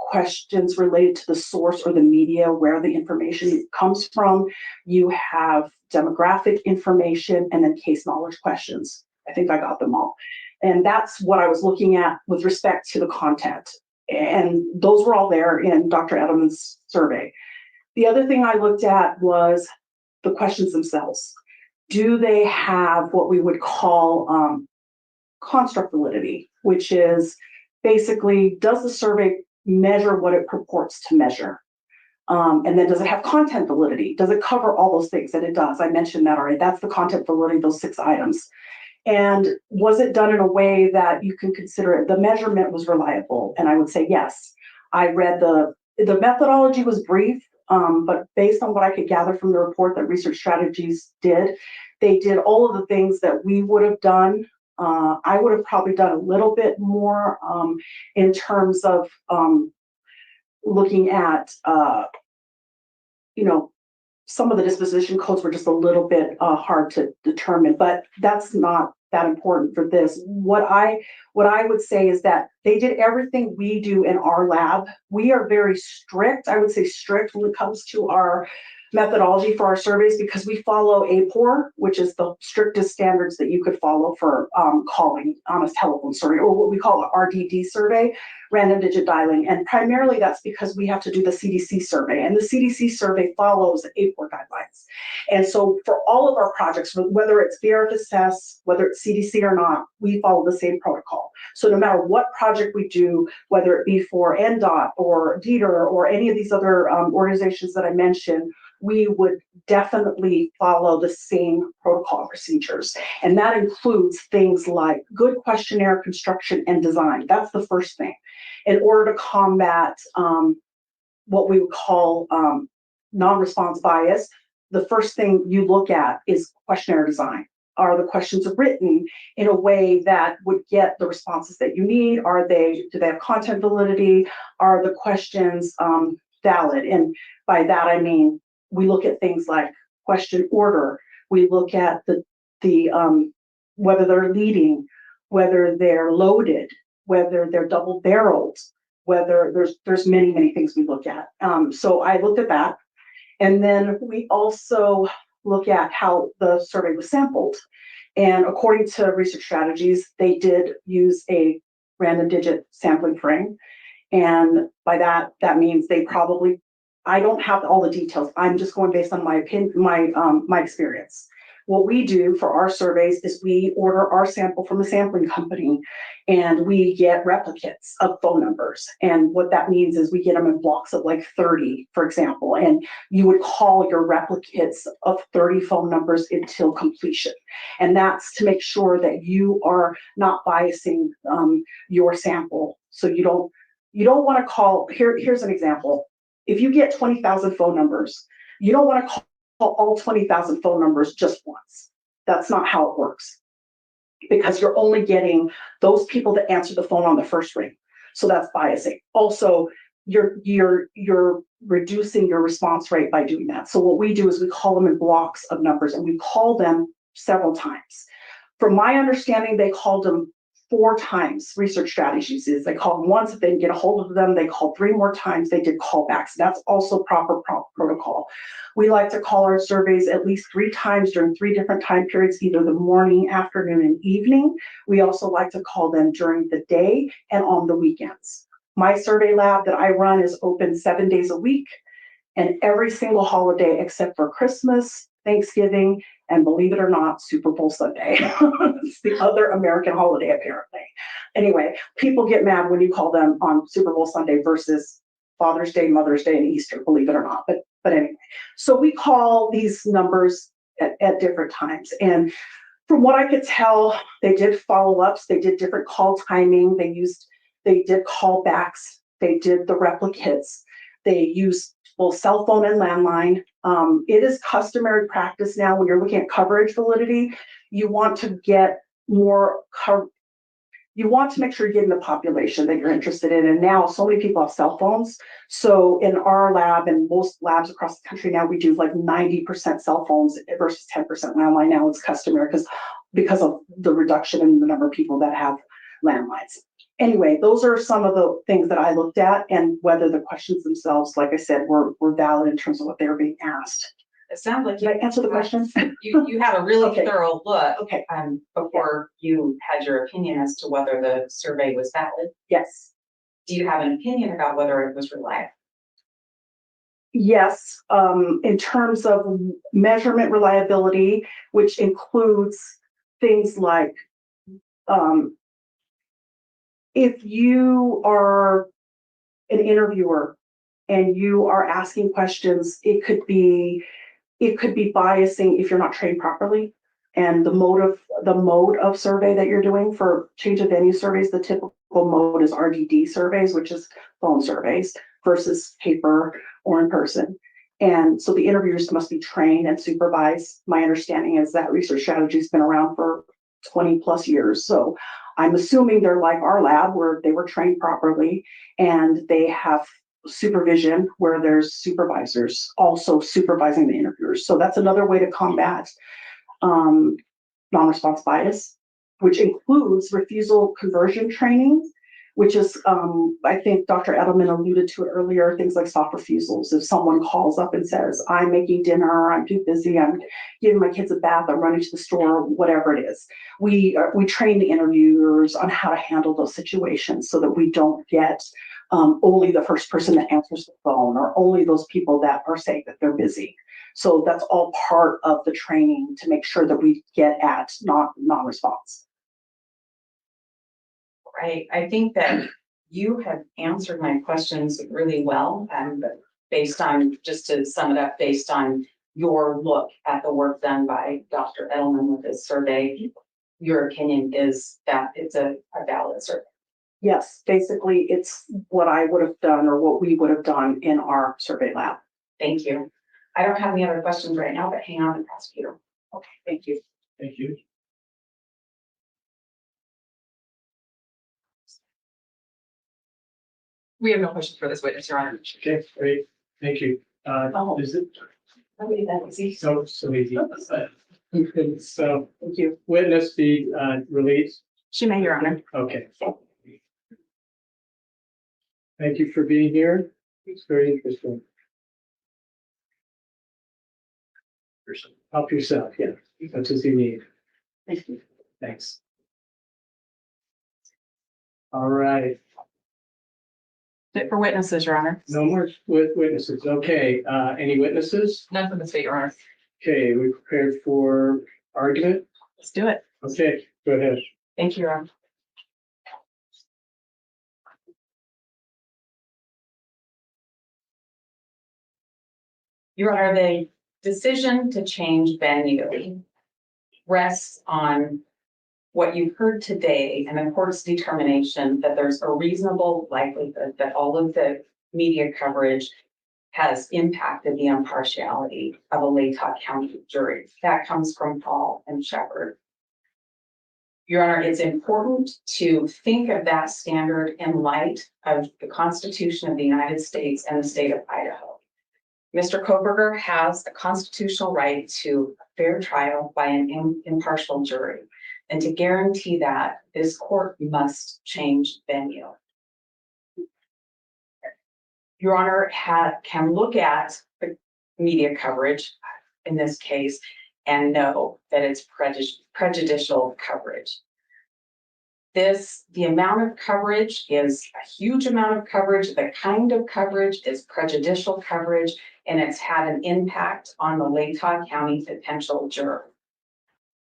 S6: questions related to the source or the media where the information comes from, you have demographic information, and then case knowledge questions. I think I got them all. And that's what I was looking at with respect to the content. And those were all there in Dr. Edelman's survey. The other thing I looked at was the questions themselves. Do they have what we would call construct validity, which is basically, does the survey measure what it purports to measure? And then does it have content validity? Does it cover all those things? And it does. I mentioned that already. That's the content validity, those 6 items. And was it done in a way that you can consider it? The measurement was reliable, and I would say yes. I read the methodology was brief, but based on what I could gather from the report that Research Strategies did, they did all of the things that we would have done. I would have probably done a little bit more in terms of looking at, some of the disposition codes were just a little bit hard to determine, but that's not that important for this. What I would say is that They did everything we do in our lab. We are very strict, I would say strict when it comes to our methodology for our surveys because we follow APOR, which is the strictest standards that you could follow for calling on a telephone survey, or what we call an RDD survey, random digit dialing. And primarily that's because we have to do the CDC survey, and the CDC survey follows APOR guidelines. And so for all of our projects, whether it's BRFSS, whether it's CDC or not, we follow the same protocol. So no matter what project we do, whether it be for NDOT or DETR or any of these other organizations that I mentioned, we would definitely follow the same protocol procedures. And that includes things like good questionnaire construction and design. That's the first thing. In order to combat what we would call non-response bias, the first thing you look at is questionnaire design. Are the questions written in a way that would get the responses that you need? Do they have content validity? Are the questions valid? And by that, I mean, we look at things like question order. We look at the whether they're leading, whether they're loaded, whether they're double barreled, whether there's many things we look at. So I looked at that. And then we also look at how the survey was sampled. And according to research strategies, they did use a random digit sampling frame. And by that means they probably, I don't have all the details. I'm just going based on my opinion, my experience. What we do for our surveys is we order our sample from a sampling company and we get replicates of phone numbers. And what that means is we get them in blocks of like 30, for example, and you would call your replicates of 30 phone numbers until completion. And that's to make sure that you are not biasing your sample. So you don't want to call, here's an example. If you get 20,000 phone numbers, you don't want to call all 20,000 phone numbers just once. That's not how it works, because you're only getting those people that answer the phone on the first ring. So that's biasing. Also, you're reducing your response rate by doing that. So what we do is we call them in blocks of numbers, and we call them several times. From my understanding, they called them 4 times. Research strategies is they called once, if they didn't get a hold of them, they called 3 more times, they did callbacks. That's also proper protocol. We like to call our surveys at least 3 times during 3 different time periods, either the morning, afternoon, and evening. We also like to call them during the day and on the weekends. My survey lab that I run is open 7 days a week, and every single holiday except for Christmas, Thanksgiving, and believe it or not, Super Bowl Sunday. It's the other American holiday, apparently. Anyway, people get mad when you call them on Super Bowl Sunday versus Father's Day, Mother's Day, and Easter, believe it or not. But anyway, so we call these numbers at different times. And from what I could tell, they did follow-ups, they did different call timing, they did callbacks, they did the replicates, they used both cell phone and landline. It is customary practice now when you're looking at coverage validity, you want to get more you want to make sure you're getting the population that you're interested in. And now so many people have cell phones. So in our lab and most labs across the country now, we do like 90% cell phones versus 10% landline. Now it's customary because of the reduction in the number of people that have landlines. Anyway, those are some of the things that I looked at, and whether the questions themselves, like I said, were valid in terms of what they were being asked.
S2: It sounds like
S6: Did I answer the question?
S2: you had a really
S6: Okay.
S2: thorough look
S6: Okay.
S2: Before you had your opinion as to whether the survey was valid.
S6: Yes.
S2: Do you have an opinion about whether it was reliable?
S6: Yes. In terms of measurement reliability, which includes things like if you are an interviewer and you are asking questions, it could be biasing if you're not trained properly. And the mode of survey that you're doing for change of venue surveys, the typical mode is RDD surveys, which is phone surveys versus paper or in person. And so the interviewers must be trained and supervised. My understanding is that research strategy has been around for 20 plus years. So I'm assuming they're like our lab where they were trained properly and they have supervision where there's supervisors also supervising the interviewers. So that's another way to combat non-response bias, which includes refusal conversion training, which is, I think Dr. Edelman alluded to it earlier, things like soft refusals. If someone calls up and says, I'm making dinner, I'm too busy, I'm giving my kids a bath, I'm running to the store, whatever it is. We train the interviewers on how to handle those situations so that we don't get only the first person that answers the phone or only those people that are saying that they're busy. So that's all part of the training to make sure that we get at non-response.
S2: Right. I think that you have answered my questions really well, based on, just to sum it up, based on your look at the work done by Dr. Edelman with his survey. Your opinion is that it's a valid survey.
S6: Yes, basically it's what I would have done or what we would have done in our survey lab.
S2: Thank you. I don't have any other questions right now, but hang on and prosecutor. Okay, thank you.
S1: Thank you.
S5: We have no questions for this witness, Your Honor.
S1: Okay, great. Thank you. Is it
S2: Nobody that easy.
S1: so easy? So
S2: Thank you.
S1: witness be released.
S2: She may, Your Honor.
S1: Okay. Thank you for being here. It's very interesting. Help yourself, yeah, as much as you need.
S6: Thank you.
S1: Thanks. All right,
S2: Fit for witnesses, Your Honor.
S1: no more witnesses. Okay, any witnesses?
S5: None from the state, Your Honor.
S1: Okay, we prepared for argument.
S2: Let's do it.
S1: Okay, go ahead.
S2: Thank you, Your Honor. Your Honor, the decision to change venue rests on what you've heard today and the court's determination that there's a reasonable likelihood that all of the media coverage has impacted the impartiality of a Latah County jury. That comes from Paul and Shepard. Your Honor, it's important to think of that standard in light of the Constitution of the United States and the state of Idaho. Mr. Kohberger has a constitutional right to a fair trial by an impartial jury. And to guarantee that, this court must change venue. Your Honor can look at the media coverage in this case and know that it's prejudicial coverage. The amount of coverage is a huge amount of coverage. The kind of coverage is prejudicial coverage, and it's had an impact on the Latah County potential juror.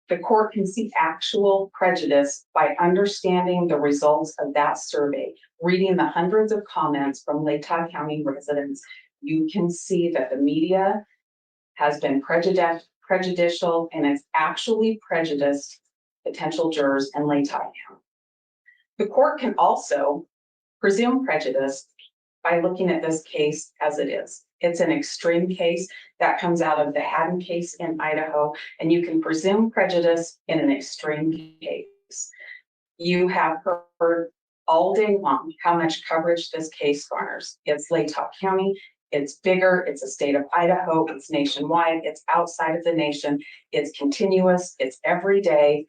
S2: The court can see actual prejudice by understanding the results of that survey. Reading the hundreds of comments from Latah County residents, you can see that the media has been prejudicial and it's actually prejudiced potential jurors in Latah County. The court can also presume prejudice by looking at this case as it is. It's an extreme case that comes out of the Haddon case in Idaho, and you can presume prejudice in an extreme case. You have heard all day long how much coverage this case garners. It's Latah County, it's bigger, it's a state of Idaho, it's nationwide, it's outside of the nation, it's continuous, it's every day.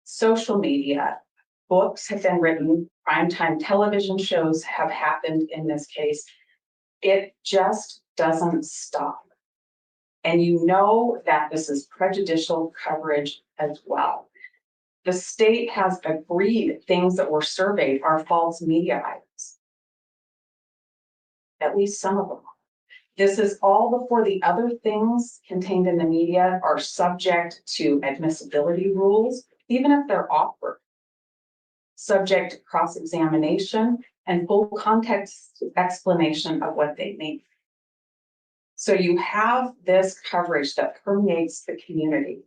S2: Social media, books have been written, primetime television shows have happened in this case. It just doesn't stop. And you know that this is prejudicial coverage as well. The state has agreed things that were surveyed are false media items. At least some of them. This is all before the other things contained in the media are subject to admissibility rules, even if they're awkward. Subject to cross-examination and full context explanation of what they mean. So you have this coverage that permeates the community.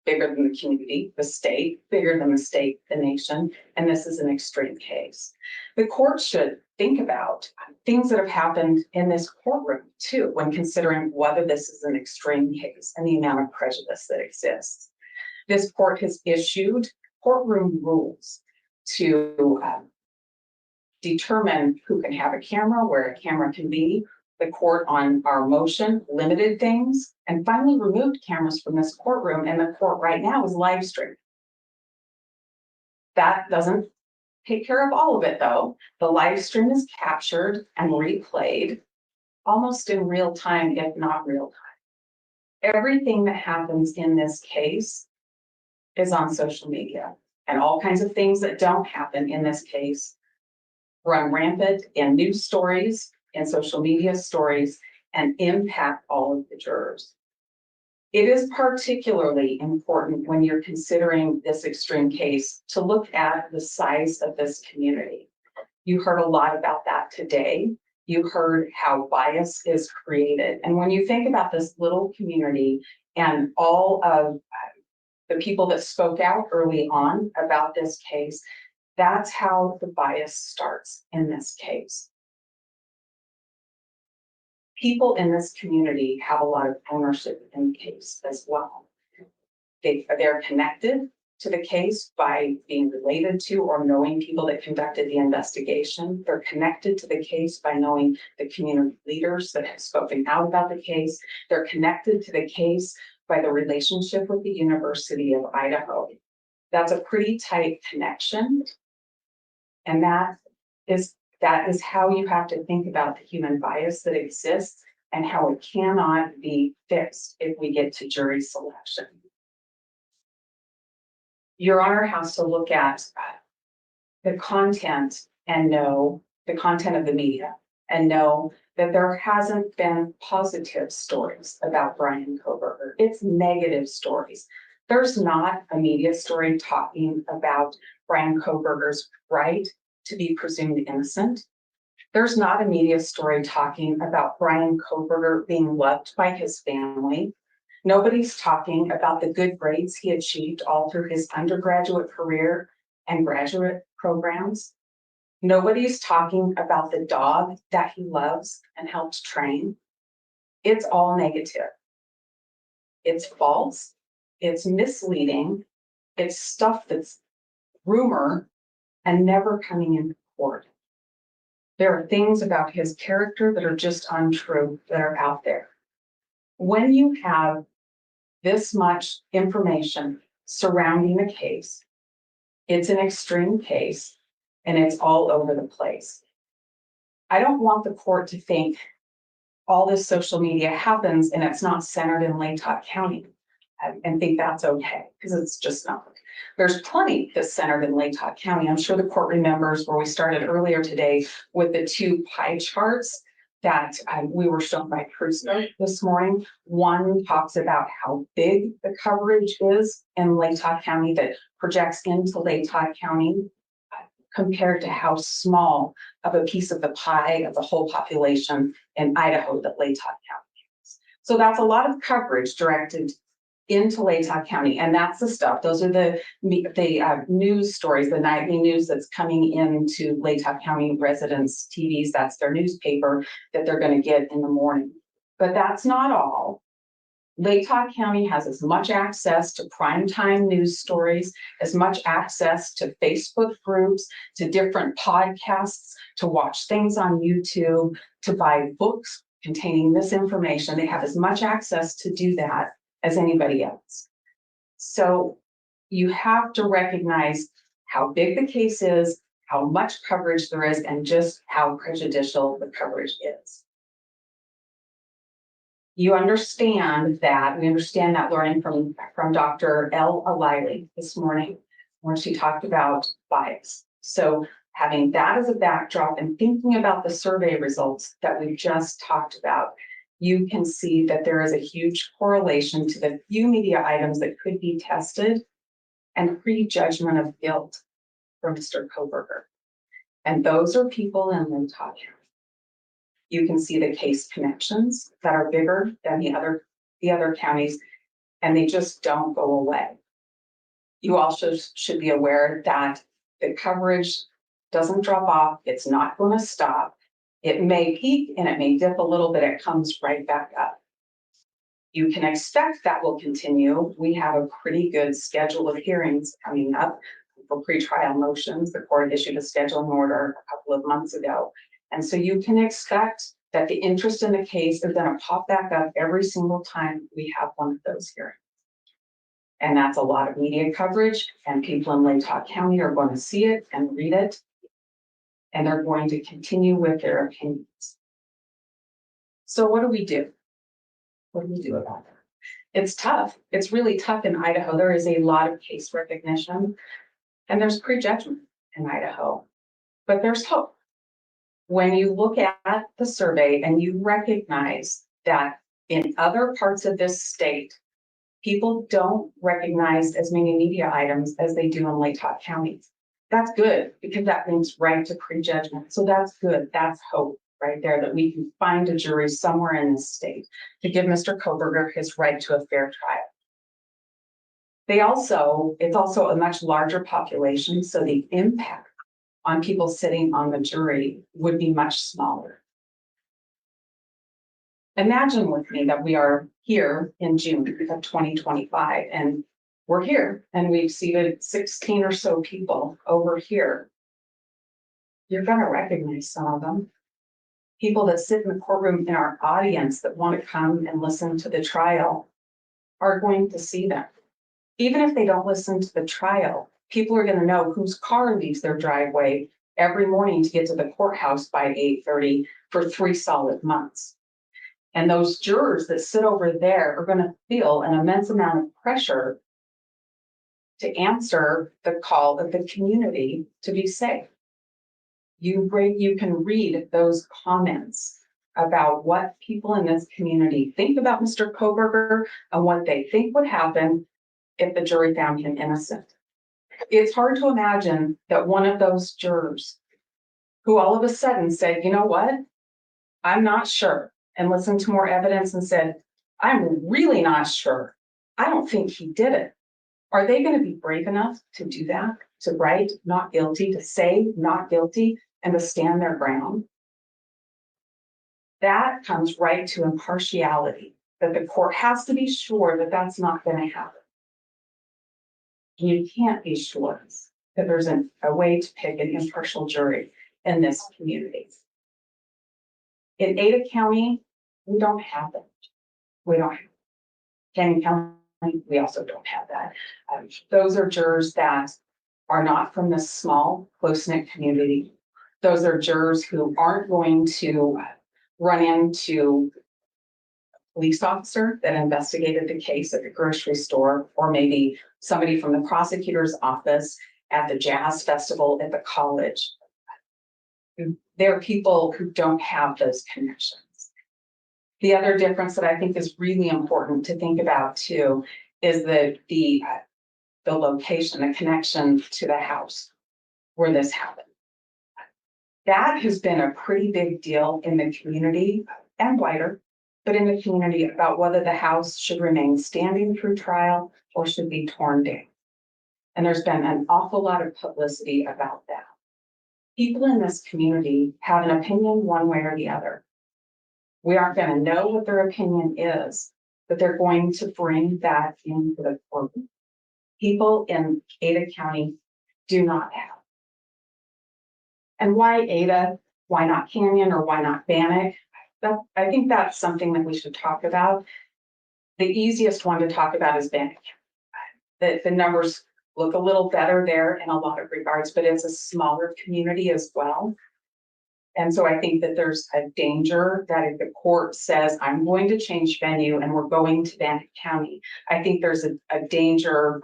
S2: Bigger than the community, the state, bigger than the state, the nation, and this is an extreme case. The court should think about things that have happened in this courtroom too, when considering whether this is an extreme case and the amount of prejudice that exists. This court has issued courtroom rules to determine who can have a camera, where a camera can be. The court on our motion limited things and finally removed cameras from this courtroom, and the court right now is live streaming. That doesn't take care of all of it, though. The live stream is captured and replayed almost in real time, if not real time. Everything that happens in this case is on social media, and all kinds of things that don't happen in this case run rampant in news stories and social media stories and impact all of the jurors. It is particularly important when you're considering this extreme case to look at the size of this community. You heard a lot about that today. You heard how bias is created. And when you think about this little community and all of the people that spoke out early on about this case, that's how the bias starts in this case. People in this community have a lot of ownership in the case as well. They're connected to the case by being related to or knowing people that conducted the investigation. They're connected to the case by knowing the community leaders that have spoken out about the case. They're connected to the case by the relationship with the University of Idaho. That's a pretty tight connection. And that is how you have to think about the human bias that exists and how it cannot be fixed if we get to jury selection. Your Honor has to look at the content and know the content of the media and know that there hasn't been positive stories about Bryan Kohberger. It's negative stories. There's not a media story talking about Bryan Kohberger's right to be presumed innocent. There's not a media story talking about Bryan Kohberger being loved by his family. Nobody's talking about the good grades he achieved all through his undergraduate career and graduate programs. Nobody's talking about the dog that he loves and helped train. It's all negative. It's false. It's misleading. It's stuff that's rumor and never coming into court. There are things about his character that are just untrue that are out there. When you have this much information surrounding a case, it's an extreme case and it's all over the place. I don't want the court to think all this social media happens and it's not centered in Latah County and think that's okay, because it's just not. There's plenty that's centered in Latah County. I'm sure the court remembers where we started earlier today with the two pie charts that we were shown by Crusoe this morning. One talks about how big the coverage is in Latah County that projects into Latah County compared to how small of a piece of the pie of the whole population in Idaho that Latah County is. So that's a lot of coverage directed into Latah County, and that's the stuff. Those are the news stories, the nightly news that's coming into Latah County residents' TVs. That's their newspaper that they're going to get in the morning. But that's not all. Latah County has as much access to primetime news stories, as much access to Facebook groups, to different podcasts, to watch things on YouTube, to buy books containing misinformation. They have as much access to do that as anybody else. So you have to recognize how big the case is, how much coverage there is, and just how prejudicial the coverage is. We understand that learning from Dr. L. O'Leary this morning, when she talked about bias. So having that as a backdrop and thinking about the survey results that we just talked about, you can see that there is a huge correlation to the few media items that could be tested and prejudgment of guilt for Mr. Kohberger. And those are people in Latah County. You can see the case connections that are bigger than the other counties, and they just don't go away. You also should be aware that the coverage doesn't drop off. It's not going to stop. It may peak and it may dip a little bit. It comes right back up. You can expect that will continue. We have a pretty good schedule of hearings coming up for pretrial motions. The court issued a scheduling order a couple of months ago. And so you can expect that the interest in the case is going to pop back up every single time we have one of those hearings. And that's a lot of media coverage, and people in Latah County are going to see it and read it. And they're going to continue with their opinions. So what do we do? What do we do about it? It's tough. It's really tough in Idaho. There is a lot of case recognition and there's prejudgment in Idaho, but there's hope. When you look at the survey and you recognize that in other parts of this state, people don't recognize as many media items as they do in Latah County. That's good because that links right to prejudgment. So that's good. That's hope right there, that we can find a jury somewhere in this state to give Mr. Kohberger his right to a fair trial. It's also a much larger population, so the impact on people sitting on the jury would be much smaller. Imagine with me that we are here in June of 2025 and we're here and we've seated 16 or so people over here. You're going to recognize some of them. People that sit in the courtroom in our audience that want to come and listen to the trial are going to see them. Even if they don't listen to the trial, people are going to know whose car leaves their driveway every morning to get to the courthouse by 8:30 for 3 solid months. And those jurors that sit over there are going to feel an immense amount of pressure to answer the call of the community to be safe. You can read those comments about what people in this community think about Mr. Kohberger and what they think would happen if the jury found him innocent. It's hard to imagine that one of those jurors who all of a sudden said, you know what, I'm not sure, and listened to more evidence and said, I'm really not sure. I don't think he did it. Are they going to be brave enough to do that, to write not guilty, to say not guilty, and to stand their ground? That comes right to impartiality, that the court has to be sure that that's not going to happen. You can't be sure that there's a way to pick an impartial jury in this community. In Ada County, we don't have that. We don't have Canyon County, we also don't have that. Those are jurors that are not from this small, close-knit community. Those are jurors who aren't going to run into a police officer that investigated the case at the grocery store, or maybe somebody from the prosecutor's office at the jazz festival at the college. There are people who don't have those connections. The other difference that I think is really important to think about too is the location, the connection to the house where this happened. That has been a pretty big deal in the community and wider, but in the community about whether the house should remain standing through trial or should be torn down. And there's been an awful lot of publicity about that. People in this community have an opinion one way or the other. We aren't going to know what their opinion is, but they're going to bring that into the courtroom. People in Ada County do not have. And why Ada? Why not Canyon, or why not Bannock? I think that's something that we should talk about. The easiest one to talk about is Bannock. The numbers look a little better there in a lot of regards, but it's a smaller community as well. And so I think that there's a danger that if the court says, I'm going to change venue and we're going to Bannock County, I think there's a danger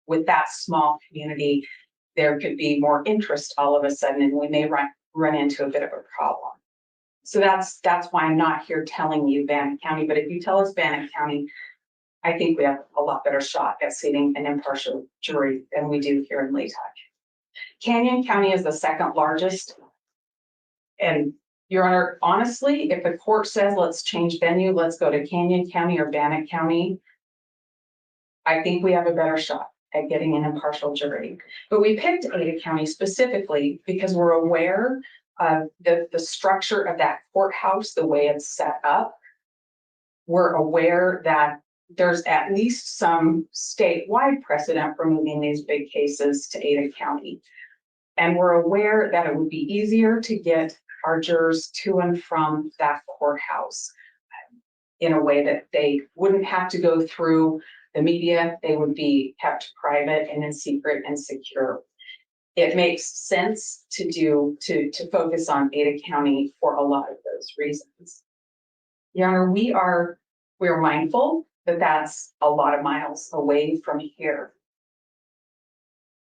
S2: with that small community. There could be more interest all of a sudden, and we may run into a bit of a problem. So that's why I'm not here telling you Bannock County, but if you tell us Bannock County, I think we have a lot better shot at seating an impartial jury than we do here in Latah. Canyon County is the second largest. And Your Honor, honestly, if the court says, let's change venue, let's go to Canyon County or Bannock County, I think we have a better shot at getting an impartial jury. But we picked Ada County specifically because we're aware of the structure of that courthouse, the way it's set up. We're aware that there's at least some statewide precedent for moving these big cases to Ada County. And we're aware that it would be easier to get our jurors to and from that courthouse in a way that they wouldn't have to go through the media. They would be kept private and in secret and secure. It makes sense to focus on Ada County for a lot of those reasons. Your Honor, we're mindful that that's a lot of miles away from here.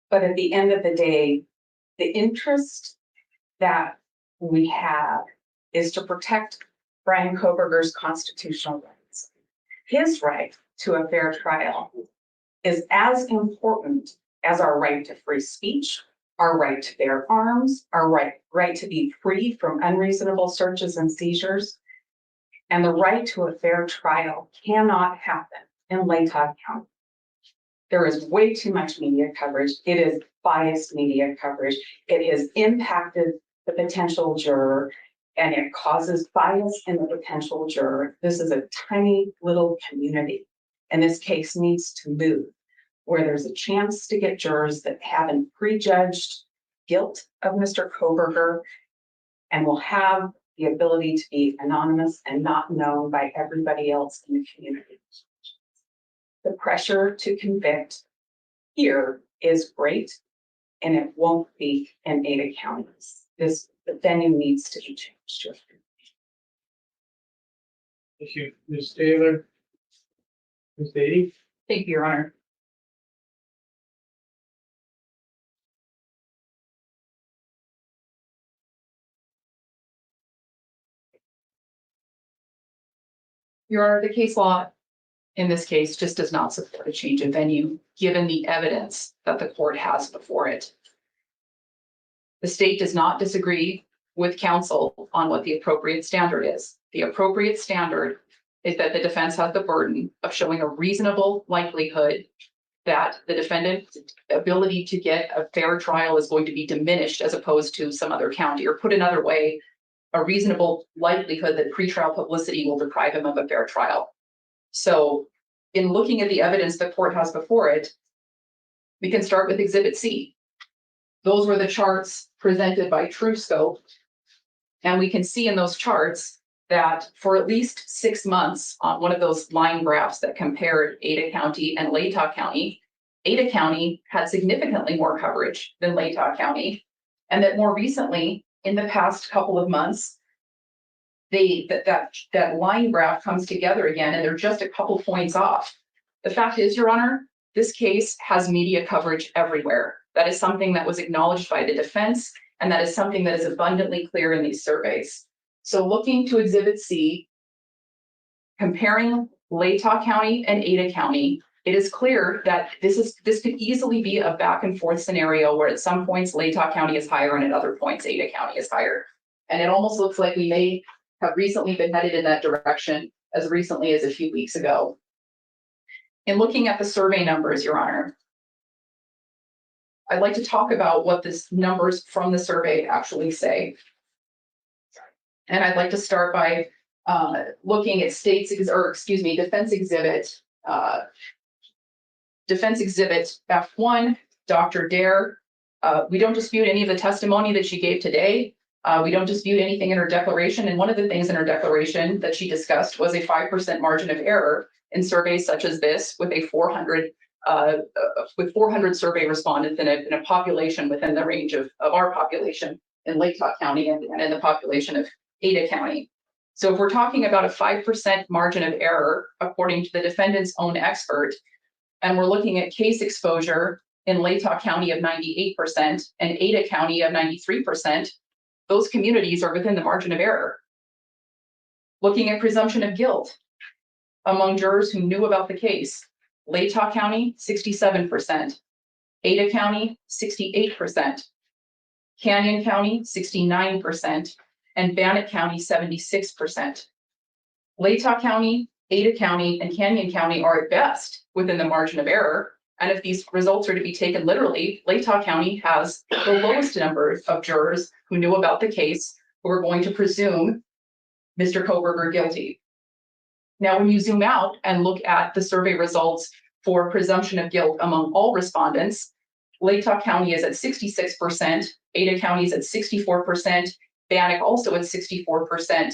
S2: But at the end of the day, the interest that we have is to protect Bryan Kohberger's constitutional rights. His right to a fair trial is as important as our right to free speech, our right to bear arms, our right to be free from unreasonable searches and seizures. And the right to a fair trial cannot happen in Latah County. There is way too much media coverage. It is biased media coverage. It has impacted the potential juror, and it causes bias in the potential juror. This is a tiny little community, and this case needs to move where there's a chance to get jurors that haven't prejudged guilt of Mr. Kohberger and will have the ability to be anonymous and not known by everybody else in the community. The pressure to convict here is great, and it won't be in Ada County. The venue needs to be changed.
S1: Thank you, Ms. Taylor. Ms. Beatty?
S5: Thank you, Your Honor. Your Honor, the case law in this case just does not support a change of venue, given the evidence that the court has before it. The state does not disagree with counsel on what the appropriate standard is. The appropriate standard is that the defense has the burden of showing a reasonable likelihood that the defendant's ability to get a fair trial is going to be diminished as opposed to some other county, or put another way, a reasonable likelihood that pretrial publicity will deprive him of a fair trial. So in looking at the evidence the court has before it, we can start with Exhibit C. Those were the charts presented by TrueScope. And we can see in those charts that for at least 6 months on one of those line graphs that compared Ada County and Latah County, Ada County had significantly more coverage than Latah County. And that more recently, in the past couple of months, that line graph comes together again, and they're just a couple points off. The fact is, Your Honor, this case has media coverage everywhere. That is something that was acknowledged by the defense, and that is something that is abundantly clear in these surveys. So looking to Exhibit C, comparing Latah County and Ada County, it is clear that this could easily be a back and forth scenario where at some points Latah County is higher and at other points Ada County is higher. And it almost looks like we may have recently been headed in that direction as recently as a few weeks ago. In looking at the survey numbers, Your Honor, I'd like to talk about what the numbers from the survey actually say. And I'd like to start by looking at Defense Exhibit F1, Dr. Dare. We don't dispute any of the testimony that she gave today. We don't dispute anything in her declaration. And one of the things in her declaration that she discussed was a 5% margin of error in surveys such as this, with 400 survey respondents in a population within the range of our population in Latah County and in the population of Ada County. So if we're talking about a 5% margin of error, according to the defendant's own expert, and we're looking at case exposure in Latah County of 98% and Ada County of 93%, those communities are within the margin of error. Looking at presumption of guilt among jurors who knew about the case, Latah County, 67%, Ada County, 68%, Canyon County, 69%, and Bannock County, 76%. Latah County, Ada County, and Canyon County are at best within the margin of error. And if these results are to be taken literally, Latah County has the lowest number of jurors who knew about the case who are going to presume Mr. Kohberger guilty. Now, when you zoom out and look at the survey results for presumption of guilt among all respondents, Latah County is at 66%, Ada County is at 64%, Bannock also at 64%,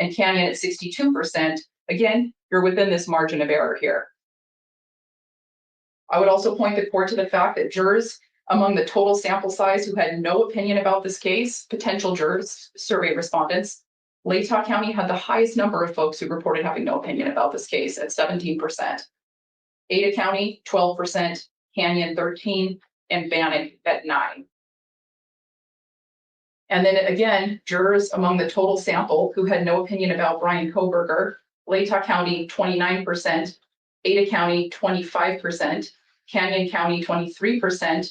S5: and Canyon at 62%, Again, you're within this margin of error here. I would also point the court to the fact that jurors among the total sample size who had no opinion about this case, potential jurors, survey respondents, Latah County had the highest number of folks who reported having no opinion about this case at 17%. Ada County, 12%, Canyon 13%, and Bannock at 9%. And then again, jurors among the total sample who had no opinion about Bryan Kohberger, Latah County 29%, Ada County 25%, Canyon County 23%,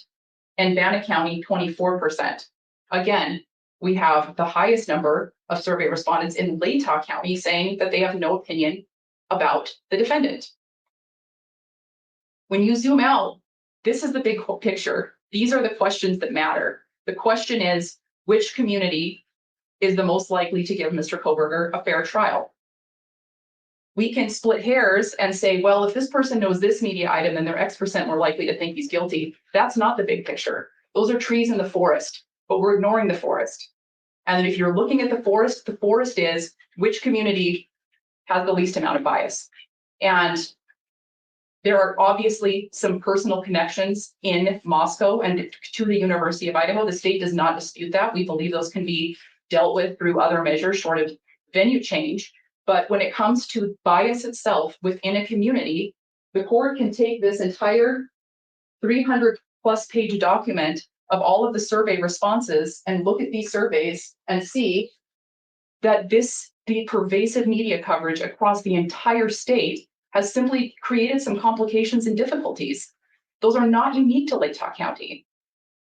S5: and Bannock County 24%. Again, we have the highest number of survey respondents in Latah County saying that they have no opinion about the defendant. When you zoom out, this is the big picture. These are the questions that matter. The question is, which community is the most likely to give Mr. Kohberger a fair trial? We can split hairs and say, well, if this person knows this media item, then they're X% more likely to think he's guilty. That's not the big picture. Those are trees in the forest, but we're ignoring the forest. And if you're looking at the forest is which community has the least amount of bias. And there are obviously some personal connections in Moscow and to the University of Idaho. The state does not dispute that. We believe those can be dealt with through other measures short of venue change. But when it comes to bias itself within a community, the court can take this entire 300+ page document of all of the survey responses and look at these surveys and see that the pervasive media coverage across the entire state has simply created some complications and difficulties. Those are not unique to Latah County.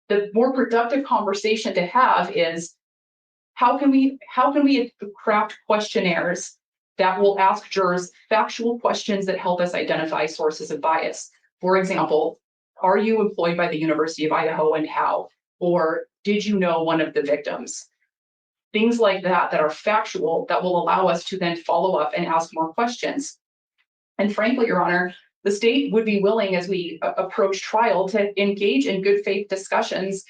S5: The more productive conversation to have is how can we craft questionnaires that will ask jurors factual questions that help us identify sources of bias. For example, are you employed by the University of Idaho and how? Or did you know one of the victims? Things like that are factual that will allow us to then follow up and ask more questions. And frankly, Your Honor, the state would be willing as we approach trial to engage in good faith discussions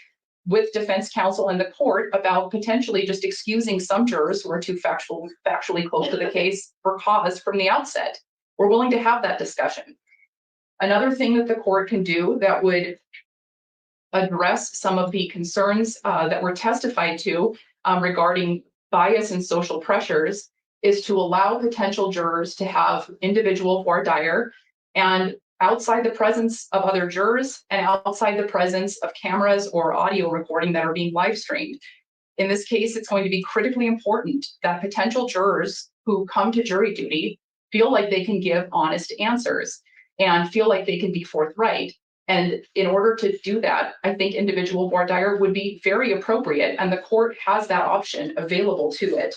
S5: with defense counsel and the court about potentially just excusing some jurors who are too factually close to the case for cause from the outset. We're willing to have that discussion. Another thing that the court can do that would address some of the concerns that were testified to regarding bias and social pressures is to allow potential jurors to have individual voir dire and outside the presence of other jurors and outside the presence of cameras or audio recording that are being live streamed. In this case, it's going to be critically important that potential jurors who come to jury duty feel like they can give honest answers and feel like they can be forthright. And in order to do that, I think individual voir dire would be very appropriate, and the court has that option available to it.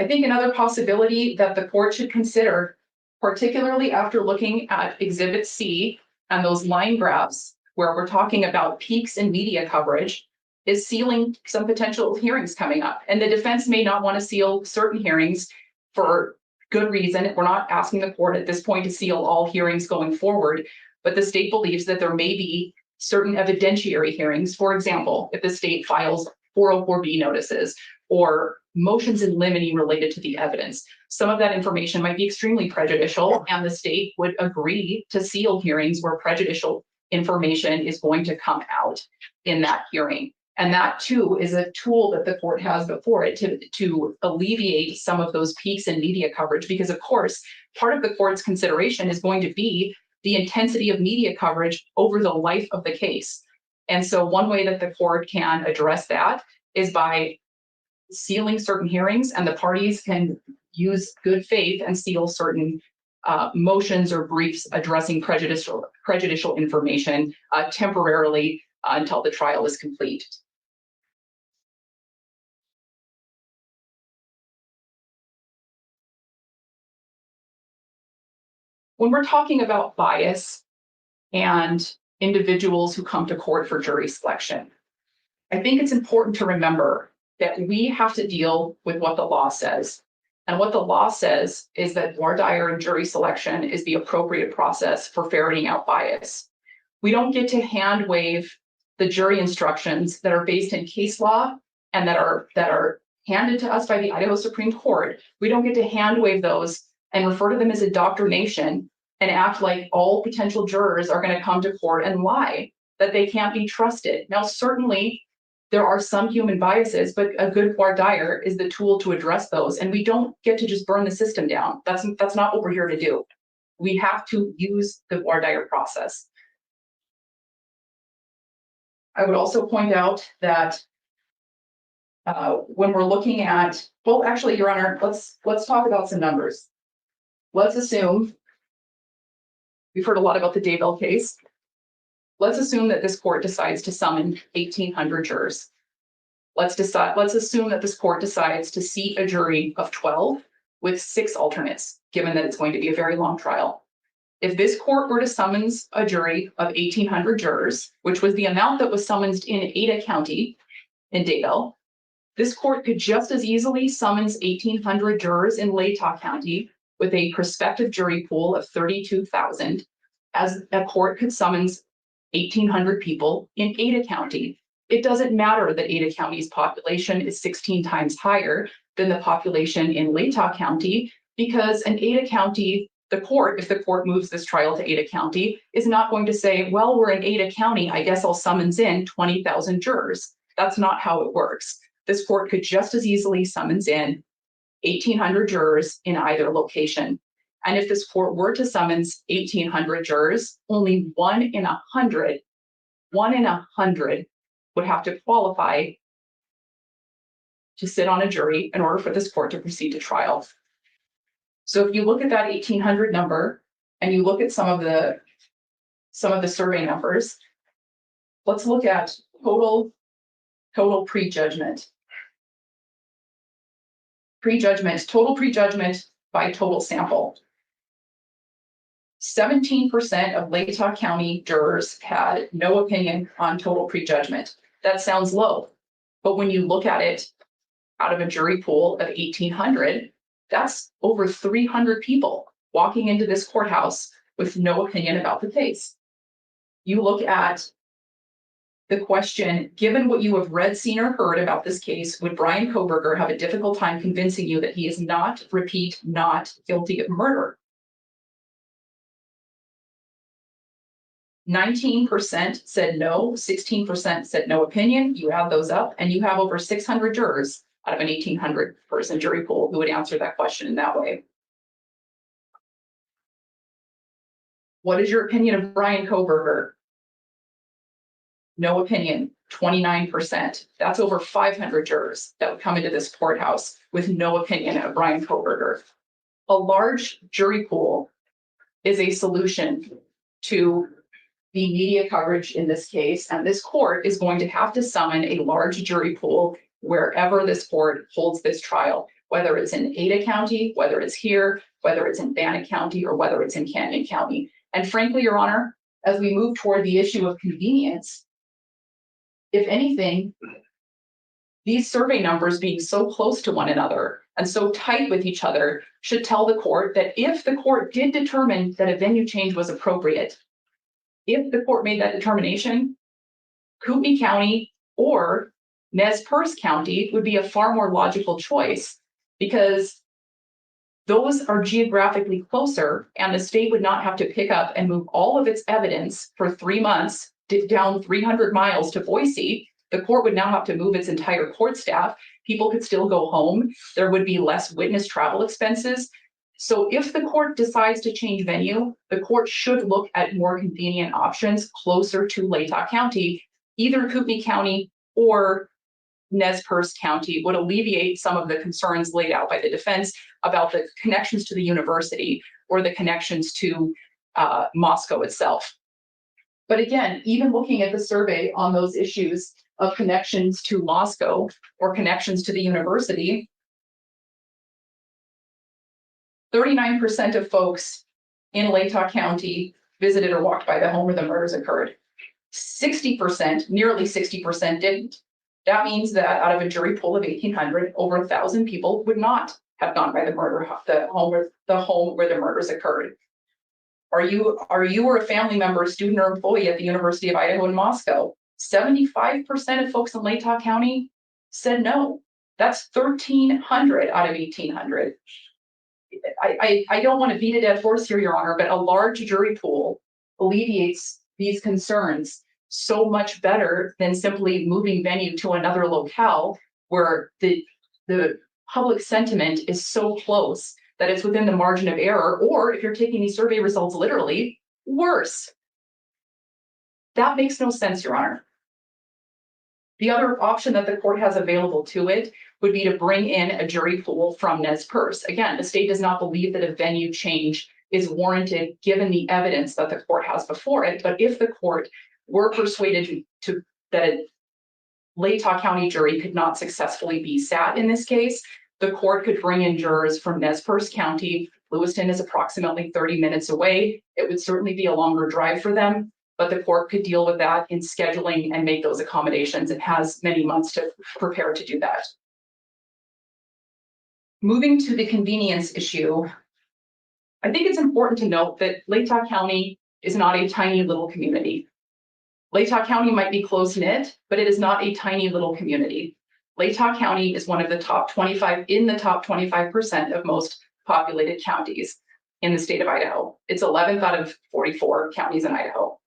S5: I think another possibility that the court should consider, particularly after looking at Exhibit C and those line graphs where we're talking about peaks in media coverage, is sealing some potential hearings coming up. And the defense may not want to seal certain hearings for good reason. We're not asking the court at this point to seal all hearings going forward, but the state believes that there may be certain evidentiary hearings. For example, if the state files 404B notices or motions in limine related to the evidence, some of that information might be extremely prejudicial, and the state would agree to seal hearings where prejudicial information is going to come out in that hearing. And that too is a tool that the court has before it to alleviate some of those peaks in media coverage, because of course, part of the court's consideration is going to be the intensity of media coverage over the life of the case. And so one way that the court can address that is by sealing certain hearings, and the parties can use good faith and seal certain motions or briefs addressing prejudicial information temporarily until the trial is complete. When we're talking about bias and individuals who come to court for jury selection, I think it's important to remember that we have to deal with what the law says. And what the law says is that voir dire and jury selection is the appropriate process for ferreting out bias. We don't get to hand wave the jury instructions that are based in case law and that are handed to us by the Idaho Supreme Court. We don't get to hand wave those and refer to them as indoctrination and act like all potential jurors are going to come to court and lie, that they can't be trusted. Now, certainly there are some human biases, but a good voir dire is the tool to address those. And we don't get to just burn the system down. That's not what we're here to do. We have to use the voir dire process. I would also point out that when we're looking at, well, actually, Your Honor, let's talk about some numbers. Let's assume, we've heard a lot about the Daybell case. Let's assume that this court decides to summon 1,800 jurors. Let's assume that this court decides to seat a jury of 12 with 6 alternates, given that it's going to be a very long trial. If this court were to summons a jury of 1,800 jurors, which was the amount that was summoned in Ada County in Daybell, this court could just as easily summons 1,800 jurors in Latah County with a prospective jury pool of 32,000, as a court could summons 1,800 people in Ada County. It doesn't matter that Ada County's population is 16 times higher than the population in Latah County, because in Ada County, the court, if the court moves this trial to Ada County, is not going to say, well, we're in Ada County, I guess I'll summons in 20,000 jurors. That's not how it works. This court could just as easily summons in 1,800 jurors in either location. And if this court were to summons 1,800 jurors, only 1 in 100 would have to qualify to sit on a jury in order for this court to proceed to trial. So if you look at that 1,800 number and you look at some of the survey numbers, let's look at total prejudgment. Total prejudgment by total sample. 17% of Latah County jurors had no opinion on total prejudgment. That sounds low, but when you look at it out of a jury pool of 1,800, that's over 300 people walking into this courthouse with no opinion about the case. You look at the question, given what you have read, seen, or heard about this case, would Bryan Kohberger have a difficult time convincing you that he is not guilty of murder? 19% said no, 16% said no opinion. You add those up and you have over 600 jurors out of an 1,800 person jury pool who would answer that question in that way. What is your opinion of Bryan Kohberger? No opinion, 29%. That's over 500 jurors that would come into this courthouse with no opinion of Bryan Kohberger. A large jury pool is a solution to the media coverage in this case, and this court is going to have to summon a large jury pool wherever this court holds this trial, whether it's in Ada County, whether it's here, whether it's in Bannock County, or whether it's in Canyon County. And frankly, Your Honor, as we move toward the issue of convenience, if anything, these survey numbers being so close to one another and so tight with each other should tell the court that if the court did determine that a venue change was appropriate, if the court made that determination, Kootenai County or Nez Perce County would be a far more logical choice, because those are geographically closer and the state would not have to pick up and move all of its evidence for 3 months down 300 miles to Boise. The court would now have to move its entire court staff. People could still go home. There would be less witness travel expenses. So if the court decides to change venue, the court should look at more convenient options closer to Latah County. Either Kootenai County or Nez Perce County would alleviate some of the concerns laid out by the defense about the connections to the university or the connections to Moscow itself. But again, even looking at the survey on those issues of connections to Moscow or connections to the university, 39% of folks in Latah County visited or walked by the home where the murders occurred. 60%, nearly 60% didn't. That means that out of a jury pool of 1,800, over 1,000 people would not have gone by the home where the murders occurred. Are you or a family member, student or employee at the University of Idaho in Moscow? 75% of folks in Latah County said no. That's 1,300 out of 1,800. I don't want to beat a dead horse here, Your Honor, but a large jury pool alleviates these concerns so much better than simply moving venue to another locale where the public sentiment is so close that it's within the margin of error, or if you're taking these survey results literally, worse. That makes no sense, Your Honor. The other option that the court has available to it would be to bring in a jury pool from Nez Perce. Again, the state does not believe that a venue change is warranted given the evidence that the court has before it. But if the court were persuaded that a Latah County jury could not successfully be sat in this case, the court could bring in jurors from Nez Perce County. Lewiston is approximately 30 minutes away. It would certainly be a longer drive for them, but the court could deal with that in scheduling and make those accommodations. It has many months to prepare to do that. Moving to the convenience issue, I think it's important to note that Latah County is not a tiny little community. Latah County might be close-knit, but it is not a tiny little community. Latah County is one of the top 25% of most populated counties in the state of Idaho. It's 11th out of 44 counties in Idaho.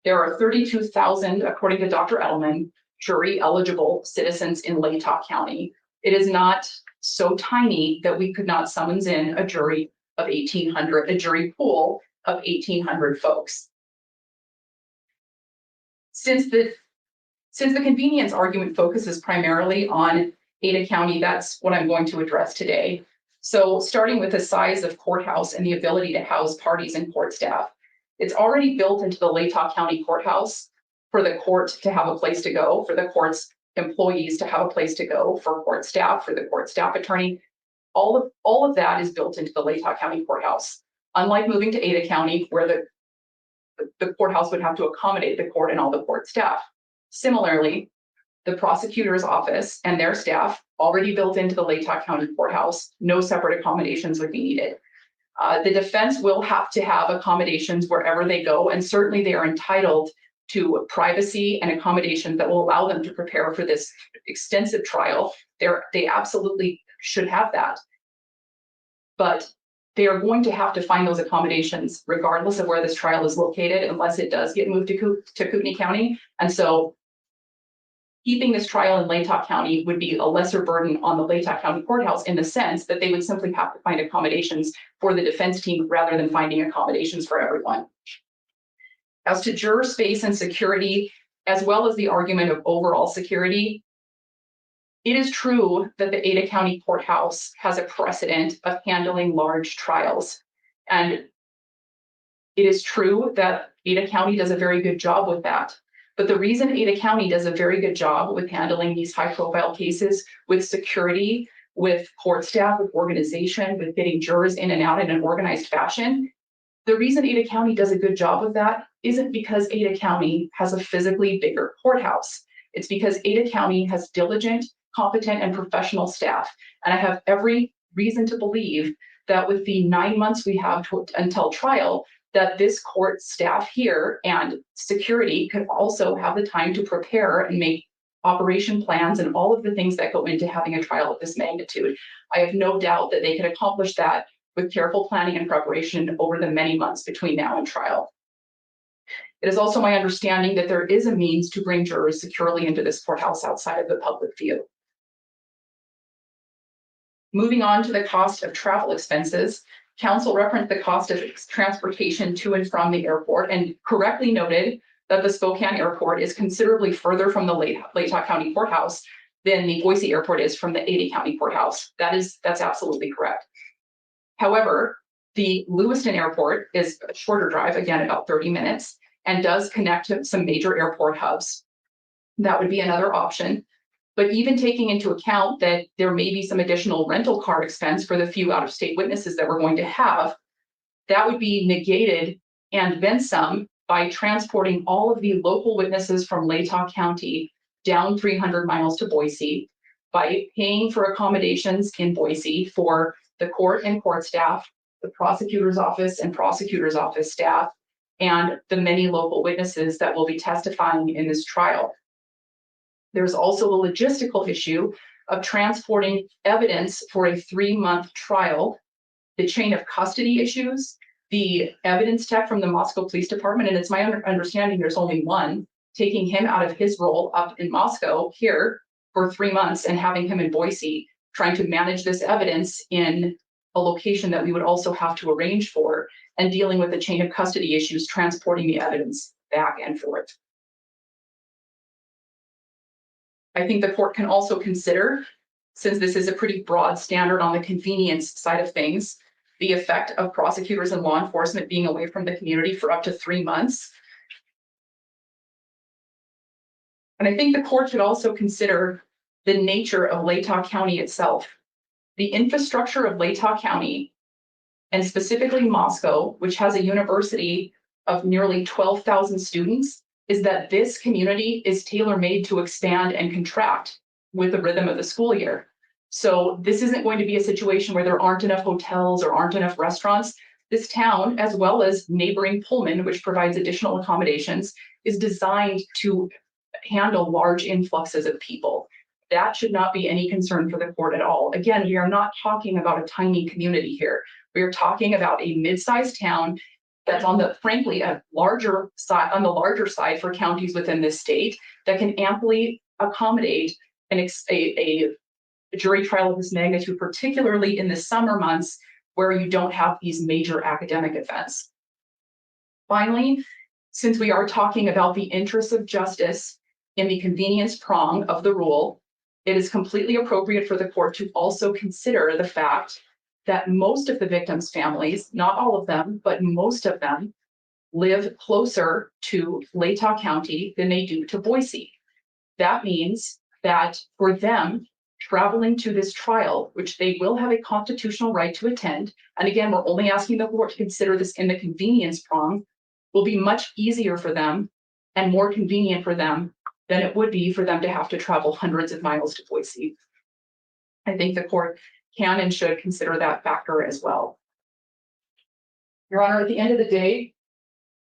S5: There are 32,000, according to Dr. Edelman, jury-eligible citizens in Latah County. It is not so tiny that we could not summons in a jury of 1,800, a jury pool of 1,800 folks. Since the convenience argument focuses primarily on Ada County, that's what I'm going to address today. So starting with the size of courthouse and the ability to house parties and court staff, it's already built into the Latah County courthouse for the court to have a place to go, for the court's employees to have a place to go, for court staff, for the court staff attorney. All of that is built into the Latah County courthouse. Unlike moving to Ada County, where the courthouse would have to accommodate the court and all the court staff. Similarly, the prosecutor's office and their staff already built into the Latah County courthouse. No separate accommodations would be needed. The defense will have to have accommodations wherever they go, and certainly they are entitled to privacy and accommodations that will allow them to prepare for this extensive trial. They absolutely should have that. But they are going to have to find those accommodations regardless of where this trial is located, unless it does get moved to Kootenai County. And so keeping this trial in Latah County would be a lesser burden on the Latah County courthouse, in the sense that they would simply have to find accommodations for the defense team rather than finding accommodations for everyone. As to juror space and security, as well as the argument of overall security, it is true that the Ada County courthouse has a precedent of handling large trials. And it is true that Ada County does a very good job with that. But the reason Ada County does a very good job with handling these high-profile cases with security, with court staff, with organization, with getting jurors in and out in an organized fashion, the reason Ada County does a good job with that isn't because Ada County has a physically bigger courthouse. It's because Ada County has diligent, competent, and professional staff. And I have every reason to believe that with the 9 months we have until trial, that this court staff here and security could also have the time to prepare and make operation plans and all of the things that go into having a trial of this magnitude. I have no doubt that they could accomplish that with careful planning and preparation over the many months between now and trial. It is also my understanding that there is a means to bring jurors securely into this courthouse outside of the public view. Moving on to the cost of travel expenses, counsel referenced the cost of transportation to and from the airport and correctly noted that the Spokane airport is considerably further from the Latah County courthouse than the Boise airport is from the Ada County courthouse. That's absolutely correct. However, the Lewiston airport is a shorter drive, again, about 30 minutes, and does connect to some major airport hubs. That would be another option. But even taking into account that there may be some additional rental car expense for the few out-of-state witnesses that we're going to have, that would be negated and then some by transporting all of the local witnesses from Latah County down 300 miles to Boise, by paying for accommodations in Boise for the court and court staff, the prosecutor's office and prosecutor's office staff, and the many local witnesses that will be testifying in this trial. There's also a logistical issue of transporting evidence for a 3-month trial, the chain of custody issues, the evidence tech from the Moscow Police Department, and it's my understanding there's only one, taking him out of his role up in Moscow here for 3 months and having him in Boise, trying to manage this evidence in a location that we would also have to arrange for, and dealing with the chain of custody issues, transporting the evidence back and forth. I think the court can also consider, since this is a pretty broad standard on the convenience side of things, the effect of prosecutors and law enforcement being away from the community for up to 3 months. And I think the court should also consider the nature of Latah County itself. The infrastructure of Latah County, and specifically Moscow, which has a university of nearly 12,000 students, is that this community is tailor-made to expand and contract with the rhythm of the school year. So this isn't going to be a situation where there aren't enough hotels or aren't enough restaurants. This town, as well as neighboring Pullman, which provides additional accommodations, is designed to handle large influxes of people. That should not be any concern for the court at all. Again, we are not talking about a tiny community here. We are talking about a mid-sized town that's on the, frankly, a larger side, on the larger side for counties within this state, that can amply accommodate a jury trial of this magnitude, particularly in the summer months where you don't have these major academic events. Finally, since we are talking about the interests of justice in the convenience prong of the rule, it is completely appropriate for the court to also consider the fact that most of the victims' families, not all of them, but most of them, live closer to Latah County than they do to Boise. That means that for them, traveling to this trial, which they will have a constitutional right to attend, and again, we're only asking the court to consider this in the convenience prong, will be much easier for them and more convenient for them than it would be for them to have to travel hundreds of miles to Boise. I think the court can and should consider that factor as well. Your Honor, at the end of the day,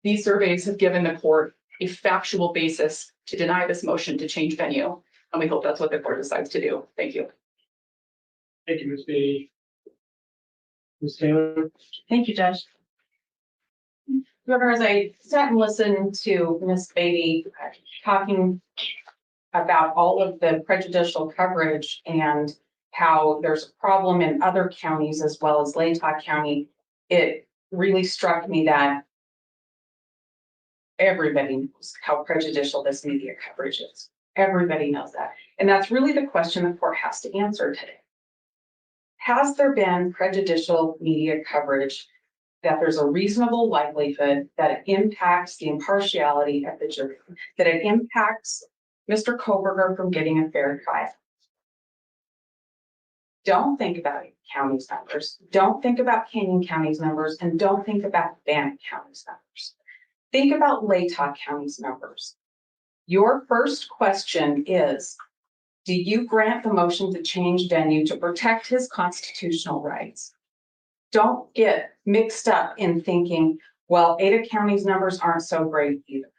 S5: these surveys have given the court a factual basis to deny this motion to change venue, and we hope that's what the court decides to do. Thank you.
S1: Thank you, Ms. Beatty. Ms. Taylor?
S2: Thank you, Judge. Governor, as I sat and listened to Ms. Beatty talking about all of the prejudicial coverage and how there's a problem in other counties as well as Latah County, it really struck me that everybody knows how prejudicial this media coverage is. Everybody knows that. And that's really the question the court has to answer today. Has there been prejudicial media coverage that there's a reasonable likelihood that it impacts the impartiality of the jury, that it impacts Mr. Kohberger from getting a fair trial? Don't think about county's numbers. Don't think about Canyon County's numbers, and don't think about Bannock County's numbers. Think about Latah County's numbers. Your first question is, do you grant the motion to change venue to protect his constitutional rights? Don't get mixed up in thinking, well, Ada County's numbers aren't so great either.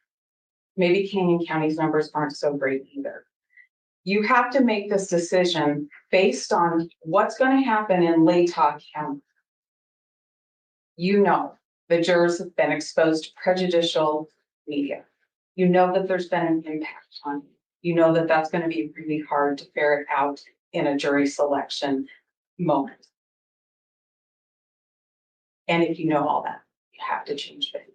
S2: Maybe Canyon County's numbers aren't so great either. You have to make this decision based on what's going to happen in Latah County. You know, the jurors have been exposed to prejudicial media. You know that there's been an impact on you. You know that that's going to be really hard to ferret out in a jury selection moment. And if you know all that, you have to change venue.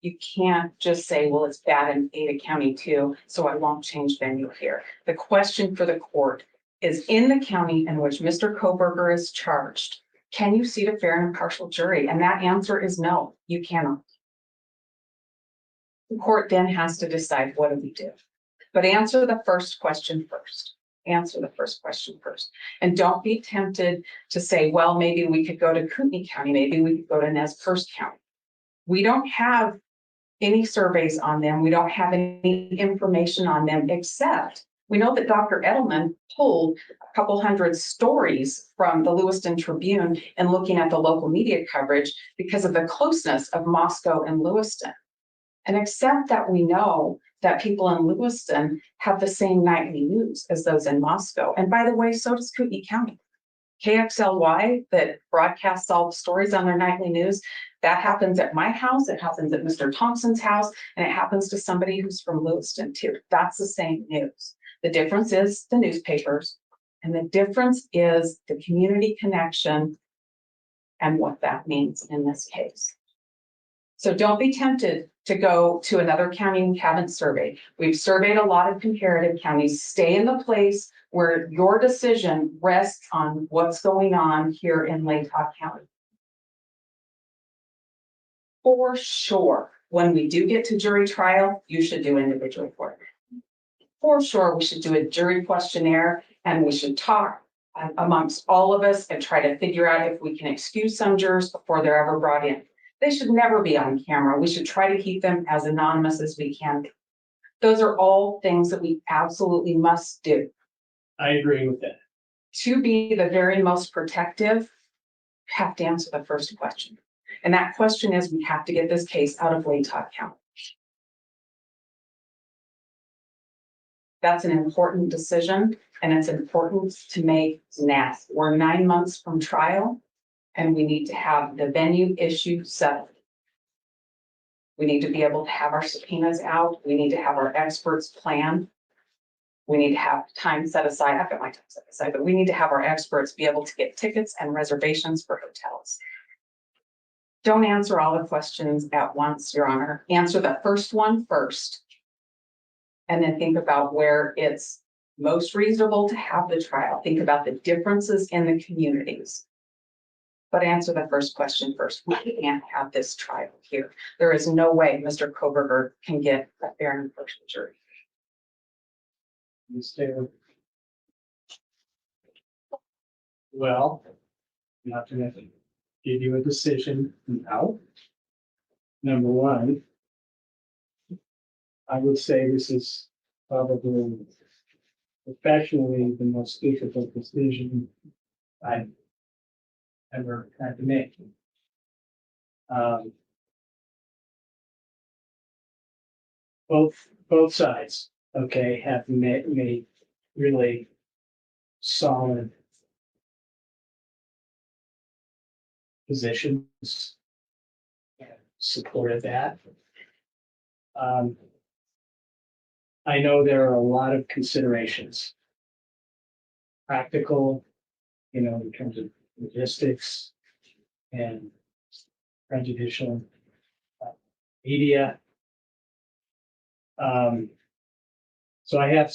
S2: You can't just say, well, it's bad in Ada County too, so I won't change venue here. The question for the court is, in the county in which Mr. Kohberger is charged, can you seat a fair and impartial jury? And that answer is no, you cannot. The court then has to decide, what do we do? But answer the first question first. Answer the first question first. And don't be tempted to say, well, maybe we could go to Kootenai County, maybe we could go to Nez Perce County. We don't have any surveys on them. We don't have any information on them, except We know that Dr. Edelman pulled a couple hundred stories from the Lewiston Tribune and looking at the local media coverage because of the closeness of Moscow and Lewiston. And except that we know that people in Lewiston have the same nightly news as those in Moscow. And by the way, so does Kootenai County. KXLY that broadcasts all the stories on their nightly news, that happens at my house, it happens at Mr. Thompson's house, and it happens to somebody who's from Lewiston too. That's the same news. The difference is the newspapers, and the difference is the community connection and what that means in this case. So don't be tempted to go to another county we haven't surveyed. We've surveyed a lot of comparative counties. Stay in the place where your decision rests on what's going on here in Latah County. For sure, when we do get to jury trial, you should do individual court. For sure, we should do a jury questionnaire and we should talk amongst all of us and try to figure out if we can excuse some jurors before they're ever brought in. They should never be on camera. We should try to keep them as anonymous as we can. Those are all things that we absolutely must do.
S1: I agree with that.
S2: To be the very most protective, you have to answer the first question. And that question is, we have to get this case out of Latah County. That's an important decision, and it's important to make now. We're 9 months from trial, and we need to have the venue issue settled. We need to be able to have our subpoenas out. We need to have our experts plan. We need to have time set aside. I've got my time set aside, but we need to have our experts be able to get tickets and reservations for hotels. Don't answer all the questions at once, Your Honor. Answer the first one first. And then think about where it's most reasonable to have the trial. Think about the differences in the communities. But answer the first question first. We can't have this trial here. There is no way Mr. Kohberger can get a fair and impartial jury.
S1: Well, I'm not gonna give you a decision now. Number one, I would say this is probably professionally the most difficult decision I've ever had to make. Both sides, okay, have made really solid positions and supported that. I know there are a lot of considerations. Practical, in terms of logistics and prejudicial media. So I have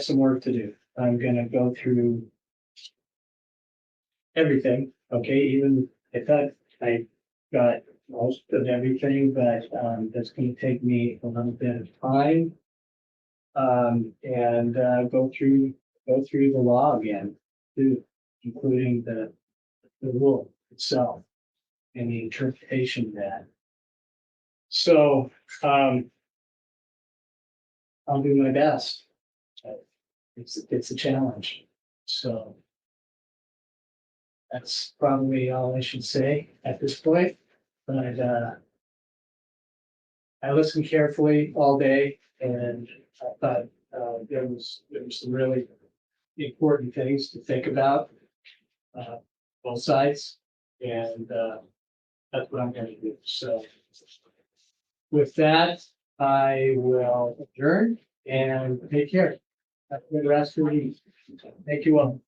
S1: some work to do. I'm gonna go through everything, okay, even if I got most of everything, but that's gonna take me a little bit of time. And go through the law again, too, including the rule itself and the interpretation of that. So I'll do my best. It's a challenge. So that's probably all I should say at this point. But I listened carefully all day, and I thought there was some really important things to think about, both sides, and that's what I'm going to do. So with that, I will adjourn and take care. Have a good rest of the week. Thank you all.